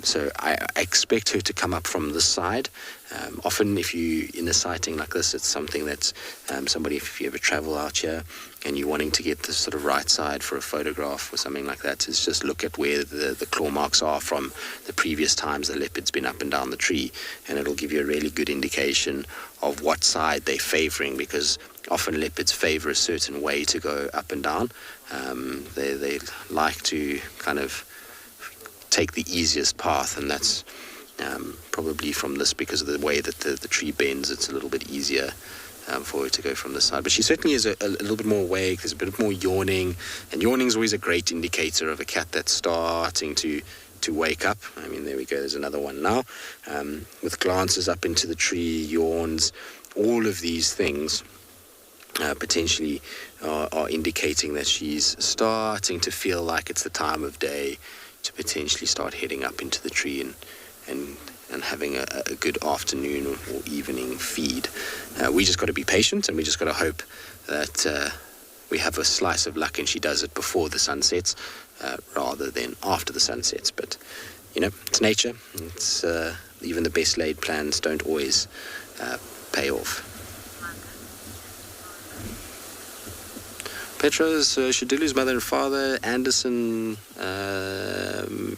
[SPEAKER 5] So I expect her to come up from this side. Often if you in a sighting like this, it's something that's somebody, if you ever travel out here and you're wanting to get the sort of right side for a photograph or something like that, is just look at where the claw marks are from the previous times the leopard's been up and down the tree, and it'll give you a really good indication of what side they're favoring, because often leopards favor a certain way to go up and down. They like to kind of take the easiest path, and that's probably from this, because of the way that the tree bends, it's a little bit easier for her to go from this side. But she certainly is a little bit more awake. There's a bit more yawning, and yawning is always a great indicator of a cat that's starting to wake up. I mean, there we go, there's another one now, with glances up into the tree, yawns. All of these things potentially are indicating that she's starting to feel like it's the time of day to potentially start heading up into the tree and having a good afternoon or evening feed. We just got to be patient, and we just got to hope that we have a slice of luck and she does it before the sun sets rather than after the sun sets. But, you know, it's nature. It's even the best laid plans don't always pay off. Petra's Shadilu's mother and father. Anderson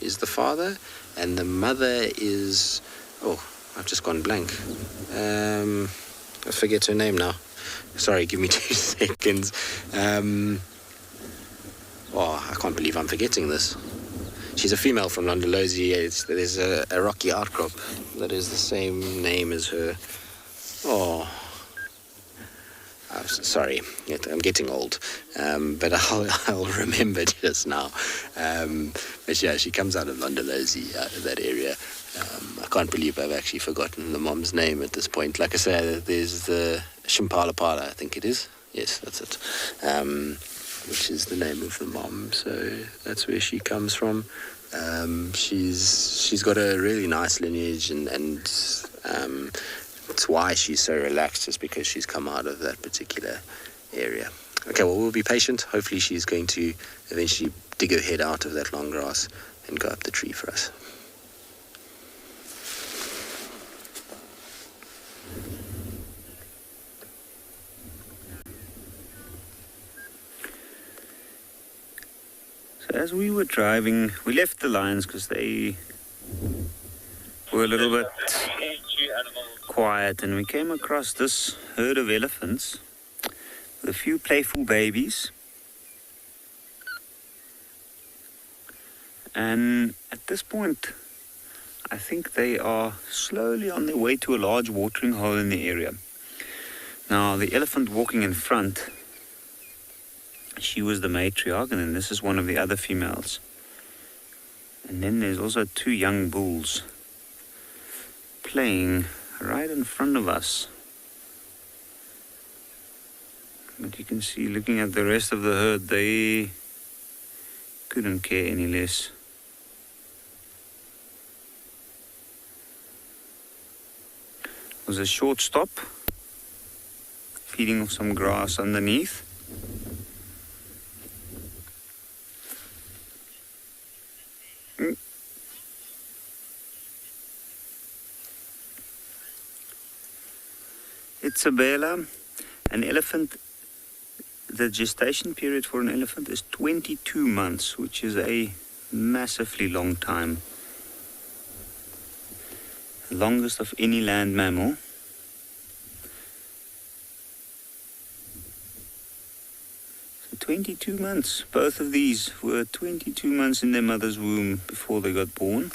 [SPEAKER 5] is the father, and the mother is... Oh, I've just gone blank. I forget her name now. Sorry, give me 2 seconds. I can't believe I'm forgetting this. She's a female from Londolozi. There's a rocky outcrop that is the same name as her. Sorry, I'm getting old, but I'll remember just now. But yeah, she comes out of Londolozi, out of that area. I can't believe I've actually forgotten the mom's name at this point. Like I said, there's the Shimpalapala, I think it is. Yes, that's it. Which is the name of the mom. So that's where she comes from. She's got a really nice lineage, and it's why she's so relaxed, is because she's come out of that particular area. Okay, well, we'll be patient. Hopefully she's going to eventually dig her head out of that long grass and go up the tree for us.
[SPEAKER 4] So as we were driving, we left the lions because they were a little bit quiet, and we came across this herd of elephants with a few playful babies. And at this point, I think they are slowly on their way to a large watering hole in the area. Now, the elephant walking in front, she was the matriarch, and then this is one of the other females. And then there's also 2 young bulls playing right in front of us. But you can see, looking at the rest of the herd, they couldn't care any less. It was a short stop, feeding off some grass underneath. It's a bela. An elephant, the gestation period for an elephant is 22 months, which is a massively long time. The longest of any land mammal. So 22 months. Both of these were 22 months in their mother's womb before they got born.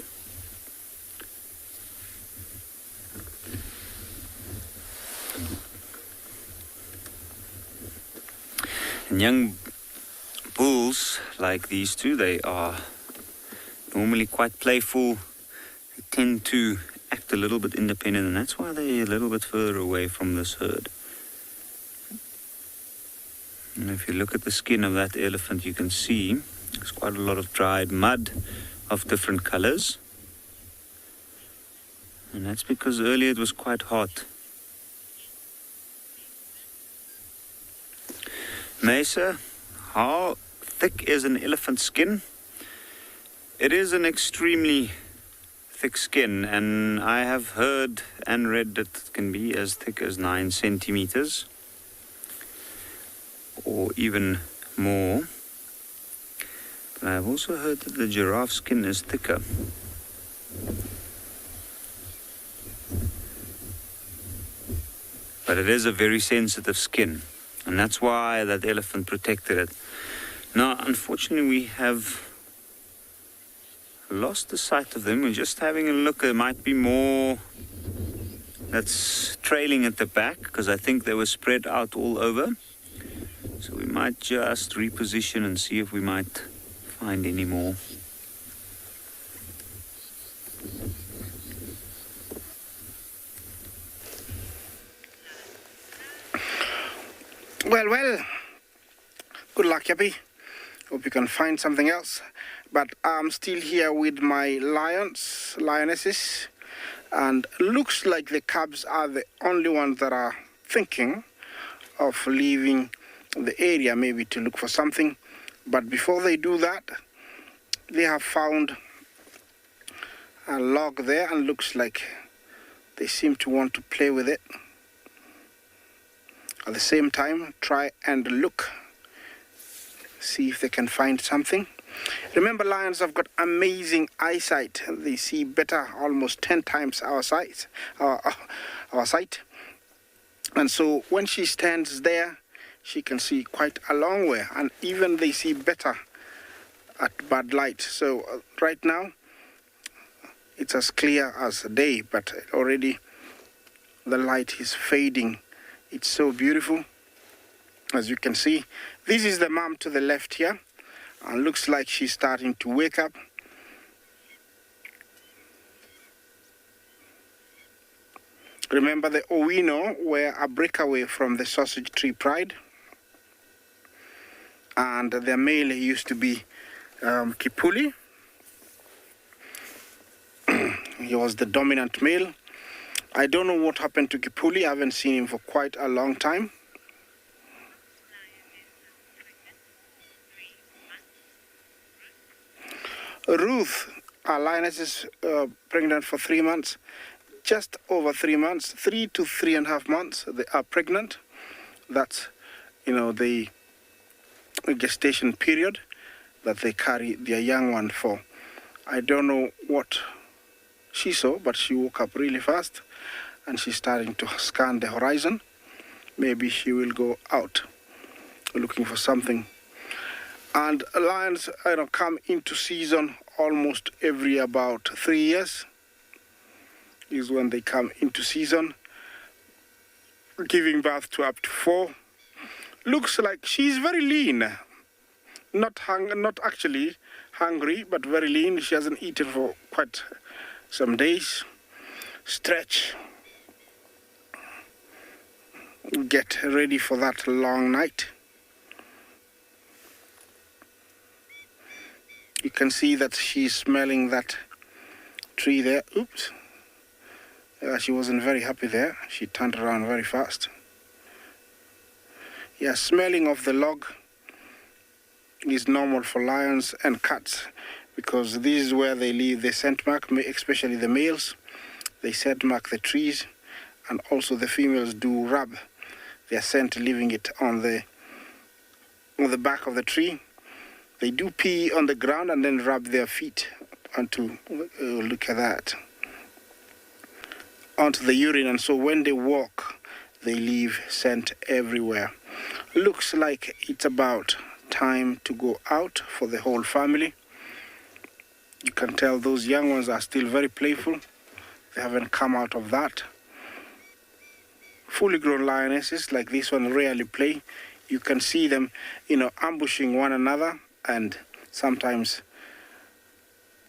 [SPEAKER 4] And young bulls like these 2, they are normally quite playful. They tend to act a little bit independent, and that's why they're a little bit further away from this herd. And if you look at the skin of that elephant, you can see there's quite a lot of dried mud of different colors. And that's because earlier it was quite hot. Mesa, how thick is an elephant's skin? It is an extremely thick skin, and I have heard and read that it can be as thick as 9 centimeters or even more. But I've also heard that the giraffe skin is thicker. But it is a very sensitive skin, and that's why that elephant protected it. Now, unfortunately, we have lost the sight of them. We're just having a look. There might be more that's trailing at the back, because I think they were spread out all over. So we might just reposition and see if we might find any more.
[SPEAKER 3] Well, good luck, Yappy. Hope you can find something else. But I'm still here with my lionesses, and looks like the cubs are the only ones that are thinking of leaving the area, maybe to look for something. But before they do that, they have found a log there, and looks like they seem to want to play with it. At the same time, try and look, see if they can find something. Remember, lions have got amazing eyesight. They see better, almost 10 times our sight. And so when she stands there, she can see quite a long way, and even they see better at bad light. So right now, it's as clear as day, but already the light is fading. It's so beautiful, as you can see. This is the mom to the left here, and looks like she's starting to wake up. Remember, the Owino were a breakaway from the sausage tree pride, and their male used to be Kipuli. He was the dominant male. I don't know what happened to Kipuli. I haven't seen him for quite a long time. Ruth, our lioness, is pregnant for 3 months. Just over 3 months, 3 to 3.5 months, they are pregnant. That's, the gestation period that they carry their young one for. I don't know what she saw, but she woke up really fast, and she's starting to scan the horizon. Maybe she will go out looking for something. And lions, come into season almost every about 3 years. Is when they come into season, giving birth to up to 4. Looks like she's very lean. Not actually hungry, but very lean. She hasn't eaten for quite some days. Stretch. Get ready for that long night. You can see that she's smelling that tree there. Oops. She wasn't very happy there. She turned around very fast. Yeah, smelling of the log is normal for lions and cats, because this is where they leave the scent mark, especially the males. They scent mark the trees, and also the females do rub their scent, leaving it on the back of the tree. They do pee on the ground and then rub their feet onto, look at that, onto the urine. And so when they walk, they leave scent everywhere. Looks like it's about time to go out for the whole family. You can tell those young ones are still very playful. They haven't come out of that. Fully grown lionesses like this one rarely play. You can see them, ambushing one another and sometimes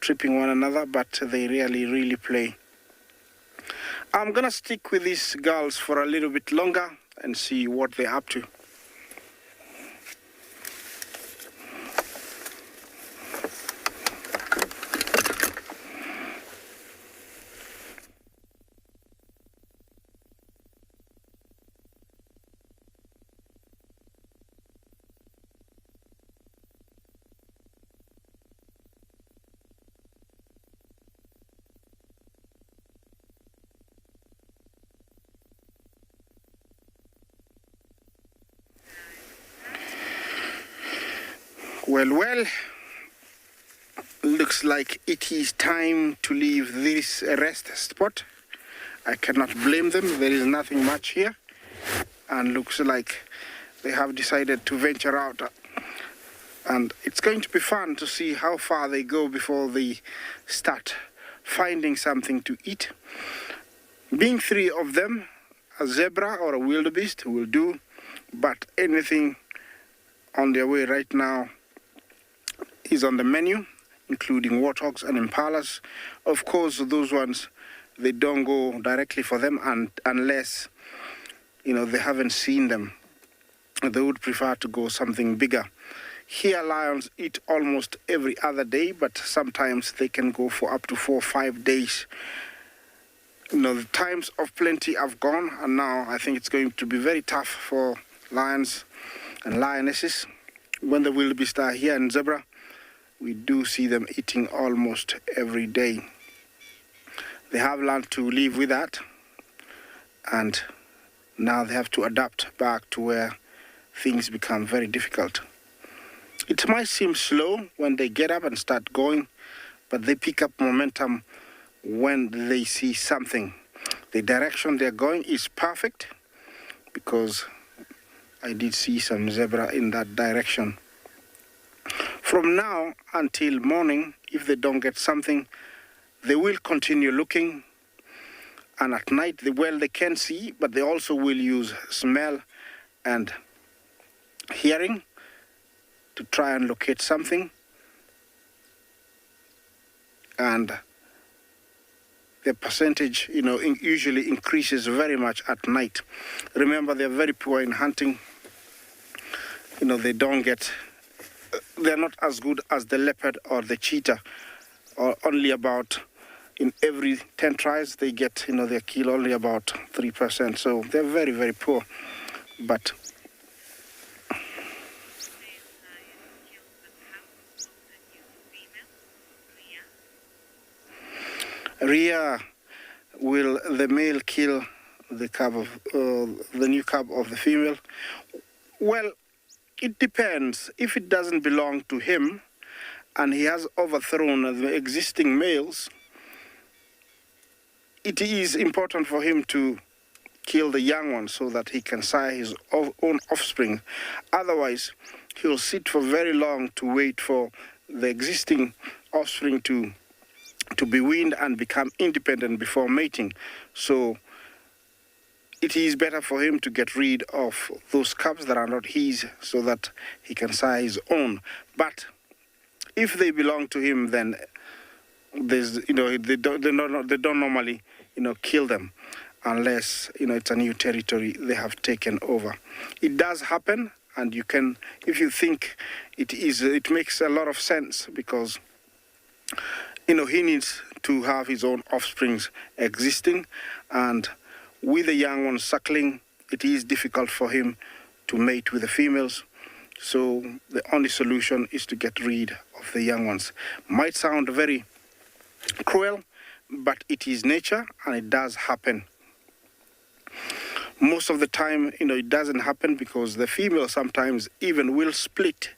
[SPEAKER 3] tripping one another, but they rarely really play. I'm gonna stick with these girls for a little bit longer and see what they're up to. Well, looks like it is time to leave this rest spot. I cannot blame them. There is nothing much here. And looks like they have decided to venture out. And it's going to be fun to see how far they go before they start finding something to eat. Being 3 of them, a zebra or a wildebeest will do, but anything on their way right now is on the menu, including warthogs and impalas. Of course, those ones, they don't go directly for them, and unless, they haven't seen them. They would prefer to go something bigger. Here, lions eat almost every other day, but sometimes they can go for up to 4 or 5 days. The times of plenty have gone, and now I think it's going to be very tough for lions and lionesses. When the wildebeest are here and zebra, we do see them eating almost every day. They have learned to live with that, and now they have to adapt back to where things become very difficult. It might seem slow when they get up and start going, but they pick up momentum when they see something. The direction they're going is perfect, because I did see some zebra in that direction. From now until morning, if they don't get something, they will continue looking. And at night, they can see, but they also will use smell and hearing to try and locate something. And the percentage, usually increases very much at night. Remember, they're very poor in hunting. They're not as good as the leopard or the cheetah, or only about, in every 10 tries, they get, they kill only about 3%. So they're very, very poor. But Rhea, will the male kill the new cub of the female? Well, it depends. If it doesn't belong to him and he has overthrown the existing males, it is important for him to kill the young one so that he can sire his own offspring. Otherwise, he'll sit for very long to wait for the existing offspring to be weaned and become independent before mating. So it is better for him to get rid of those cubs that are not his so that he can sire his own. But if they belong to him, then there's, they don't normally, kill them unless, it's a new territory they have taken over. It does happen, and you can, if you think it makes a lot of sense, because, he needs to have his own offsprings existing, and with the young ones suckling, it is difficult for him to mate with the females. So the only solution is to get rid of the young ones. Might sound very cruel, but it is nature, and it does happen. Most of the time, it doesn't happen because the female sometimes even will split.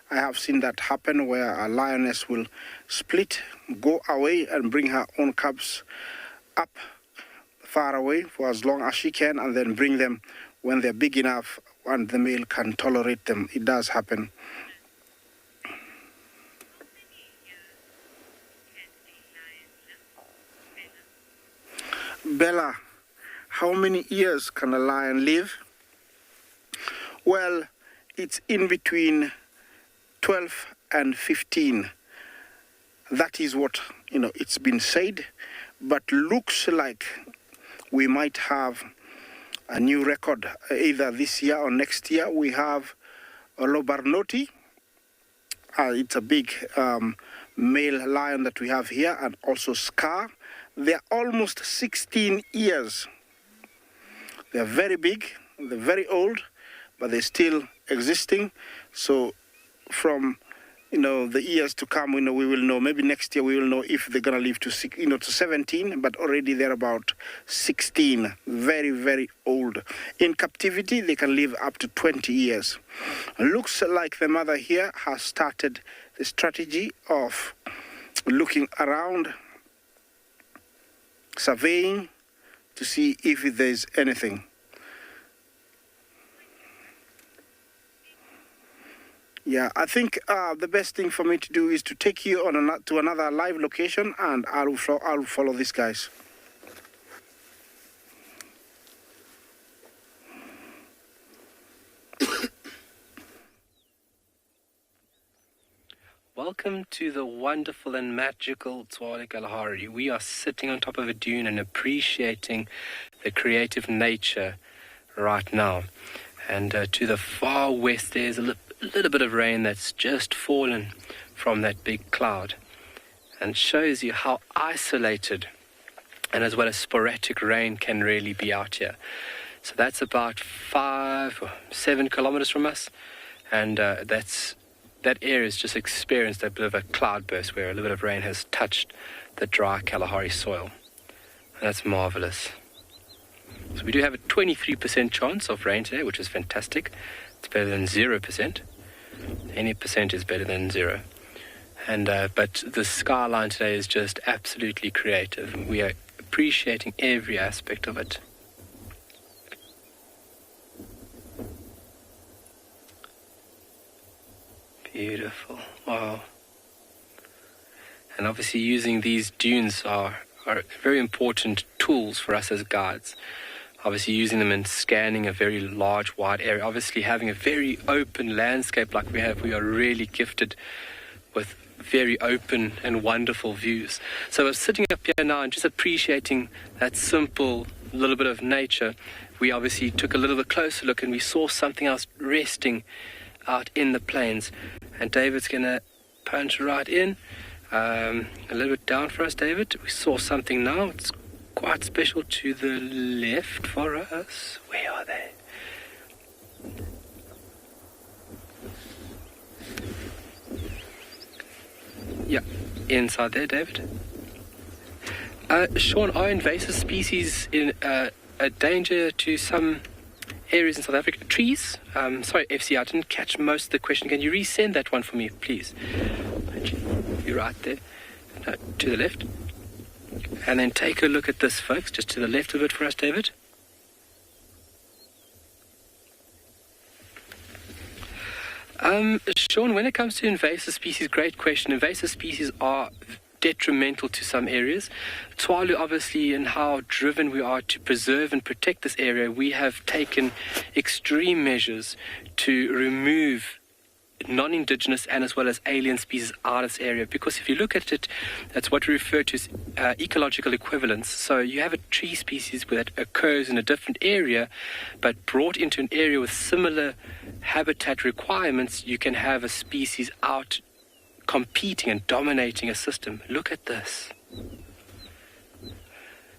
[SPEAKER 3] I have seen that happen where a lioness will split, go away and bring her own cubs up far away for as long as she can, and then bring them when they're big enough and the male can tolerate them. It does happen. Bella, how many years can a lion live? Well, it's in between 12 and 15. That is what, it's been said, but looks like we might have a new record either this year or next year. We have Lobarnoti. It's a big male lion that we have here, and also Scar. They're almost 16 years. They're very big, they're very old, but they're still existing. So from the years to come, we will know. Maybe next year we will know if they're going to live to 17, but already they're about 16. Very, very old. In captivity, they can live up to 20 years. Looks like the mother here has started the strategy of looking around, surveying to see if there's anything. Yeah, I think the best thing for me to do is to take you on to another live location, and I'll follow these guys.
[SPEAKER 1] Welcome to the wonderful and magical Twalu Kalahari. We are sitting on top of a dune and appreciating the creative nature right now. And to the far west, there's a little bit of rain that's just fallen from that big cloud, and shows you how isolated and as well as sporadic rain can really be out here. So that's about 5 or 7 kilometers from us, and that area has just experienced a bit of a cloudburst where a little bit of rain has touched the dry Kalahari soil. And that's marvelous. So we do have a 23% chance of rain today, which is fantastic. It's better than 0%. Any percent is better than 0. And but the skyline today is just absolutely creative. We are appreciating every aspect of it. Beautiful. Wow. And obviously using these dunes are very important tools for us as guides. Obviously using them in scanning a very large, wide area. Obviously having a very open landscape like we have, we are really gifted with very open and wonderful views. So I'm sitting up here now and just appreciating that simple little bit of nature. We obviously took a little bit closer look and we saw something else resting out in the plains. And David's going to punch right in. A little bit down for us, David. We saw something now. It's quite special to the left for us. Where are they? Yeah, inside there, David. Sean, are invasive species in a danger to some areas in South Africa? Trees? Sorry, FC, I didn't catch most of the question. Can you resend that one for me, please? You're right there. No, to the left. And then take a look at this, folks, just to the left of it for us, David. Sean, when it comes to invasive species, great question. Invasive species are detrimental to some areas. Tswalu, obviously, and how driven we are to preserve and protect this area, we have taken extreme measures to remove non-indigenous and as well as alien species out of this area, because if you look at it, that's what we refer to as ecological equivalence. So you have a tree species that occurs in a different area, but brought into an area with similar habitat requirements, you can have a species out competing and dominating a system. Look at this.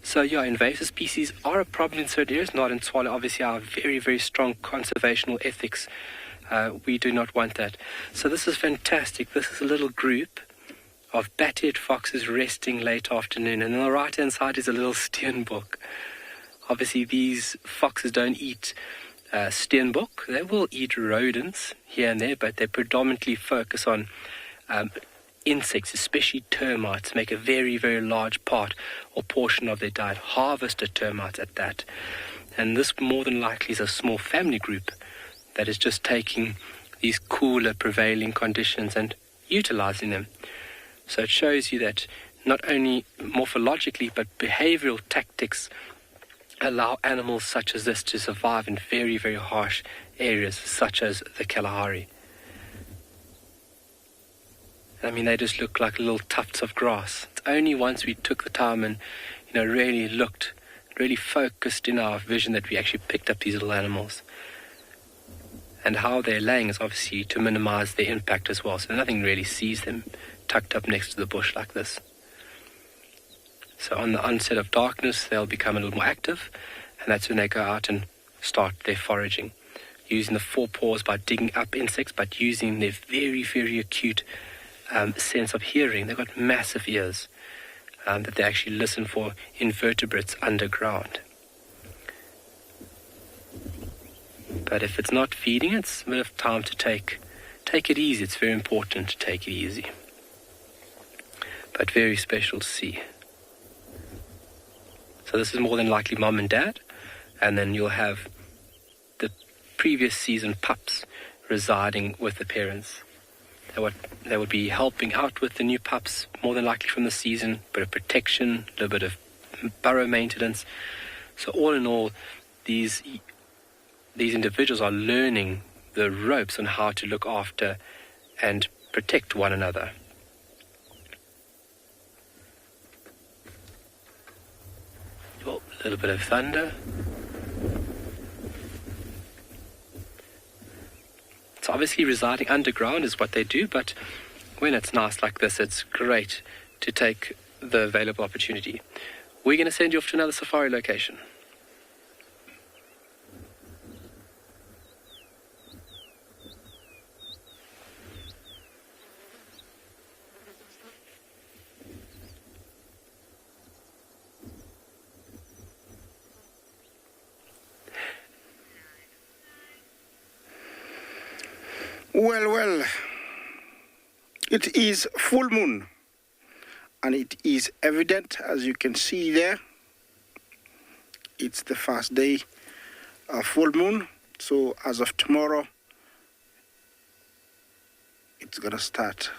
[SPEAKER 1] So yeah, invasive species are a problem in certain areas, not in Tswalu. Obviously our very, very strong conservational ethics, we do not want that. So this is fantastic. This is a little group of bat-eared foxes resting late afternoon, and on the right hand side is a little steenbok. Obviously these foxes don't eat steenbok. They will eat rodents here and there, but they predominantly focus on insects, especially termites, make a very, very large part or portion of their diet. Harvested termites at that. And this more than likely is a small family group that is just taking these cooler prevailing conditions and utilizing them. So it shows you that not only morphologically but behavioral tactics allow animals such as this to survive in very, very harsh areas such as the Kalahari. I mean, they just look like little tufts of grass. It's only once we took the time and, really looked, really focused in our vision that we actually picked up these little animals. And how they're laying is obviously to minimize their impact as well. So nothing really sees them tucked up next to the bush like this. So on the onset of darkness, they'll become a little more active, and that's when they go out and start their foraging using the forepaws by digging up insects, but using their very, very acute sense of hearing. They've got massive ears that they actually listen for invertebrates underground. But if it's not feeding, it's a bit of time to take it easy. It's very important to take it easy. But very special to see. So this is more than likely mom and dad, and then you'll have the previous season pups residing with the parents. They would be helping out with the new pups, more than likely from the season, a bit of protection, a little bit of burrow maintenance. So all in all, these individuals are learning the ropes on how to look after and protect one another. Oh, a little bit of thunder. So obviously residing underground is what they do, but when it's nice like this, it's great to take the available opportunity. We're going to send you off to another safari location.
[SPEAKER 3] Well, it is full moon, and it is evident, as you can see there. It's the first day of full moon, so as of tomorrow, it's gonna start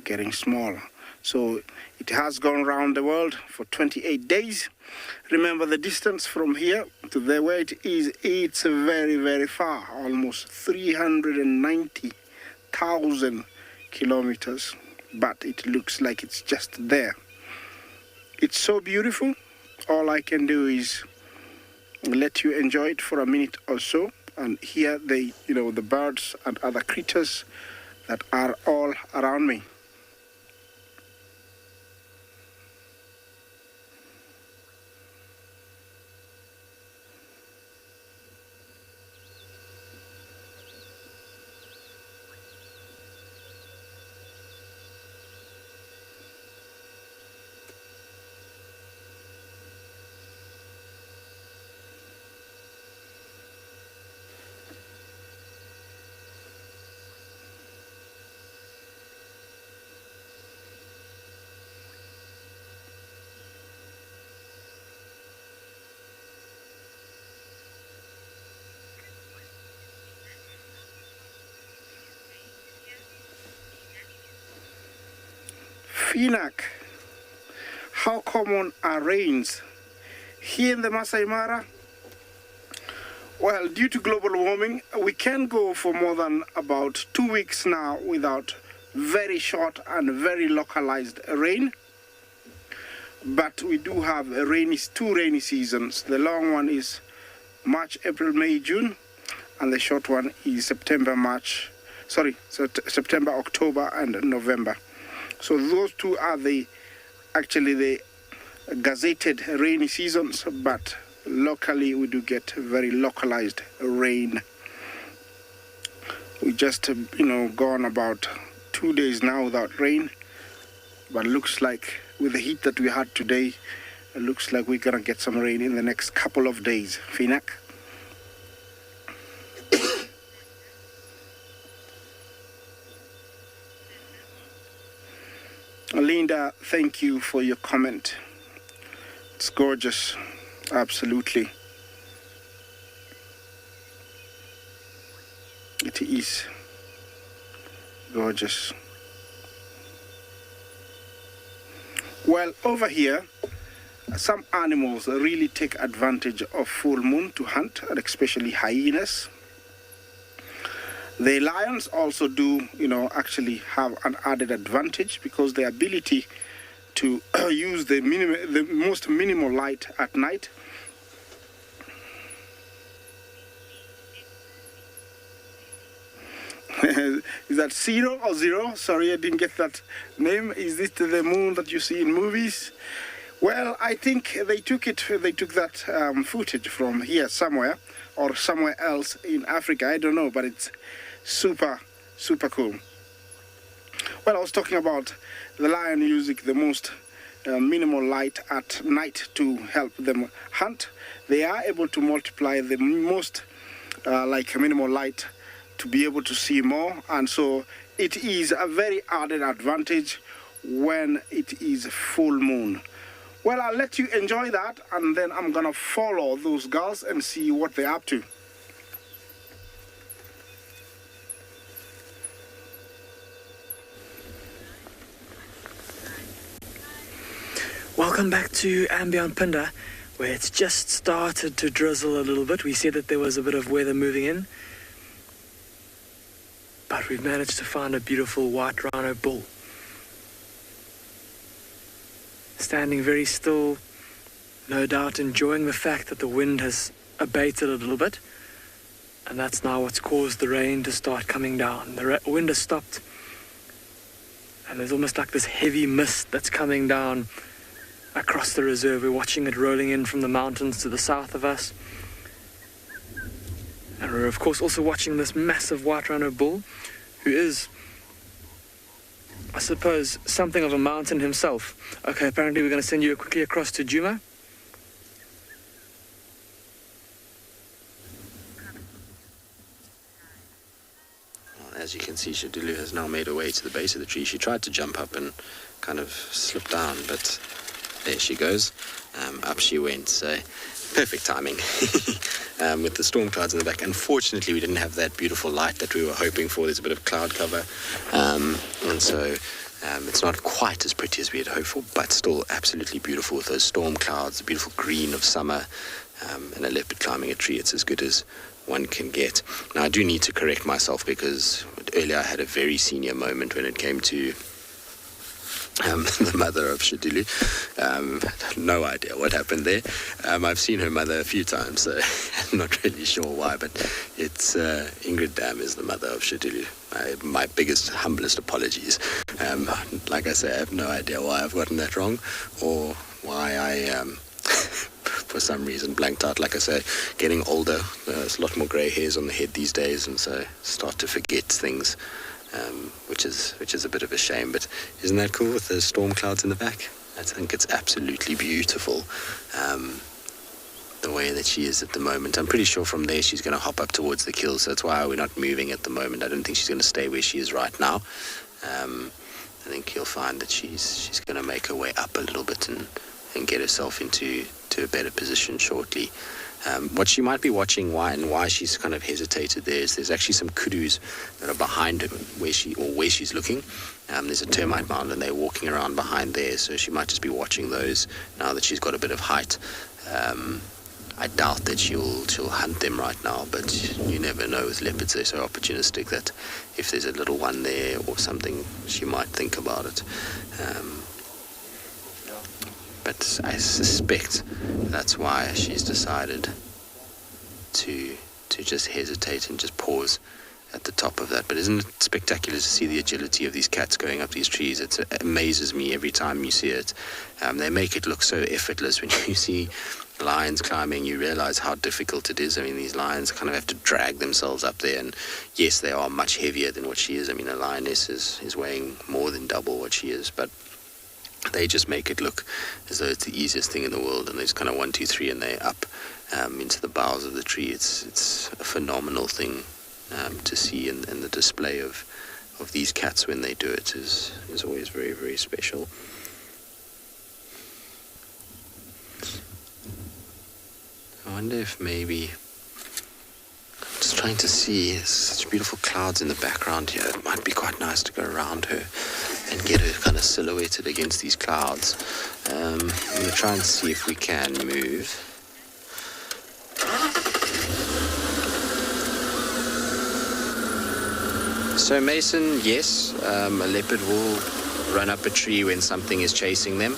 [SPEAKER 3] getting smaller. So it has gone around the world for 28 days. Remember, the distance from here to there where it is, it's very, very far, almost 390,000 kilometers, but it looks like it's just there. It's so beautiful. All I can do is let you enjoy it for a minute or so, and hear the birds and other creatures that are all around me. Finak, how common are rains here in the Masai Mara? Well, due to global warming, we can go for more than about 2 weeks now without very short and very localized rain. But we do have two rainy seasons. The long one is March, April, May, June, and the short one is September, October, and November. So those two are actually the gazetted rainy seasons, but locally we do get very localized rain. We just gone about 2 days now without rain, but looks like with the heat that we had today, it looks like we're gonna get some rain in the next couple of days. Finak. Linda, thank you for your comment. It's gorgeous, absolutely. It is gorgeous. Well, over here, some animals really take advantage of full moon to hunt, and especially hyenas. The lions also do, actually have an added advantage because the ability to use the most minimal light at night. Is that Zero or Zero? Sorry, I didn't get that name. Is this the moon that you see in movies? Well, I think they took that footage from here somewhere or somewhere else in Africa. I don't know, but it's super, super cool. Well, I was talking about the lion using the most minimal light at night to help them hunt. They are able to multiply the most minimal light to be able to see more, and so it is a very added advantage when it is full moon. Well, I'll let you enjoy that, and then I'm gonna follow those girls and see what they're up to.
[SPEAKER 6] Welcome back to Ambient Pinda, where it's just started to drizzle a little bit. We said that there was a bit of weather moving in, but we've managed to find a beautiful white rhino bull. Standing very still, no doubt enjoying the fact that the wind has abated a little bit, and that's now what's caused the rain to start coming down. The wind has stopped, and there's almost like this heavy mist that's coming down across the reserve. We're watching it rolling in from the mountains to the south of us. And we're of course also watching this massive white rhino bull, who is, I suppose, something of a mountain himself. Okay, apparently we're going to send you quickly across to Juma.
[SPEAKER 5] Well, as you can see, Shadulu has now made her way to the base of the tree. She tried to jump up and kind of slip down, but there she goes. Up she went, so perfect timing with the storm clouds in the back. Unfortunately, we didn't have that beautiful light that we were hoping for. There's a bit of cloud cover, and so it's not quite as pretty as we had hoped for, but still absolutely beautiful with those storm clouds, the beautiful green of summer, and a leopard climbing a tree. It's as good as one can get. Now, I do need to correct myself, because earlier I had a very senior moment when it came to the mother of Shadulu. No idea what happened there. I've seen her mother a few times, so I'm not really sure why, but it's Ingrid Dam is the mother of Shadulu. My biggest, humblest apologies. Like I say, I have no idea why I've gotten that wrong, or why I for some reason blanked out. Like I say, getting older, there's a lot more grey hairs on the head these days, and so start to forget things. Which is a bit of a shame, but isn't that cool with the storm clouds in the back? I think it's absolutely beautiful, the way that she is at the moment. I'm pretty sure from there she's going to hop up towards the kill, so that's why we're not moving at the moment. I don't think she's going to stay where she is right now. I think you'll find that she's going to make her way up a little bit and get herself into a better position shortly. What she might be watching, why she's kind of hesitated there, is there's actually some kudus that are behind her where she's looking. There's a termite mound and they're walking around behind there, so she might just be watching those now that she's got a bit of height. I doubt that she'll hunt them right now, but you never know with leopards. They're so opportunistic that if there's a little one there or something, she might think about it. But I suspect that's why she's decided to just hesitate and just pause at the top of that. But isn't it spectacular to see the agility of these cats going up these trees? It amazes me every time you see it. They make it look so effortless. When you see lions climbing, you realize how difficult it is. I mean, these lions kind of have to drag themselves up there, and yes, they are much heavier than what she is. I mean, a lioness is weighing more than double what she is, but they just make it look as though it's the easiest thing in the world, and there's kind of 1, 2, 3, and they're up into the boughs of the tree. It's a phenomenal thing to see, and the display of these cats when they do it is always very, very special. I wonder if maybe, I'm just trying to see, there's such beautiful clouds in the background here. It might be quite nice to go around her and get her kind of silhouetted against these clouds. I'm going to try and see if we can move. So Mason, yes, a leopard will run up a tree when something is chasing them.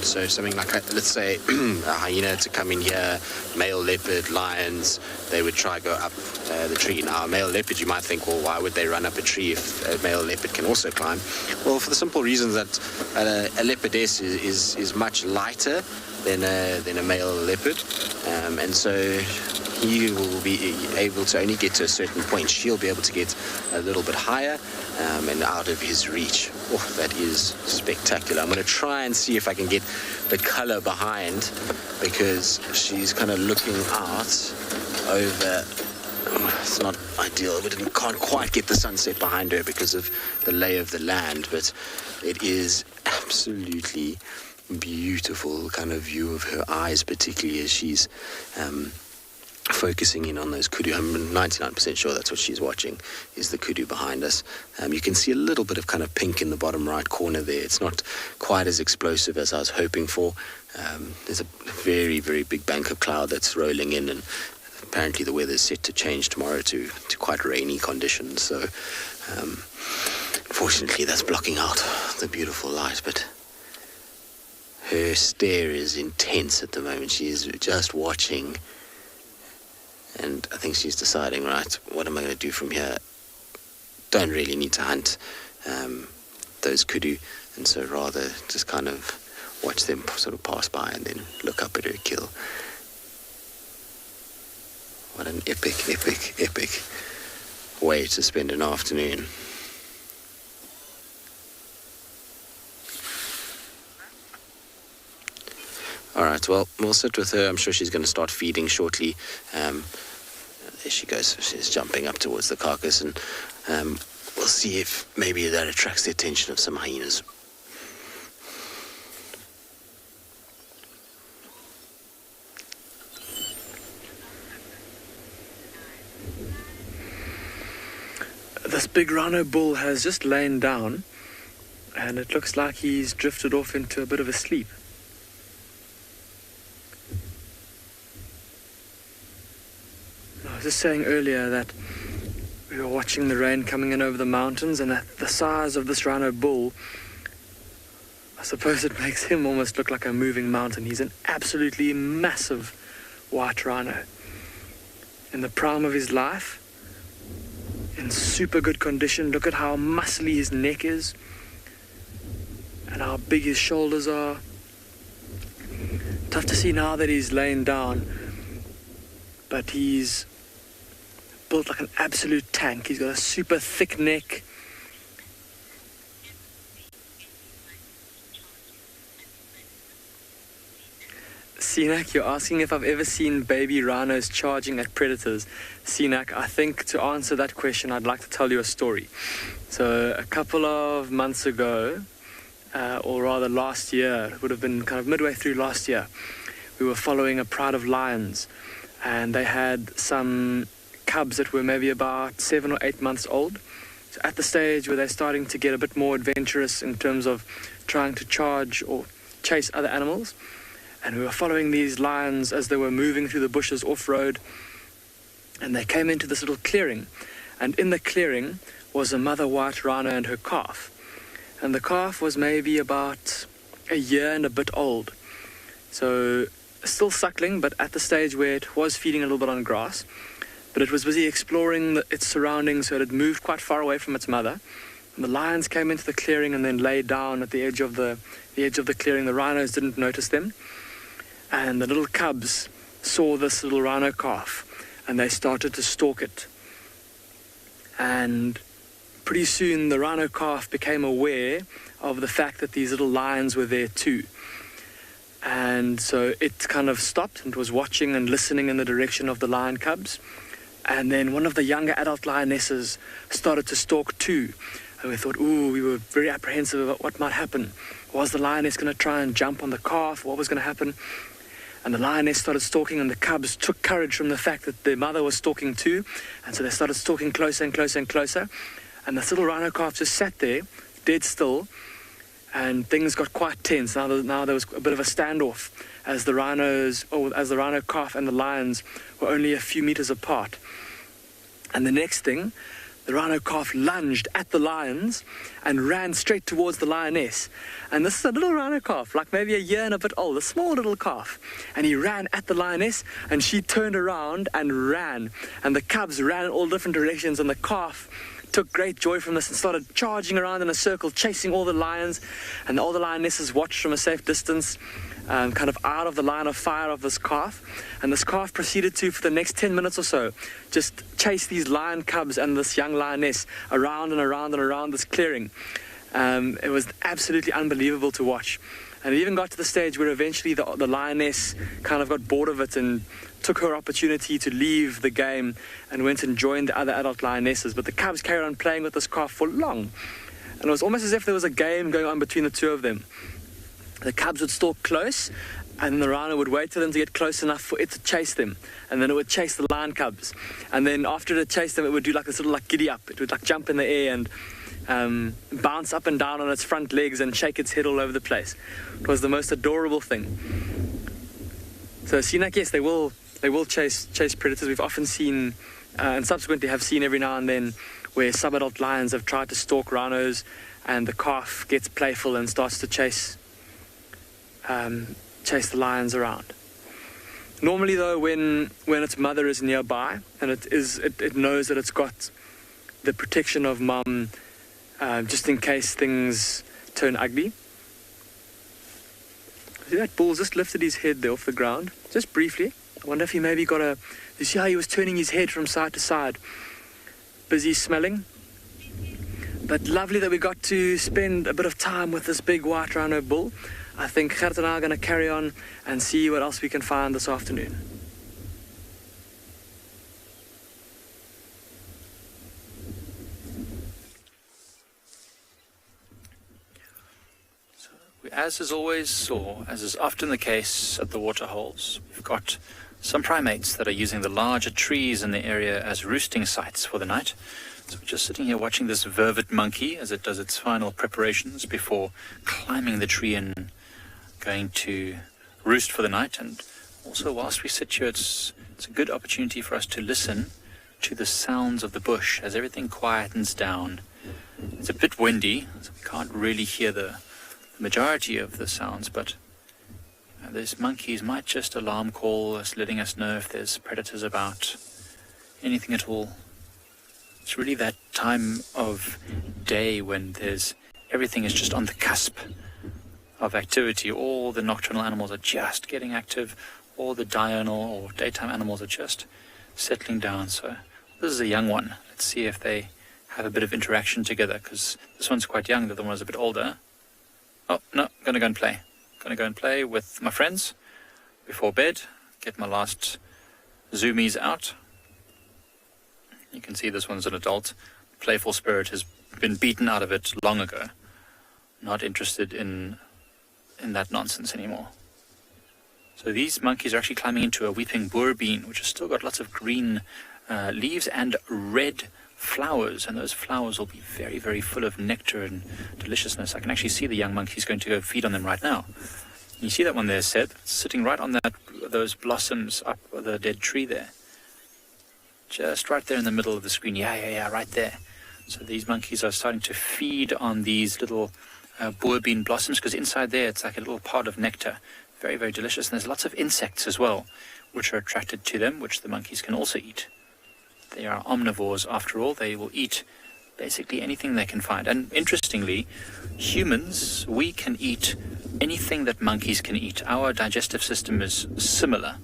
[SPEAKER 5] So something like, let's say, a hyena to come in here, male leopard, lions, they would try go up the tree. Now, a male leopard, you might think, well, why would they run up a tree if a male leopard can also climb? Well, for the simple reason that a leopardess is much lighter than a male leopard, and so he will be able to only get to a certain point. She'll be able to get a little bit higher and out of his reach. Oh, that is spectacular. I'm going to try and see if I can get the color behind, because she's kind of looking out over. It's not ideal. We can't quite get the sunset behind her because of the lay of the land, but it is absolutely beautiful kind of view of her eyes, particularly as she's focusing in on those kudu. I'm 99% sure that's what she's watching, is the kudu behind us. You can see a little bit of kind of pink in the bottom right corner there. It's not quite as explosive as I was hoping for. There's a very, very big bank of cloud that's rolling in, and apparently the weather is set to change tomorrow to quite rainy conditions. So unfortunately that's blocking out the beautiful light, but her stare is intense at the moment. She is just watching, and I think she's deciding, right, what am I going to do from here? Don't really need to hunt those kudu, and so rather just kind of watch them sort of pass by and then look up at her kill. What an epic, epic, epic way to spend an afternoon. All right, well, we'll sit with her. I'm sure she's going to start feeding shortly. There she goes. She's jumping up towards the carcass, and we'll see if maybe that attracts the attention of some hyenas.
[SPEAKER 6] This big rhino bull has just lain down, and it looks like he's drifted off into a bit of a sleep. I was just saying earlier that we were watching the rain coming in over the mountains, and that the size of this rhino bull, I suppose it makes him almost look like a moving mountain. He's an absolutely massive white rhino. In the prime of his life, in super good condition. Look at how muscly his neck is and how big his shoulders are. Tough to see now that he's laying down, but he's built like an absolute tank. He's got a super thick neck. Sinak, you're asking if I've ever seen baby rhinos charging at predators. Sinak, I think to answer that question, I'd like to tell you a story. So a couple of months ago, or rather last year, it would have been kind of midway through last year, we were following a pride of lions, and they had some cubs that were maybe about 7 or 8 months old. So at the stage where they're starting to get a bit more adventurous in terms of trying to charge or chase other animals. And we were following these lions as they were moving through the bushes off-road, and they came into this little clearing, and in the clearing was a mother white rhino and her calf, and the calf was maybe about a year and a bit old, so still suckling, but at the stage where it was feeding a little bit on grass, but it was busy exploring its surroundings, so it had moved quite far away from its mother. And the lions came into the clearing and then lay down at the edge of the clearing. The rhinos didn't notice them. And the little cubs saw this little rhino calf, and they started to stalk it. And pretty soon the rhino calf became aware of the fact that these little lions were there too. And so it kind of stopped and was watching and listening in the direction of the lion cubs. And then one of the younger adult lionesses started to stalk too. And we thought, we were very apprehensive about what might happen. Was the lioness going to try and jump on the calf? What was going to happen? And the lioness started stalking, and the cubs took courage from the fact that their mother was stalking too. And so they started stalking closer and closer and closer. And this little rhino calf just sat there, dead still, and things got quite tense. Now there was a bit of a standoff as the rhino calf and the lions were only a few meters apart. And the next thing, the rhino calf lunged at the lions and ran straight towards the lioness. And this is a little rhino calf, like maybe a year and a bit old, a small little calf. And he ran at the lioness, and she turned around and ran. And the cubs ran in all different directions, and the calf took great joy from this and started charging around in a circle, chasing all the lions. And all the lionesses watched from a safe distance, kind of out of the line of fire of this calf. And this calf proceeded to, for the next 10 minutes or so, just chase these lion cubs and this young lioness around and around and around this clearing. It was absolutely unbelievable to watch. And it even got to the stage where eventually the lioness kind of got bored of it and took her opportunity to leave the game and went and joined the other adult lionesses. But the cubs carried on playing with this calf for long. And it was almost as if there was a game going on between the two of them. The cubs would stalk close, and the rhino would wait for them to get close enough for it to chase them. And then it would chase the lion cubs. And then after it had chased them, it would do like this little like giddy up. It would like jump in the air and bounce up and down on its front legs and shake its head all over the place. It was the most adorable thing. So Sinak, yes, they will chase predators. We've often seen, and subsequently have seen every now and then, where sub-adult lions have tried to stalk rhinos, and the calf gets playful and starts to chase the lions around. Normally, though, when its mother is nearby and it knows that it's got the protection of mum, just in case things turn ugly. See that bull's just lifted his head there off the ground, just briefly. I wonder if he maybe got a... You see how he was turning his head from side to side? Busy smelling. But lovely that we got to spend a bit of time with this big white rhino bull. I think Gert and I are going to carry on and see what else we can find this afternoon.
[SPEAKER 8] As is always, or as is often the case at the waterholes, we've got some primates that are using the larger trees in the area as roosting sites for the night. So we're just sitting here watching this vervet monkey as it does its final preparations before climbing the tree and going to roost for the night. And also, whilst we sit here, it's a good opportunity for us to listen to the sounds of the bush as everything quietens down. It's a bit windy, so we can't really hear the majority of the sounds, but these monkeys might just alarm call us, letting us know if there's predators about, anything at all. It's really that time of day when everything is just on the cusp of activity. All the nocturnal animals are just getting active, all the diurnal or daytime animals are just settling down. So this is a young one. Let's see if they have a bit of interaction together, because this one's quite young, the other one is a bit older. Oh, no, gonna go and play. Gonna go and play with my friends before bed, get my last zoomies out. You can see this one's an adult. Playful spirit has been beaten out of it long ago. Not interested in that nonsense anymore. So these monkeys are actually climbing into a weeping boer bean, which has still got lots of green leaves and red flowers, and those flowers will be very, very full of nectar and deliciousness. I can actually see the young monkeys going to go feed on them right now. You see that one there, Seth, sitting right on those blossoms up the dead tree there. Just right there in the middle of the screen. Yeah, right there. So these monkeys are starting to feed on these little boer bean blossoms, because inside there it's like a little pod of nectar. Very, very delicious. And there's lots of insects as well, which are attracted to them, which the monkeys can also eat. They are omnivores after all. They will eat basically anything they can find. And interestingly, humans, we can eat anything that monkeys can eat. Our digestive system is similar.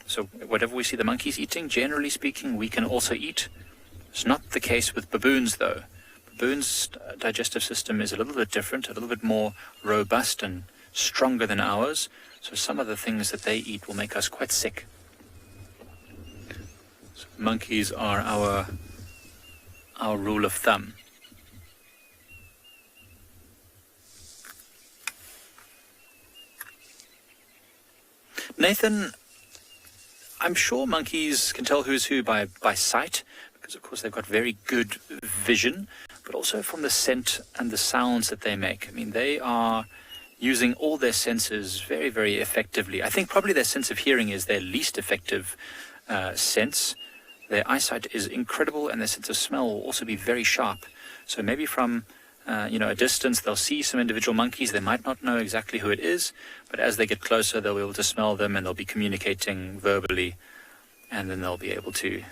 [SPEAKER 8] So whatever we see the monkeys eating, generally speaking, we can also eat. It's not the case with baboons, though. Baboons' digestive system is a little bit different, a little bit more robust and stronger than ours. So some of the things that they eat will make us quite sick. So monkeys are our rule of thumb. Nathan, I'm sure monkeys can tell who's who by sight, because of course they've got very good vision, but also from the scent and the sounds that they make. I mean, they are using all their senses very, very effectively. I think probably their sense of hearing is their least effective sense. their eyesight is incredible, and their sense of smell will also be very sharp. So maybe from a distance, they'll see some individual monkeys. They might not know exactly who it is, but as they get closer, they'll be able to smell them, and they'll be communicating verbally, and then they'll be able to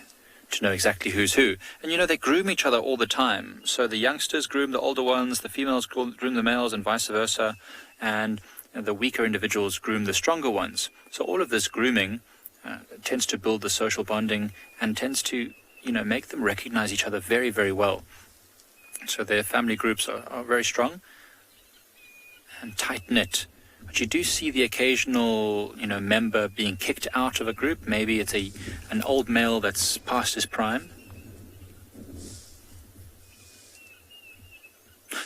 [SPEAKER 8] know exactly who's who. And they groom each other all the time. So the youngsters groom the older ones, the females groom the males, and vice versa, and the weaker individuals groom the stronger ones. So all of this grooming tends to build the social bonding and tends to make them recognize each other very, very well. So their family groups are very strong and tight-knit. But you do see the occasional, member being kicked out of a group. Maybe it's an old male that's past his prime.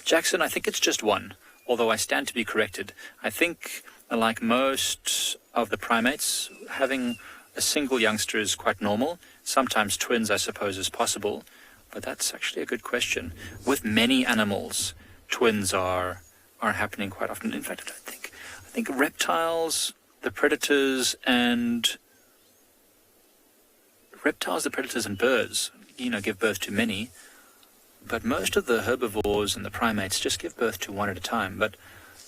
[SPEAKER 8] Jackson, I think it's just one, although I stand to be corrected. I think, like most of the primates, having a single youngster is quite normal. Sometimes twins, I suppose, is possible. But that's actually a good question. With many animals, twins are happening quite often. In fact, I think reptiles, the predators, and birds, give birth to many. But most of the herbivores and the primates just give birth to one at a time. But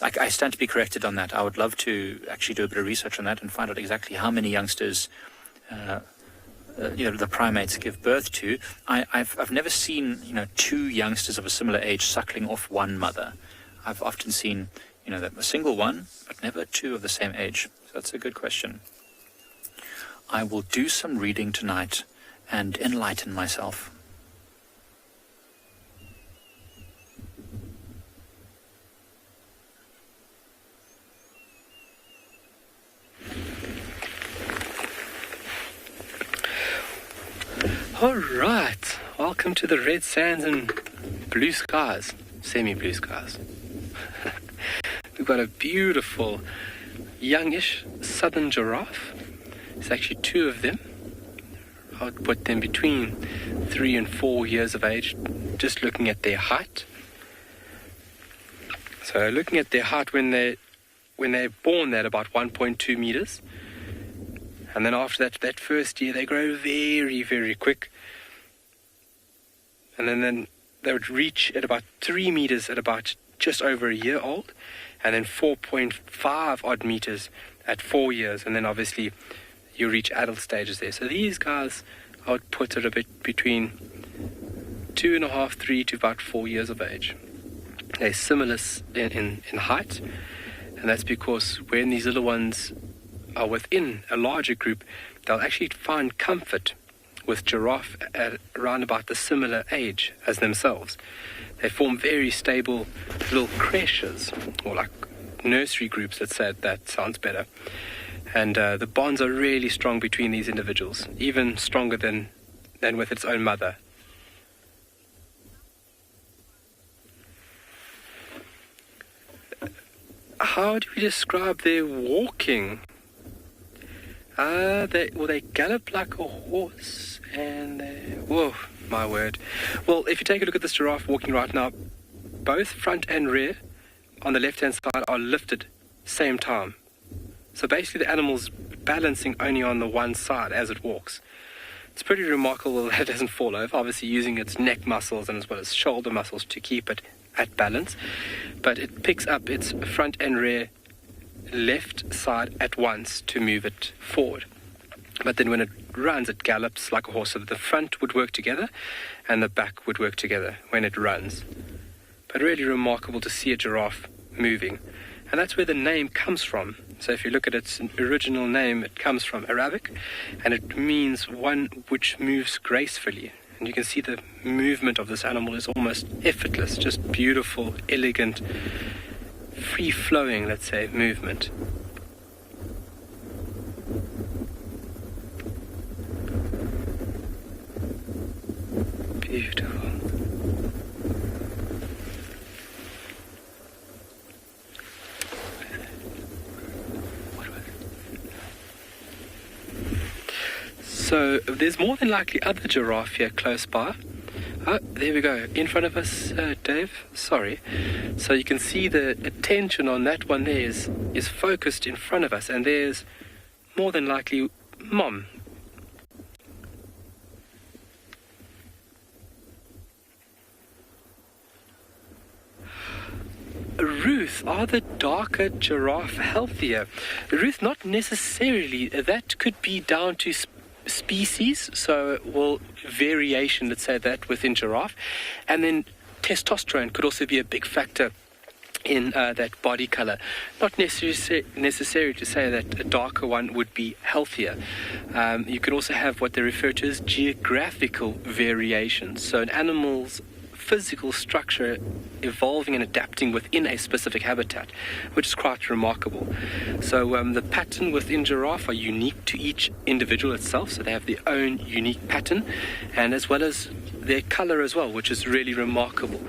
[SPEAKER 8] I stand to be corrected on that. I would love to actually do a bit of research on that and find out exactly how many youngsters the primates give birth to. I've never seen two youngsters of a similar age suckling off one mother. I've often seen a single one, but never two of the same age. So that's a good question. I will do some reading tonight and enlighten myself.
[SPEAKER 1] All right, welcome to the red sands and blue skies, semi-blue skies. We've got a beautiful youngish southern giraffe. There's actually two of them. I would put them between 3 and 4 years of age, just looking at their height. So looking at their height when they're born, they're about 1.2 meters. And then after that first year, they grow very, very quick. And then they would reach at about 3 meters at about just over a year old. And then 4.5 odd meters at 4 years. And then obviously you reach adult stages there. So these guys, I would put it a bit between 2.5, 3 to about 4 years of age. They're similar in height. And that's because when these little ones are within a larger group, they'll actually find comfort with giraffe at around about the similar age as themselves. They form very stable little creches, or like nursery groups, let's say. That sounds better. And the bonds are really strong between these individuals, even stronger than with its own mother. How do we describe their walking? They gallop like a horse, and whoa, my word. Well, if you take a look at this giraffe walking right now, both front and rear on the left-hand side are lifted same time. So basically the animal's balancing only on the one side as it walks. It's pretty remarkable that it doesn't fall over, obviously using its neck muscles and as well as shoulder muscles to keep it at balance. But it picks up its front and rear left side at once to move it forward. But then when it runs, it gallops like a horse, so that the front would work together and the back would work together when it runs. But really remarkable to see a giraffe moving. And that's where the name comes from. So if you look at its original name, it comes from Arabic, and it means one which moves gracefully. And you can see the movement of this animal is almost effortless, just beautiful, elegant, free-flowing, let's say, movement. Beautiful. So there's more than likely other giraffe here close by. Oh, there we go, in front of us, Dave, sorry. So you can see the attention on that one there is focused in front of us, and there's more than likely Mom. Ruth, are the darker giraffe healthier? Ruth, not necessarily. That could be down to species, variation, let's say that, within giraffe. And then testosterone could also be a big factor in that body color. Not necessary to say that a darker one would be healthier. You could also have what they refer to as geographical variations. So an animal's physical structure evolving and adapting within a specific habitat, which is quite remarkable. So the pattern within giraffe are unique to each individual itself, so they have their own unique pattern, and as well as their color as well, which is really remarkable.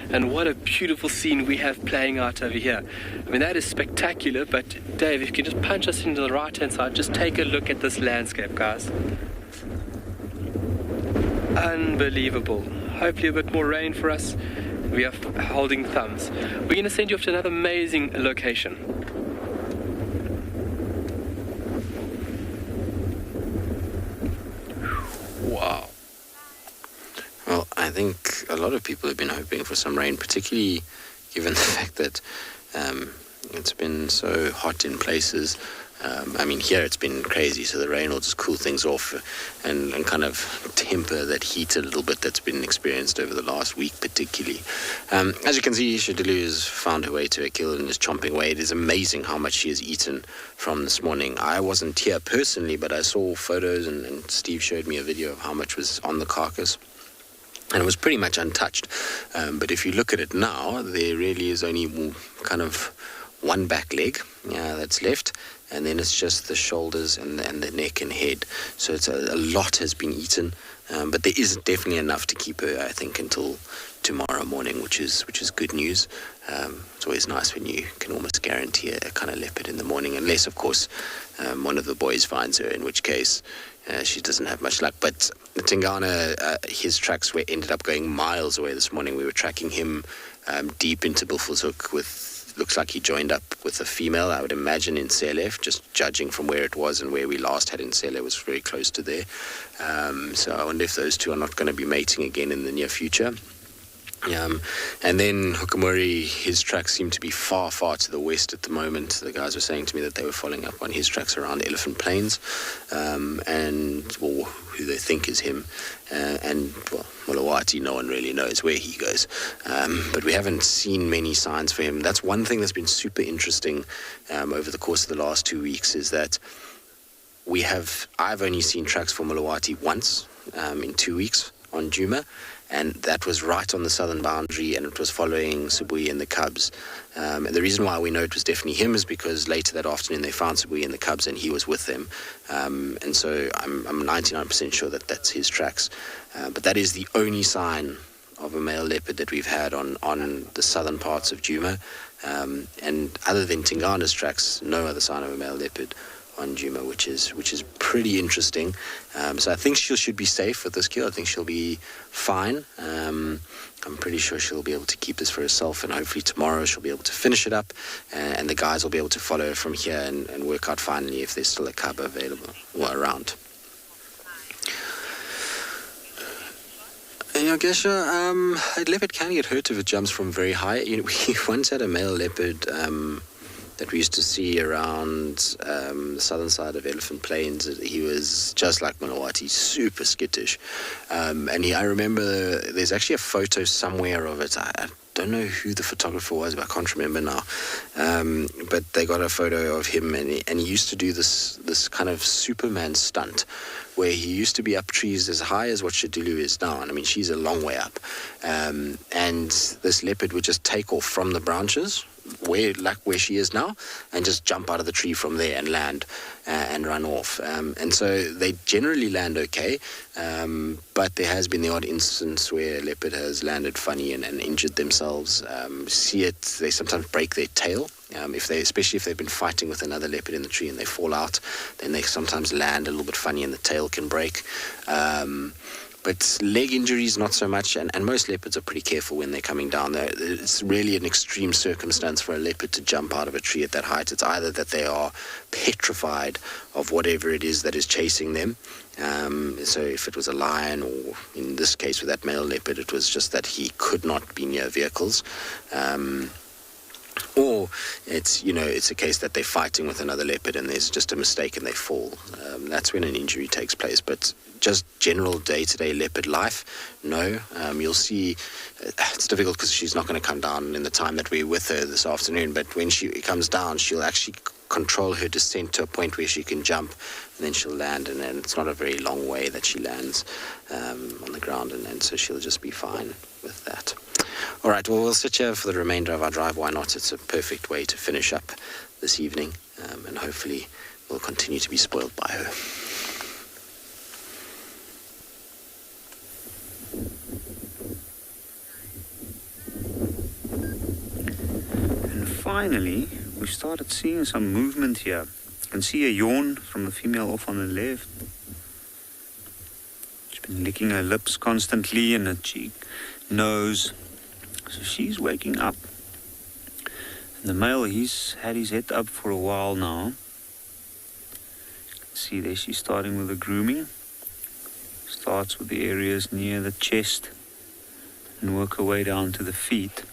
[SPEAKER 1] And what a beautiful scene we have playing out over here. I mean, that is spectacular. But Dave, if you can just punch us into the right hand side, just take a look at this landscape, guys. Unbelievable. Hopefully a bit more rain for us. We are holding thumbs. We're going to send you off to another amazing location. Wow.
[SPEAKER 5] Well, I think a lot of people have been hoping for some rain, particularly given the fact that it's been so hot in places. I mean, here it's been crazy, so the rain will just cool things off and kind of temper that heat a little bit that's been experienced over the last week, particularly. As you can see, Shadilu has found her way to a kill and is chomping away. It is amazing how much she has eaten from this morning. I wasn't here personally, but I saw photos, and Steve showed me a video of how much was on the carcass. And it was pretty much untouched. But if you look at it now, there really is only kind of one back leg that's left. And then it's just the shoulders and the neck and head. So it's a lot has been eaten. But there is definitely enough to keep her, I think, until tomorrow morning, which is good news. It's always nice when you can almost guarantee a kind of leopard in the morning, unless, of course, one of the boys finds her, in which case she doesn't have much luck. But Tingana, his tracks ended up going miles away this morning. We were tracking him deep into Buffelshoek with... Looks like he joined up with a female, I would imagine, in Selef, just judging from where it was and where we last had in Selef was very close to there. So I wonder if those two are not going to be mating again in the near future. And then Hukamori, his tracks seem to be far, far to the west at the moment. The guys were saying to me that they were following up on his tracks around Elephant Plains, or who they think is him. And, well, Mulawati, no one really knows where he goes. But we haven't seen many signs for him. That's one thing that's been super interesting over the course of the last 2 weeks, is that I've only seen tracks for Mulawati once in 2 weeks on Djuma. And that was right on the southern boundary, and it was following Sibui and the cubs. And the reason why we know it was definitely him is because later that afternoon they found Sibui and the cubs, and he was with them. And so I'm 99% sure that that's his tracks. But that is the only sign of a male leopard that we've had on the southern parts of Djuma. And other than Tingana's tracks, no other sign of a male leopard on Djuma, which is pretty interesting. So I think she should be safe with this kill. I think she'll be fine. I'm pretty sure she'll be able to keep this for herself, and hopefully tomorrow she'll be able to finish it up, and the guys will be able to follow her from here and work out finally if there's still a cub available or around. And Gesha, a leopard can get hurt if it jumps from very high. We once had a male leopard that we used to see around the southern side of Elephant Plains. He was just like Mulawati, super skittish. And I remember there's actually a photo somewhere of it. I don't know who the photographer was, but I can't remember now. But they got a photo of him, and he used to do this kind of Superman stunt, where he used to be up trees as high as what Shadilu is now. And I mean, she's a long way up. And this leopard would just take off from the branches, where she is now, and just jump out of the tree from there and land and run off. And so they generally land okay, but there has been the odd instance where a leopard has landed funny and injured themselves. They sometimes break their tail. Especially if they've been fighting with another leopard in the tree and they fall out, then they sometimes land a little bit funny and the tail can break. But leg injuries, not so much, and most leopards are pretty careful when they're coming down there. It's really an extreme circumstance for a leopard to jump out of a tree at that height. It's either that they are petrified of whatever it is that is chasing them. So if it was a lion, or in this case with that male leopard, it was just that he could not be near vehicles. Or it's a case that they're fighting with another leopard and there's just a mistake and they fall. That's when an injury takes place. But just general day-to-day leopard life, no. You'll see it's difficult because she's not going to come down in the time that we're with her this afternoon. But when she comes down, she'll actually control her descent to a point where she can jump, and then she'll land, and then it's not a very long way that she lands on the ground, and so she'll just be fine with that. All right, well, we'll sit here for the remainder of our drive. Why not? It's a perfect way to finish up this evening, and hopefully we'll continue to be spoiled by her.
[SPEAKER 4] And finally, we started seeing some movement here. You can see a yawn from the female off on the left. She's been licking her lips constantly and her cheek, nose. So she's waking up. And the male, he's had his head up for a while now. You can see there she's starting with the grooming. Starts with the areas near the chest and work her way down to the feet.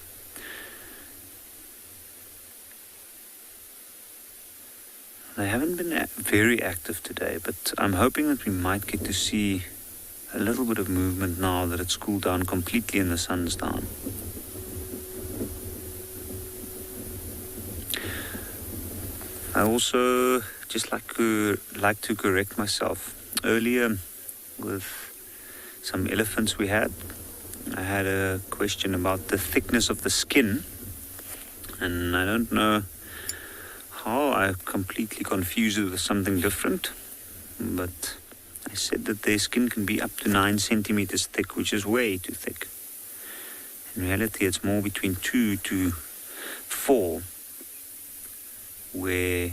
[SPEAKER 4] They haven't been very active today, but I'm hoping that we might get to see a little bit of movement now that it's cooled down completely and the sun's down. I also just like to correct myself. Earlier, with some elephants we had, I had a question about the thickness of the skin, and I don't know how I completely confused it with something different, but I said that their skin can be up to 9 centimeters thick, which is way too thick. In reality, it's more between 2 to 4, where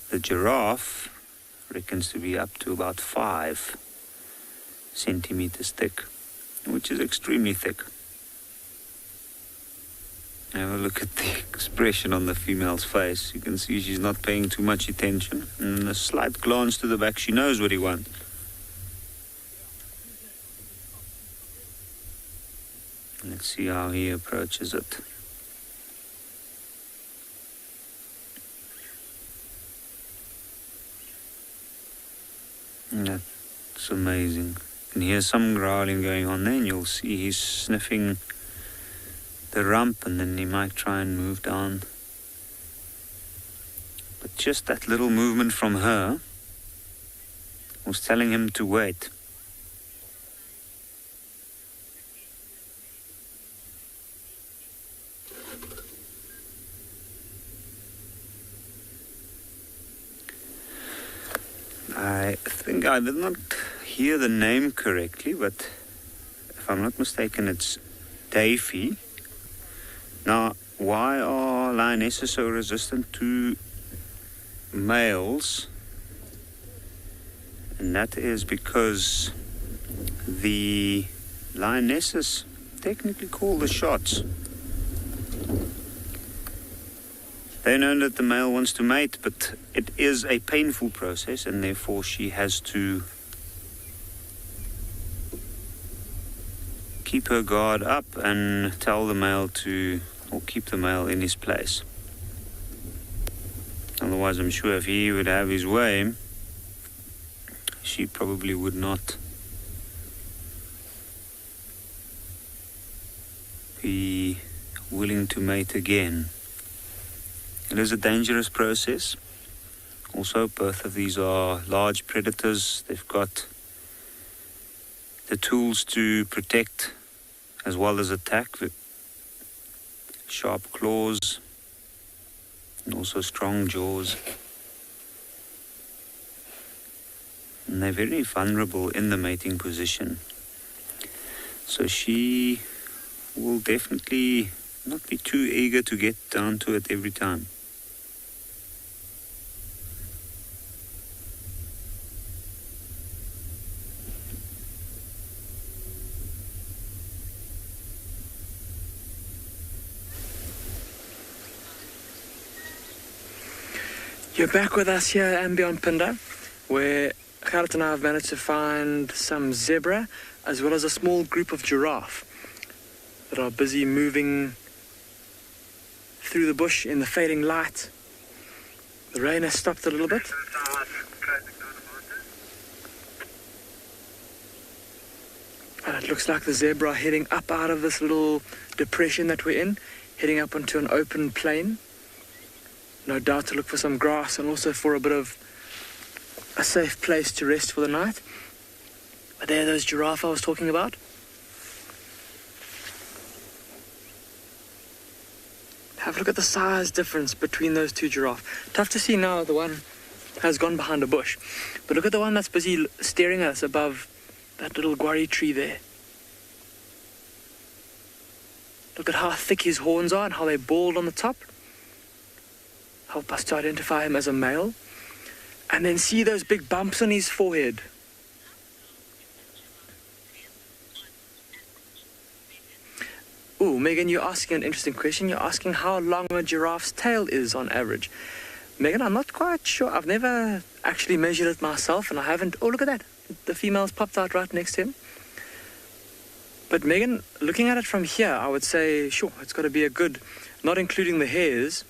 [SPEAKER 4] the giraffe reckons to be up to about 5 centimeters thick, which is extremely thick. Have a look at the expression on the female's face. You can see she's not paying too much attention. And a slight glance to the back, she knows what he wants. Let's see how he approaches it. That's amazing. You can hear some growling going on there, and you'll see he's sniffing the rump, and then he might try and move down. But just that little movement from her was telling him to wait. I think I did not hear the name correctly, but if I'm not mistaken, it's Davy. Now, why are lionesses so resistant to males? And that is because the lionesses technically call the shots. They know that the male wants to mate, but it is a painful process, and therefore she has to keep her guard up and tell the male to, or keep the male in his place. Otherwise, I'm sure if he would have his way, she probably would not be willing to mate again. It is a dangerous process. Also, both of these are large predators. They've got the tools to protect as well as attack, with sharp claws and also strong jaws. And they're very vulnerable in the mating position. So she will definitely not be too eager to get down to it every time.
[SPEAKER 6] You're back with us here at Ambion Pinda, where Gerrit and I have managed to find some zebra as well as a small group of giraffe that are busy moving through the bush in the fading light. The rain has stopped a little bit. And it looks like the zebra are heading up out of this little depression that we're in, heading up onto an open plain. No doubt to look for some grass and also for a bit of a safe place to rest for the night. But there are those giraffe I was talking about. Have a look at the size difference between those two giraffe. Tough to see now, the one has gone behind a bush. But look at the one that's busy staring at us above that little guarri tree there. Look at how thick his horns are and how they're bald on the top. Help us to identify him as a male. And then see those big bumps on his forehead. Ooh, Megan, you're asking an interesting question. You're asking how long a giraffe's tail is on average. Megan, I'm not quite sure. I've never actually measured it myself, and I haven't. Oh, look at that. The female's popped out right next to him. But Megan, looking at it from here, I would say, sure, it's got to be a good, not including the hairs,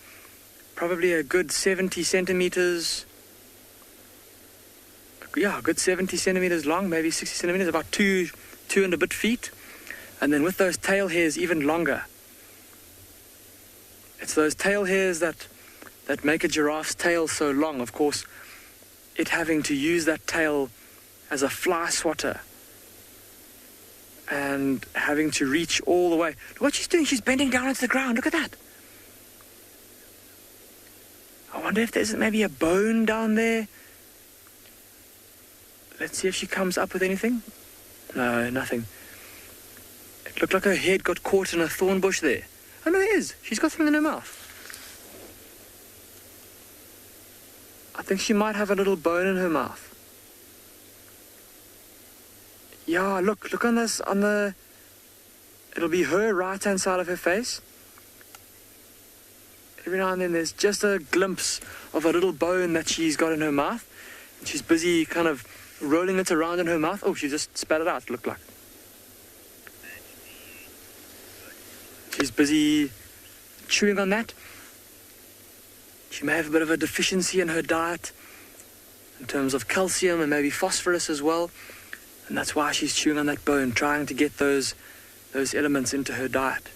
[SPEAKER 6] probably a good 70 centimeters. Yeah, a good 70 centimeters long, maybe 60 centimeters, about two and a bit feet. And then with those tail hairs, even longer. It's those tail hairs that make a giraffe's tail so long. Of course, it having to use that tail as a fly swatter and having to reach all the way. Look what she's doing. She's bending down into the ground. Look at that. I wonder if there's maybe a bone down there. Let's see if she comes up with anything. No, nothing. It looked like her head got caught in a thorn bush there. Oh no, there is. She's got something in her mouth. I think she might have a little bone in her mouth. Yeah, look on this, it'll be her right-hand side of her face. Every now and then there's just a glimpse of a little bone that she's got in her mouth. And she's busy kind of rolling it around in her mouth. Oh, she just spat it out, it looked like. She's busy chewing on that. She may have a bit of a deficiency in her diet in terms of calcium and maybe phosphorus as well. And that's why she's chewing on that bone, trying to get those elements into her diet.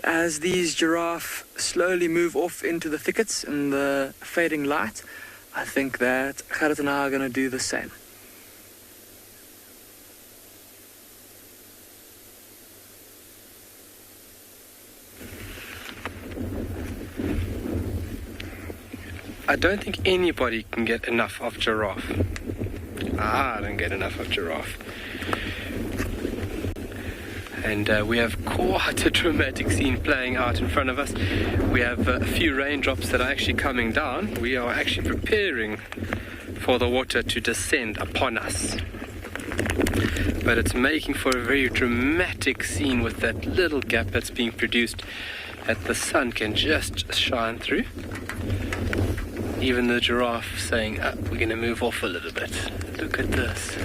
[SPEAKER 6] As these giraffe slowly move off into the thickets in the fading light, I think that Gerrit and I are going to do the same.
[SPEAKER 1] I don't think anybody can get enough of giraffe. I don't get enough of giraffe. And we have quite a dramatic scene playing out in front of us. We have a few raindrops that are actually coming down. We are actually preparing for the water to descend upon us. But it's making for a very dramatic scene with that little gap that's being produced that the sun can just shine through. Even the giraffe saying, we're going to move off a little bit. Look at this.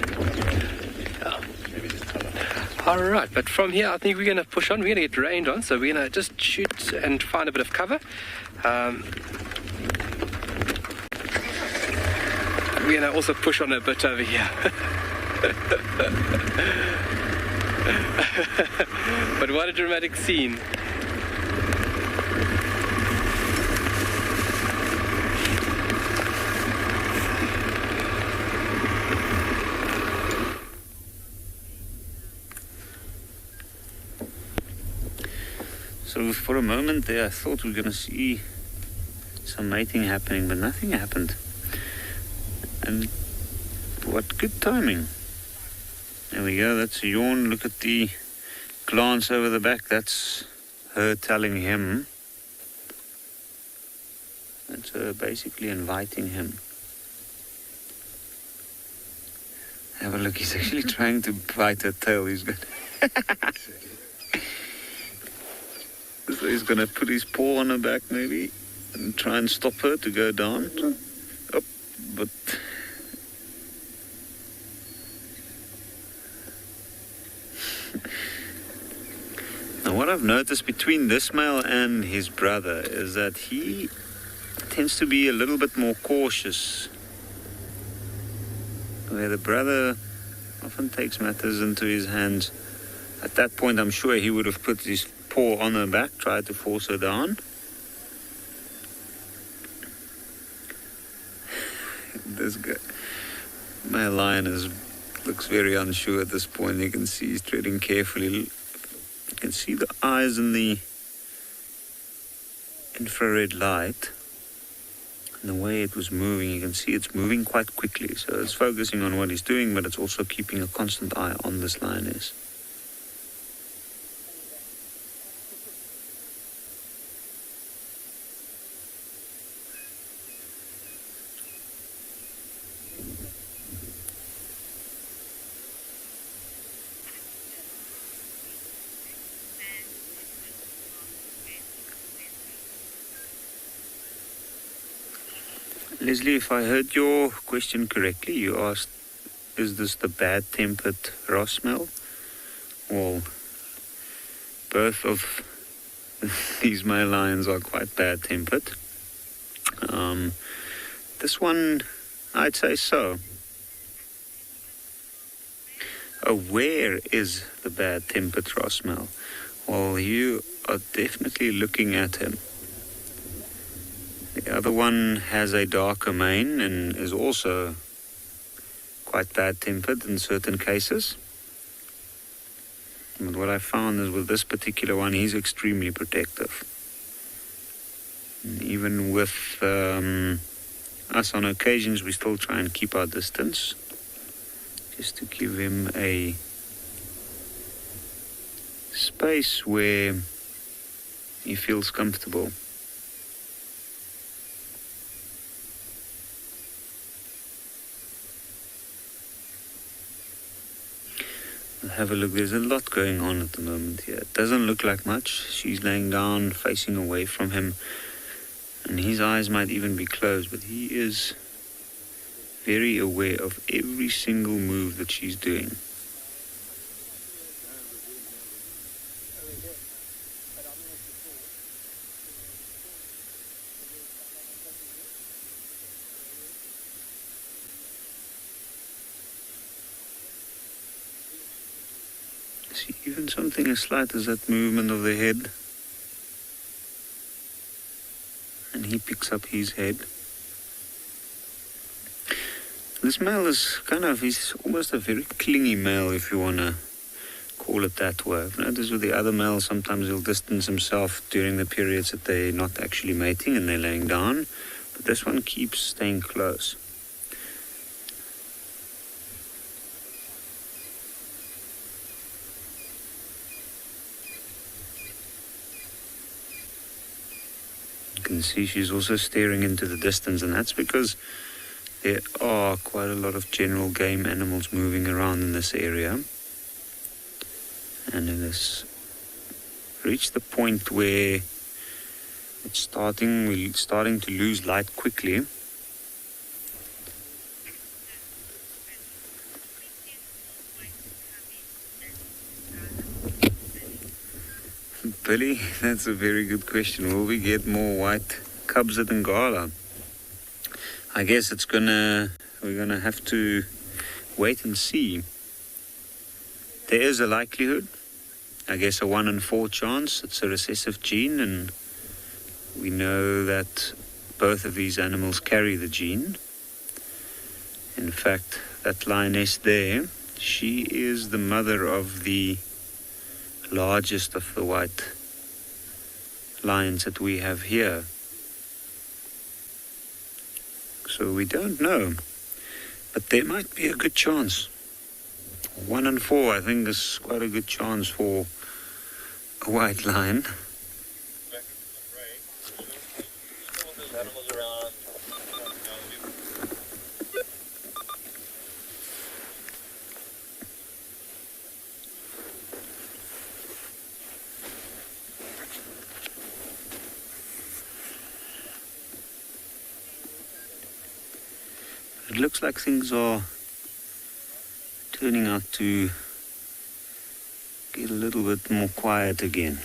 [SPEAKER 1] All right, but from here, I think we're going to push on. We're going to get rained on, so we're going to just shoot and find a bit of cover. We're going to also push on a bit over here. But what a dramatic scene.
[SPEAKER 4] So for a moment there I thought we were going to see some mating happening, but nothing happened. And what good timing. There we go, that's a yawn. Look at the glance over the back. That's her telling him. That's her basically inviting him. Have a look, he's actually trying to bite her tail. He's going So he's going to put his paw on her back maybe and try and stop her to go down. Oh, but what I've noticed between this male and his brother is that he tends to be a little bit more cautious, where the brother often takes matters into his hands. At that point, I'm sure he would have put his paw on her back, tried to force her down. This guy, my lion, looks very unsure at this point. You can see he's treading carefully. You can see the eyes in the infrared light. And the way it was moving, you can see it's moving quite quickly. So it's focusing on what he's doing, but it's also keeping a constant eye on this lioness. Leslie, if I heard your question correctly, you asked, is this the bad-tempered Ross male? Well, both of these male lions are quite bad-tempered. This one, I'd say so. Where is the bad-tempered Ross male? Well, you are definitely looking at him. The other one has a darker mane and is also quite bad-tempered in certain cases. But what I found is with this particular one, he's extremely protective. And even with us on occasions, we still try and keep our distance, just to give him a space where he feels comfortable. Have a look, there's a lot going on at the moment here. It doesn't look like much. She's laying down, facing away from him, and his eyes might even be closed, but he is very aware of every single move that she's doing. See, even something as slight as that movement of the head, and he picks up his head. This male is he's almost a very clingy male, if you want to call it that way. I've noticed with the other males, sometimes he'll distance himself during the periods that they're not actually mating and they're laying down, but this one keeps staying close. You can see she's also staring into the distance, and that's because there are quite a lot of general game animals moving around in this area, and it has reached the point where we're starting to lose light quickly. Billy, that's a very good question. Will we get more white cubs at Ngala? I guess we're gonna have to wait and see. There is a likelihood, I guess a 1 in 4 chance. It's a recessive gene, and we know that both of these animals carry the gene. In fact, that lioness there, she is the mother of the largest of the white lions that we have here. So we don't know, but there might be a good chance. 1 in 4, I think, is quite a good chance for a white lion. It looks like things are turning out to get a little bit more quiet again.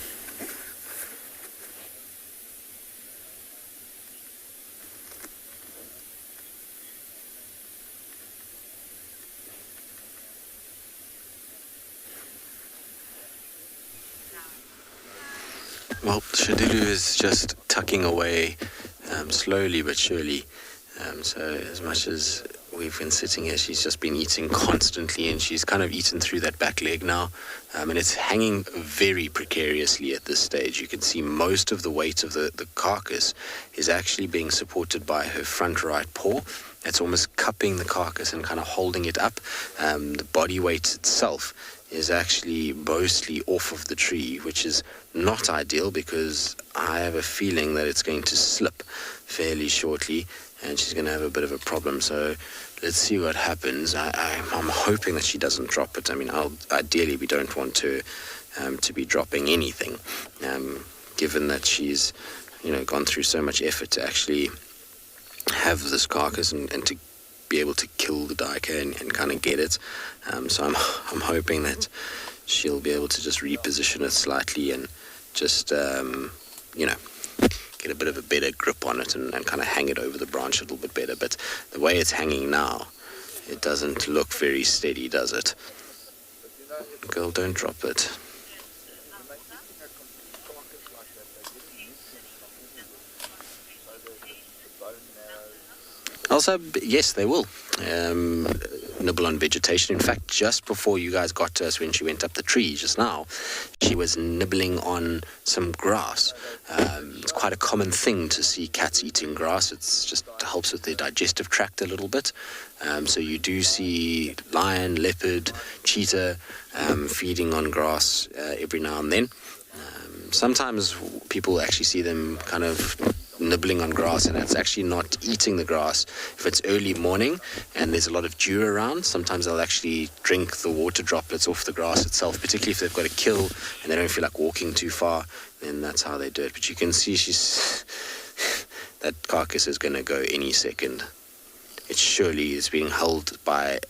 [SPEAKER 5] Well, Shadulu is just tucking away slowly but surely. So as much as we've been sitting here, she's just been eating constantly, and she's kind of eaten through that back leg now. And it's hanging very precariously at this stage. You can see most of the weight of the carcass is actually being supported by her front right paw. It's almost cupping the carcass and kind of holding it up. The body weight itself is actually mostly off of the tree, which is not ideal because I have a feeling that it's going to slip fairly shortly and she's going to have a bit of a problem. So let's see what happens. I'm hoping that she doesn't drop it. I mean, ideally we don't want her to be dropping anything, given that she's gone through so much effort to actually have this carcass and to be able to kill the duiker and kind of get it. So I'm hoping that she'll be able to just reposition it slightly and just get a bit of a better grip on it and kind of hang it over the branch a little bit better. But the way it's hanging now, it doesn't look very steady, does it? Girl, don't drop it. Also, yes, they will nibble on vegetation. In fact, just before you guys got to us, when she went up the tree just now, she was nibbling on some grass. It's quite a common thing to see cats eating grass. It just helps with their digestive tract a little bit. So you do see lion, leopard, cheetah feeding on grass every now and then. Sometimes people actually see them kind of nibbling on grass, and it's actually not eating the grass. If it's early morning and there's a lot of dew around, sometimes they'll actually drink the water droplets off the grass itself, particularly if they've got to kill and they don't feel like walking too far, then that's how they do it. But you can see that carcass is going to go any second. It surely is being held by,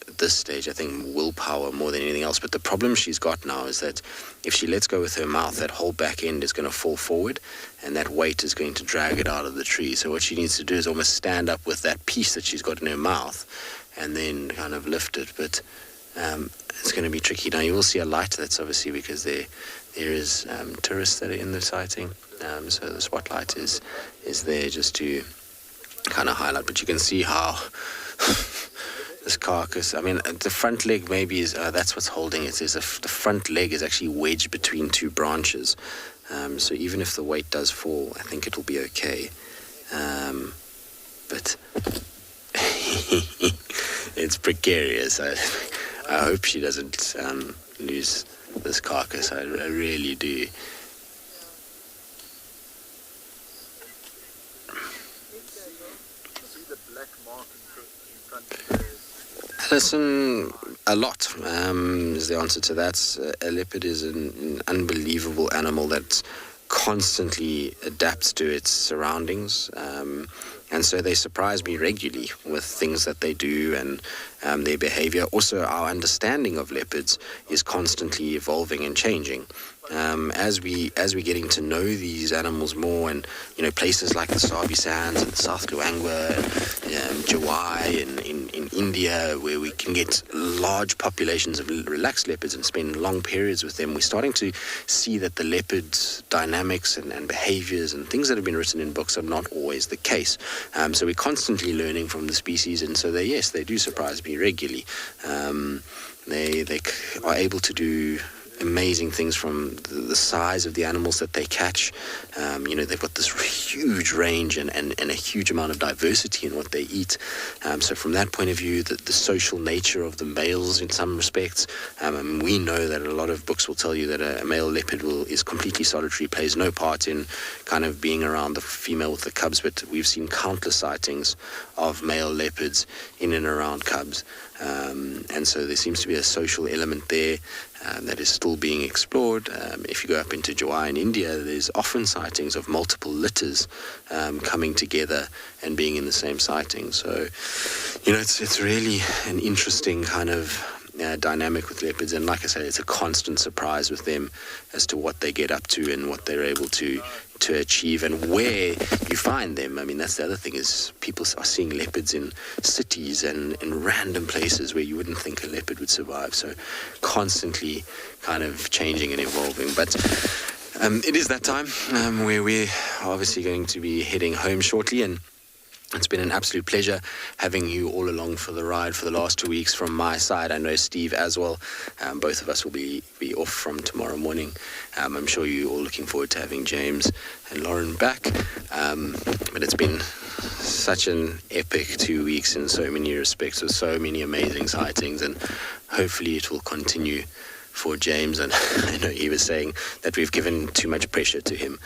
[SPEAKER 5] at this stage, I think, willpower more than anything else. But the problem she's got now is that if she lets go with her mouth, that whole back end is going to fall forward and that weight is going to drag it out of the tree. So what she needs to do is almost stand up with that piece that she's got in her mouth and then kind of lift it. But it's going to be tricky. Now you will see a light. That's obviously because there is tourists that are in the sighting. So the spotlight is there just to kind of highlight. But you can see how this carcass, I mean, the front leg maybe is, that's what's holding it, is the front leg is actually wedged between two branches. So even if the weight does fall, I think it'll be okay. But it's precarious. I hope she doesn't lose this carcass. I really do. Listen, a lot is the answer to that. A leopard is an unbelievable animal that constantly adapts to its surroundings. And so they surprise me regularly with things that they do and their behavior. Also, our understanding of leopards is constantly evolving and changing. As we're getting to know these animals more, and places like the Sabi Sands and the South Luangwa and Jawai in India, where we can get large populations of relaxed leopards and spend long periods with them, we're starting to see that the leopard's dynamics and behaviors and things that have been written in books are not always the case. So we're constantly learning from the species, and so they do surprise me regularly. They are able to do amazing things from the size of the animals that they catch. They've got this huge range and a huge amount of diversity in what they eat. So from that point of view, the social nature of the males in some respects, we know that a lot of books will tell you that a male leopard is completely solitary, plays no part in kind of being around the female with the cubs, but we've seen countless sightings of male leopards in and around cubs. And so there seems to be a social element there that is still being explored. If you go up into Jawai in India, there's often sightings of multiple litters coming together and being in the same sighting. So, it's really an interesting kind of dynamic with leopards, and like I say, it's a constant surprise with them as to what they get up to and what they're able to achieve and where you find them. I mean, that's the other thing, is people are seeing leopards in cities and in random places where you wouldn't think a leopard would survive. So constantly kind of changing and evolving. But it is that time where we're obviously going to be heading home shortly, and it's been an absolute pleasure having you all along for the ride for the last 2 weeks from my side. I know Steve as well. Both of us will be off from tomorrow morning. I'm sure you're all looking forward to having James and Lauren back. But it's been such an epic 2 weeks in so many respects, with so many amazing sightings, and hopefully it will continue for James. And I know he was saying that we've given too much pressure to him,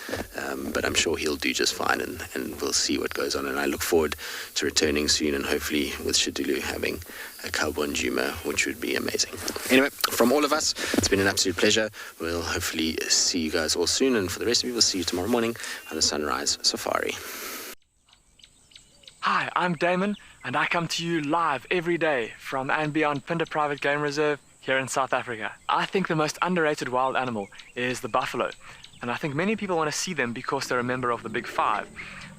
[SPEAKER 5] but I'm sure he'll do just fine, and we'll see what goes on. And I look forward to returning soon, and hopefully with Shidulu having a cub on Juma, which would be amazing. Anyway, from all of us, it's been an absolute pleasure. We'll hopefully see you guys all soon, and for the rest of you, we'll see you tomorrow morning on the Sunrise Safari.
[SPEAKER 6] Hi, I'm Damon, and I come to you live every day from and beyond Pinda Private Game Reserve here in South Africa. I think the most underrated wild animal is the buffalo, and I think many people want to see them because they're a member of the Big Five.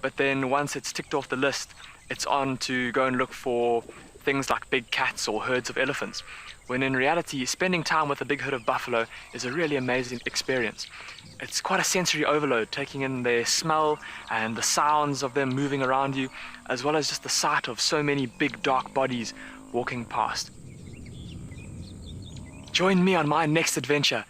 [SPEAKER 6] But then once it's ticked off the list, it's on to go and look for things like big cats or herds of elephants, when in reality, spending time with a big herd of buffalo is a really amazing experience. It's quite a sensory overload, taking in their smell and the sounds of them moving around you, as well as just the sight of so many big dark bodies walking past. Join me on my next adventure